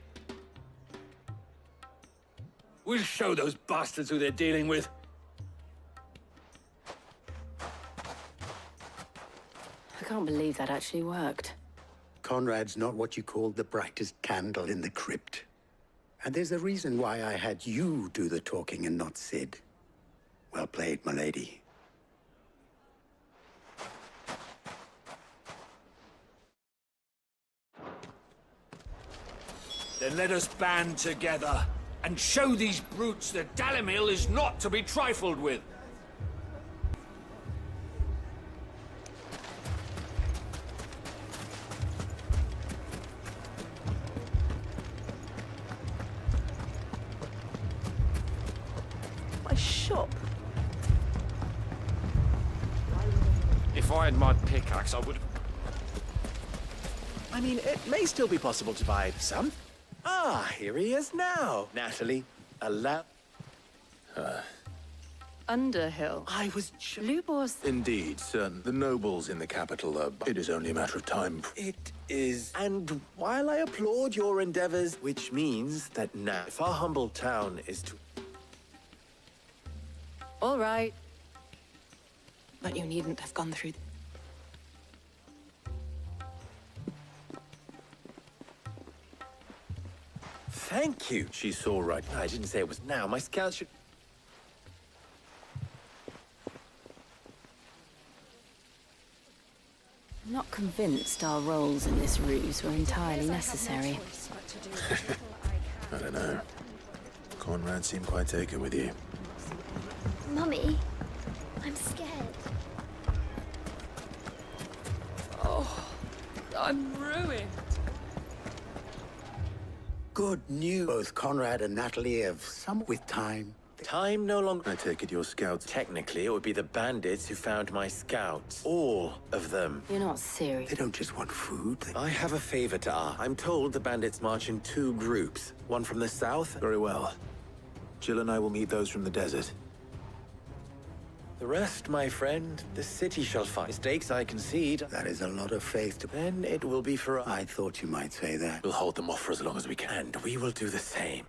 We'll show those bastards who they're dealing with. I can't believe that actually worked. Conrad's not what you call the brightest candle in the crypt. And there's a reason why I had you do the talking and not Cid. Well played, my lady. Then let us band together and show these brutes that Dalimil is not to be trifled with. Shop. If I had my pickaxe, I would... I mean, it may still be possible to buy some. Ah, here he is now. Natalie, allow... Underhill. I was Lubor's... Indeed, certain. The nobles in the capital are... It is only a matter of time. It is. And while I applaud your endeavors, which means that now, if our humble town is to... All right. But you needn't have gone through... Thank you. She saw right. I didn't say it was now. My scouts should... I'm not convinced our roles in this ruse were entirely necessary. I don't know. Conrad seemed quite taken with you. Mummy, I'm scared. Oh, I'm ruined. Good news. Both Conrad and Natalie have some with time. Time no longer... I take it your scouts... Technically, it would be the bandits who found my scouts. All of them. You're not serious. They don't just want food. I have a favor to ask. I'm told the bandits march in 2 groups. One from the south. Very well. Jill and I will meet those from the desert. The rest, my friend, the city shall find. Mistakes I concede. That is a lot of faith to... Then it will be for us. I thought you might say that. We'll hold them off for as long as we can. And we will do the same.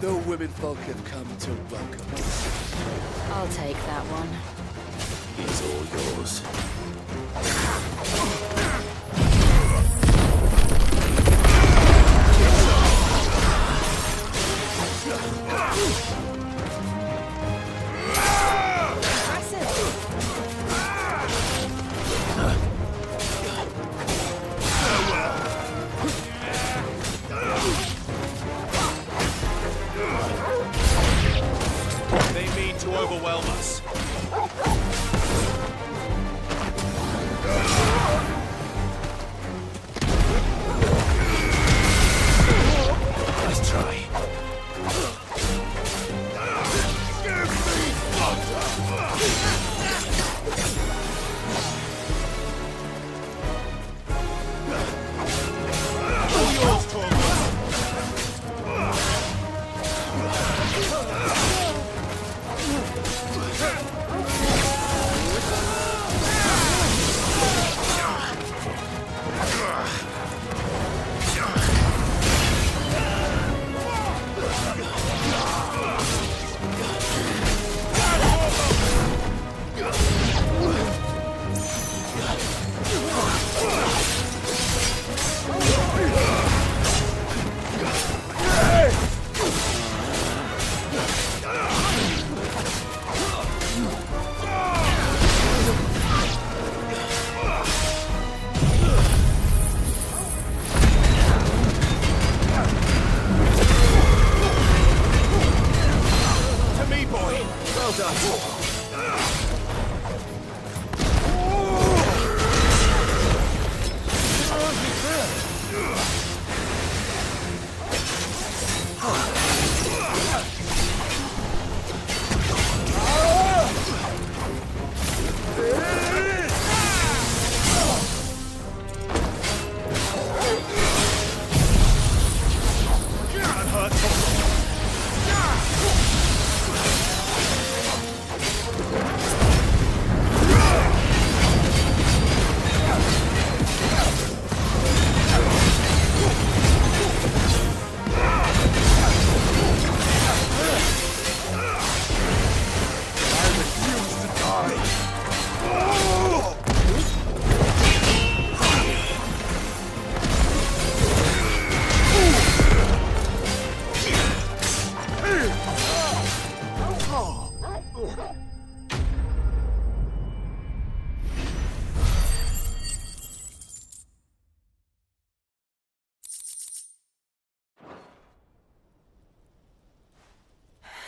The women folk have come to welcome us. I'll take that one. He's all yours. They mean to overwhelm us. Nice try.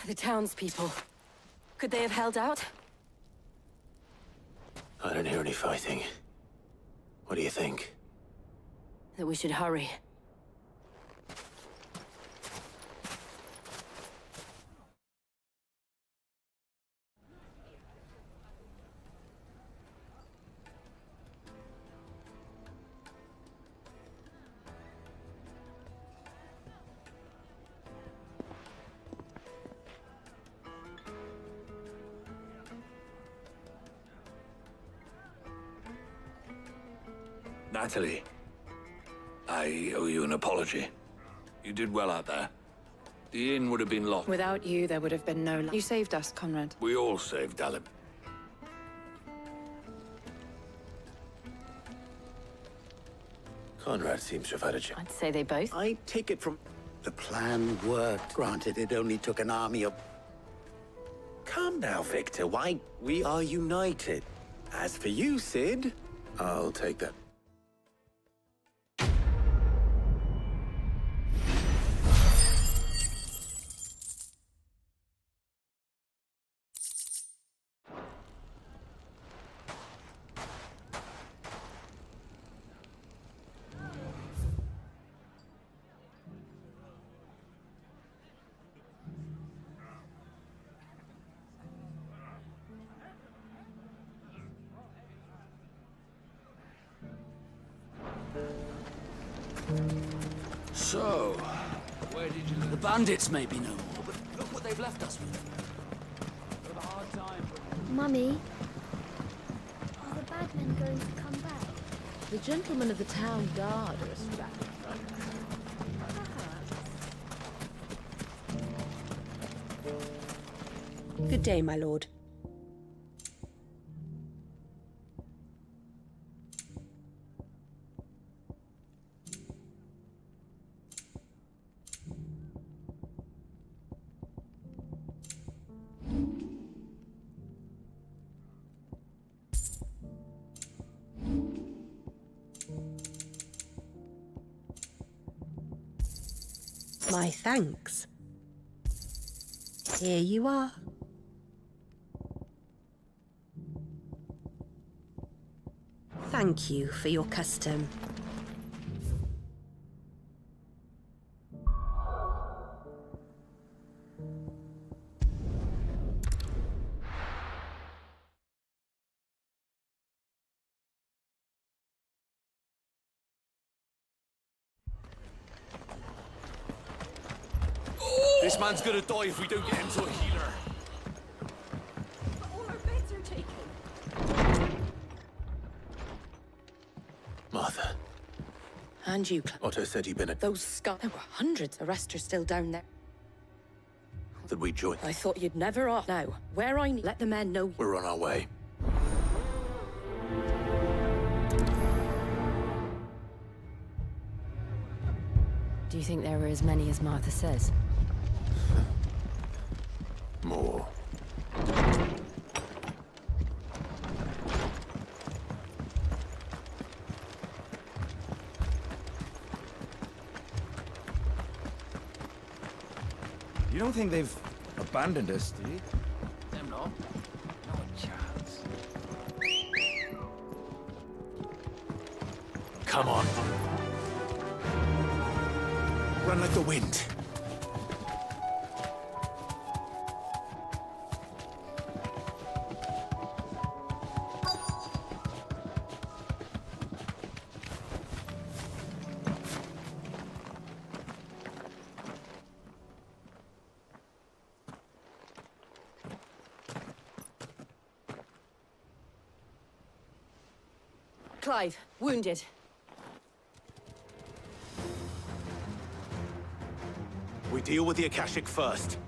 The townspeople. Could they have held out? I don't hear any fighting. What do you think? That we should hurry. Natalie, I owe you an apology. You did well out there. The inn would have been locked. Without you, there would have been no... You saved us, Conrad. We all saved Alan. Conrad seems to have had a chance. I'd say they both. I take it from... The plan worked. Granted, it only took an army of... Calm now, Victor. Why, we are united. As for you, Sid... I'll take that. So, where did you... The bandits may be no more, but look what they've left us with. We'll have a hard time. Mummy, are the bad men going to come back? The gentlemen of the town guard are a strapping bunch. Good day, my lord. My thanks. Here you are. Thank you for your custom. This man's gonna die if we don't get him to a healer. But all our beds are taken. Martha. And you, Otto said you'd been at... Those scum. There were hundreds. The rest are still down there. That we joined. I thought you'd never off. Now, where I need... Let the men know... We're on our way. Do you think there were as many as Martha says? More. You don't think they've abandoned us, do you? Them not. Not a chance. Come on. Run like the wind. Clive, wounded. We deal with the Akashic first.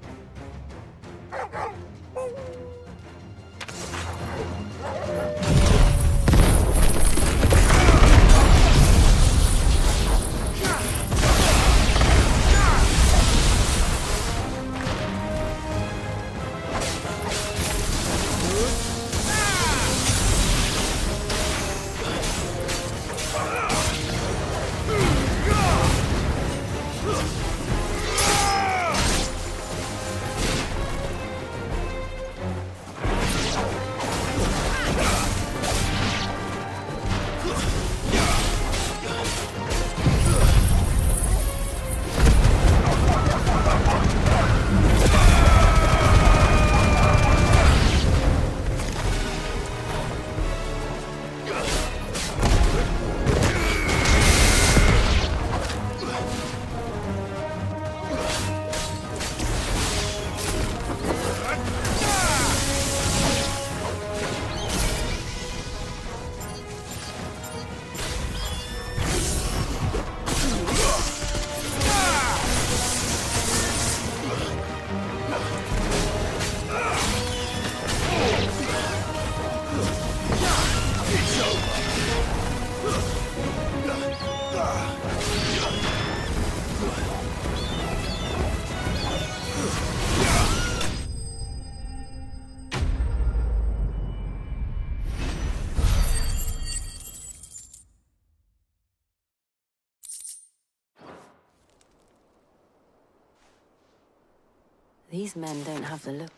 These men don't have the look.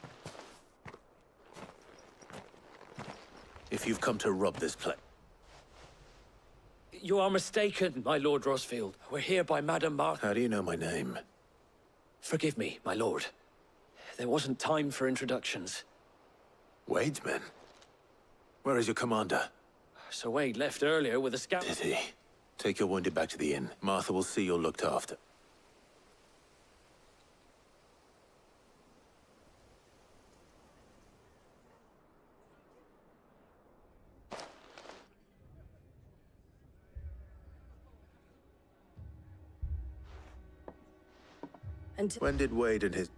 If you've come to rob this place... You are mistaken, my Lord Rosfield. We're here by Madame Martha. How do you know my name? Forgive me, my lord. There wasn't time for introductions. Wade's men? Where is your commander? Sir Wade left earlier with a scout. Did he? Take your wounded back to the inn. Martha will see you're looked after. And When did Wade and his...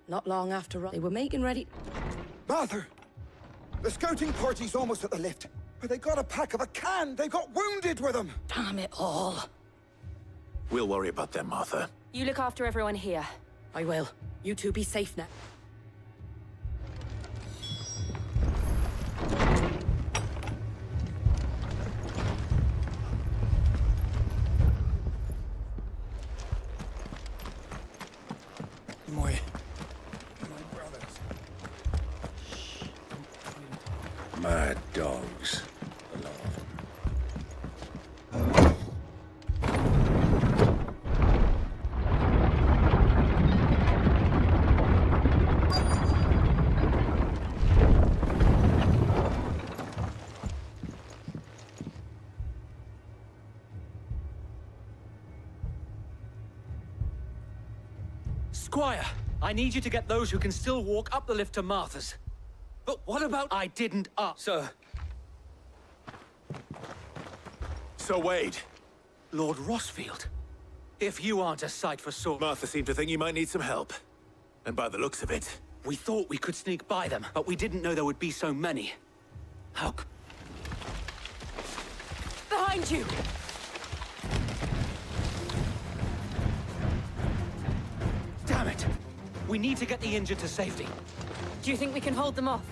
not long after they were making ready... Martha! The scouting party's almost at the lift. But they got a pack of a can! They got wounded with them! Damn it all. We'll worry about them, Martha. You look after everyone here. I will. You two be safe now. Mad dogs. Squire, I need you to get those who can still walk up the lift to Martha's. But what about... I didn't ask. Sir. So Wade. Lord Rosfield. If you aren't a sight for sore... Martha seemed to think you might need some help. And by the looks of it... We thought we could sneak by them, but we didn't know there would be so many. How... Behind you! Damn it! We need to get the injured to safety. Do you think we can hold them off?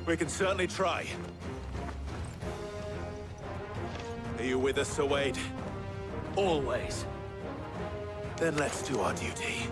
We can certainly try. Are you with us, Sir Wade? Always. Then let's do our duty.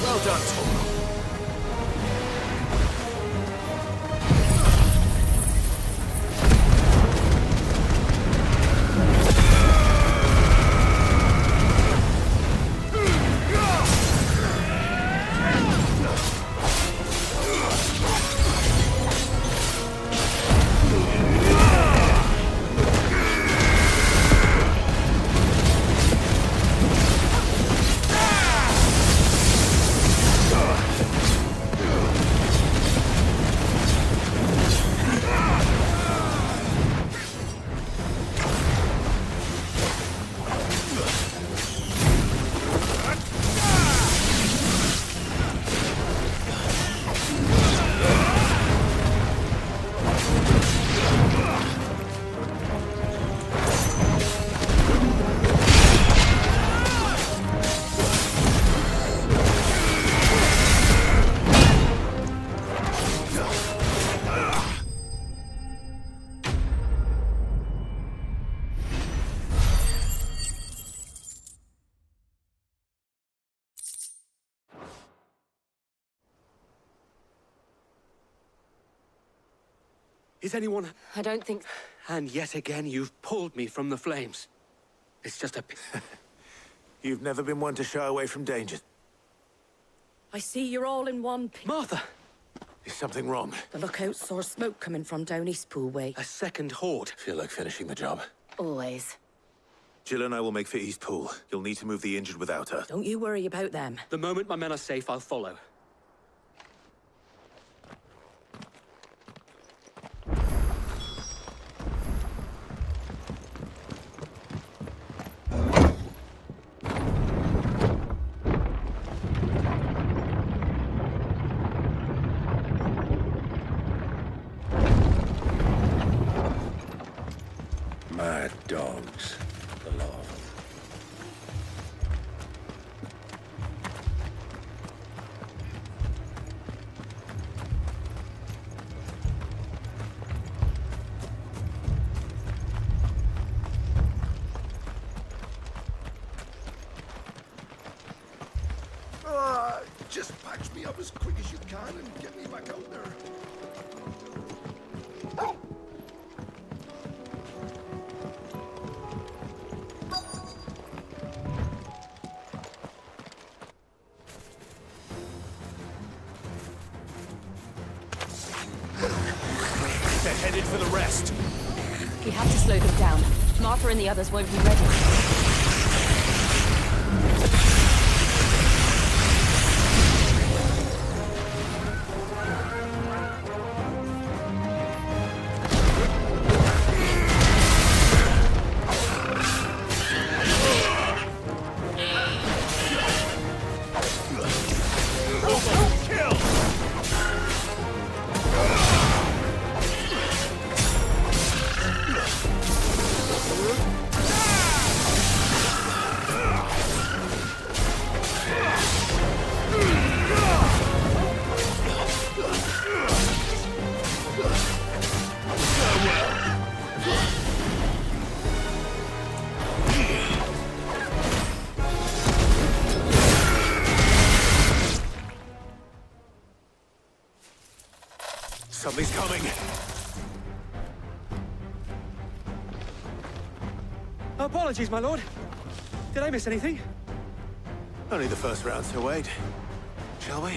Well done, Tom. Is anyone... I don't think... And yet again, you've pulled me from the flames. It's just a... You've never been one to shy away from danger. I see you're all in one... Martha! Is something wrong? The lookout saw smoke coming from down Eastpool way. A second horde. Feel like finishing the job? Always. Jill and I will make for Eastpool. You'll need to move the injured without her. Don't you worry about them. The moment my men are safe, I'll follow. Mad dogs. The lot of them. Just patch me up as quick as you can and get me back out there. They're headed for the rest. We have to slow them down. Martha and the others won't be ready. Something's coming. Apologies, my lord. Did I miss anything? Only the first round, so wait. Shall we?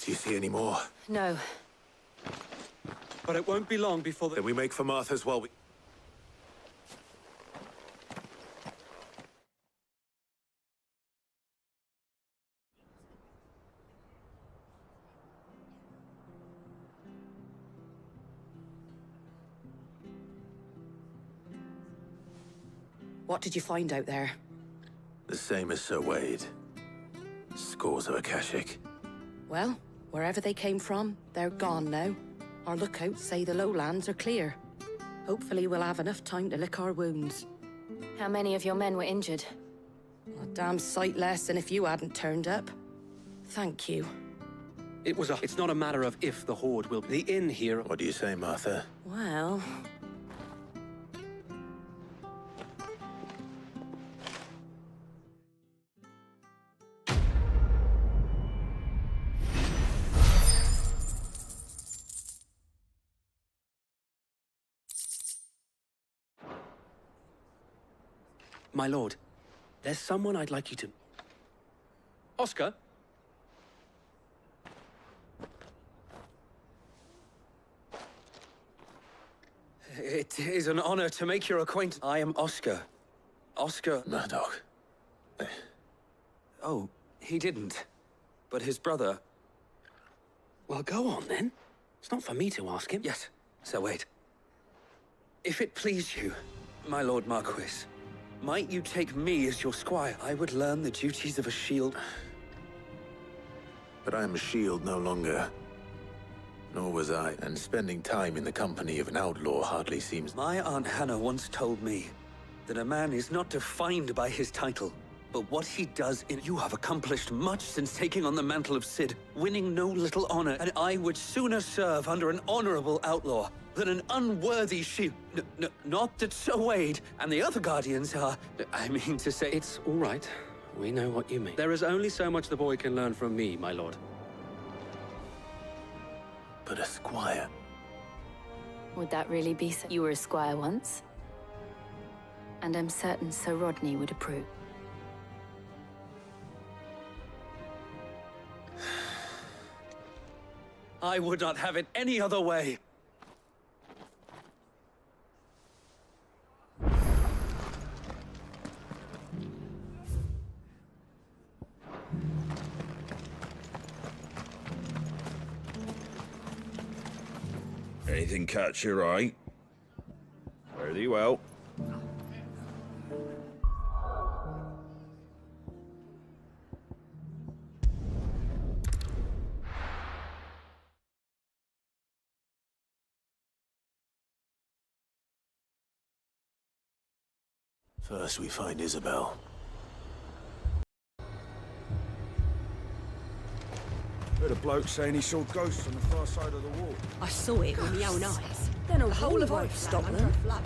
Do you see any more? No. But it won't be long before Then we make for Martha's while we... What did you find out there? The same as Sir Wade. Scores of Akashic. Well, wherever they came from, they're gone now. Our lookouts say the lowlands are clear. Hopefully we'll have enough time to lick our wounds. How many of your men were injured? A damn sight less than if you hadn't turned up. Thank you. It's not a matter of if the Horde will be in here. What do you say, Martha? Well... My lord, there's someone I'd like you to... Oscar? It is an honor to make your acquaintance. I am Oscar. Oscar... Murdoch. Oh, he didn't. But his brother... Well, go on, then. It's not for me to ask him. Yes, so wait. If it please you, my Lord Marquis, might you take me as your squire? I would learn the duties of a shield. But I am a shield no longer. Nor was I, and spending time in the company of an outlaw hardly seems... My Aunt Hannah once told me that a man is not defined by his title, But what he does in... You have accomplished much since taking on the mantle of Cid, winning no little honor, and I would sooner serve under an honorable outlaw than an unworthy shield. Not that Sir Wade and the other Guardians are... I mean to say... It's all right. We know what you mean. There is only so much the boy can learn from me, my lord. But a squire? Would that really be so? You were a squire once. And I'm certain Sir Rodney would approve. I would not have it any other way. Anything catch your eye? Fare thee well. First we find Isabel. Heard a bloke saying he saw ghosts on the far side of the wall. I saw it with my own eyes. Then a The whole of won't Eikon stop under them. a flood.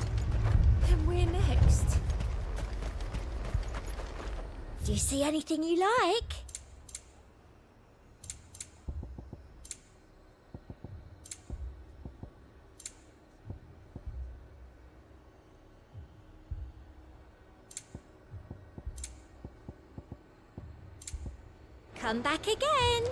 And we're next. Do you see anything you like? Come back again.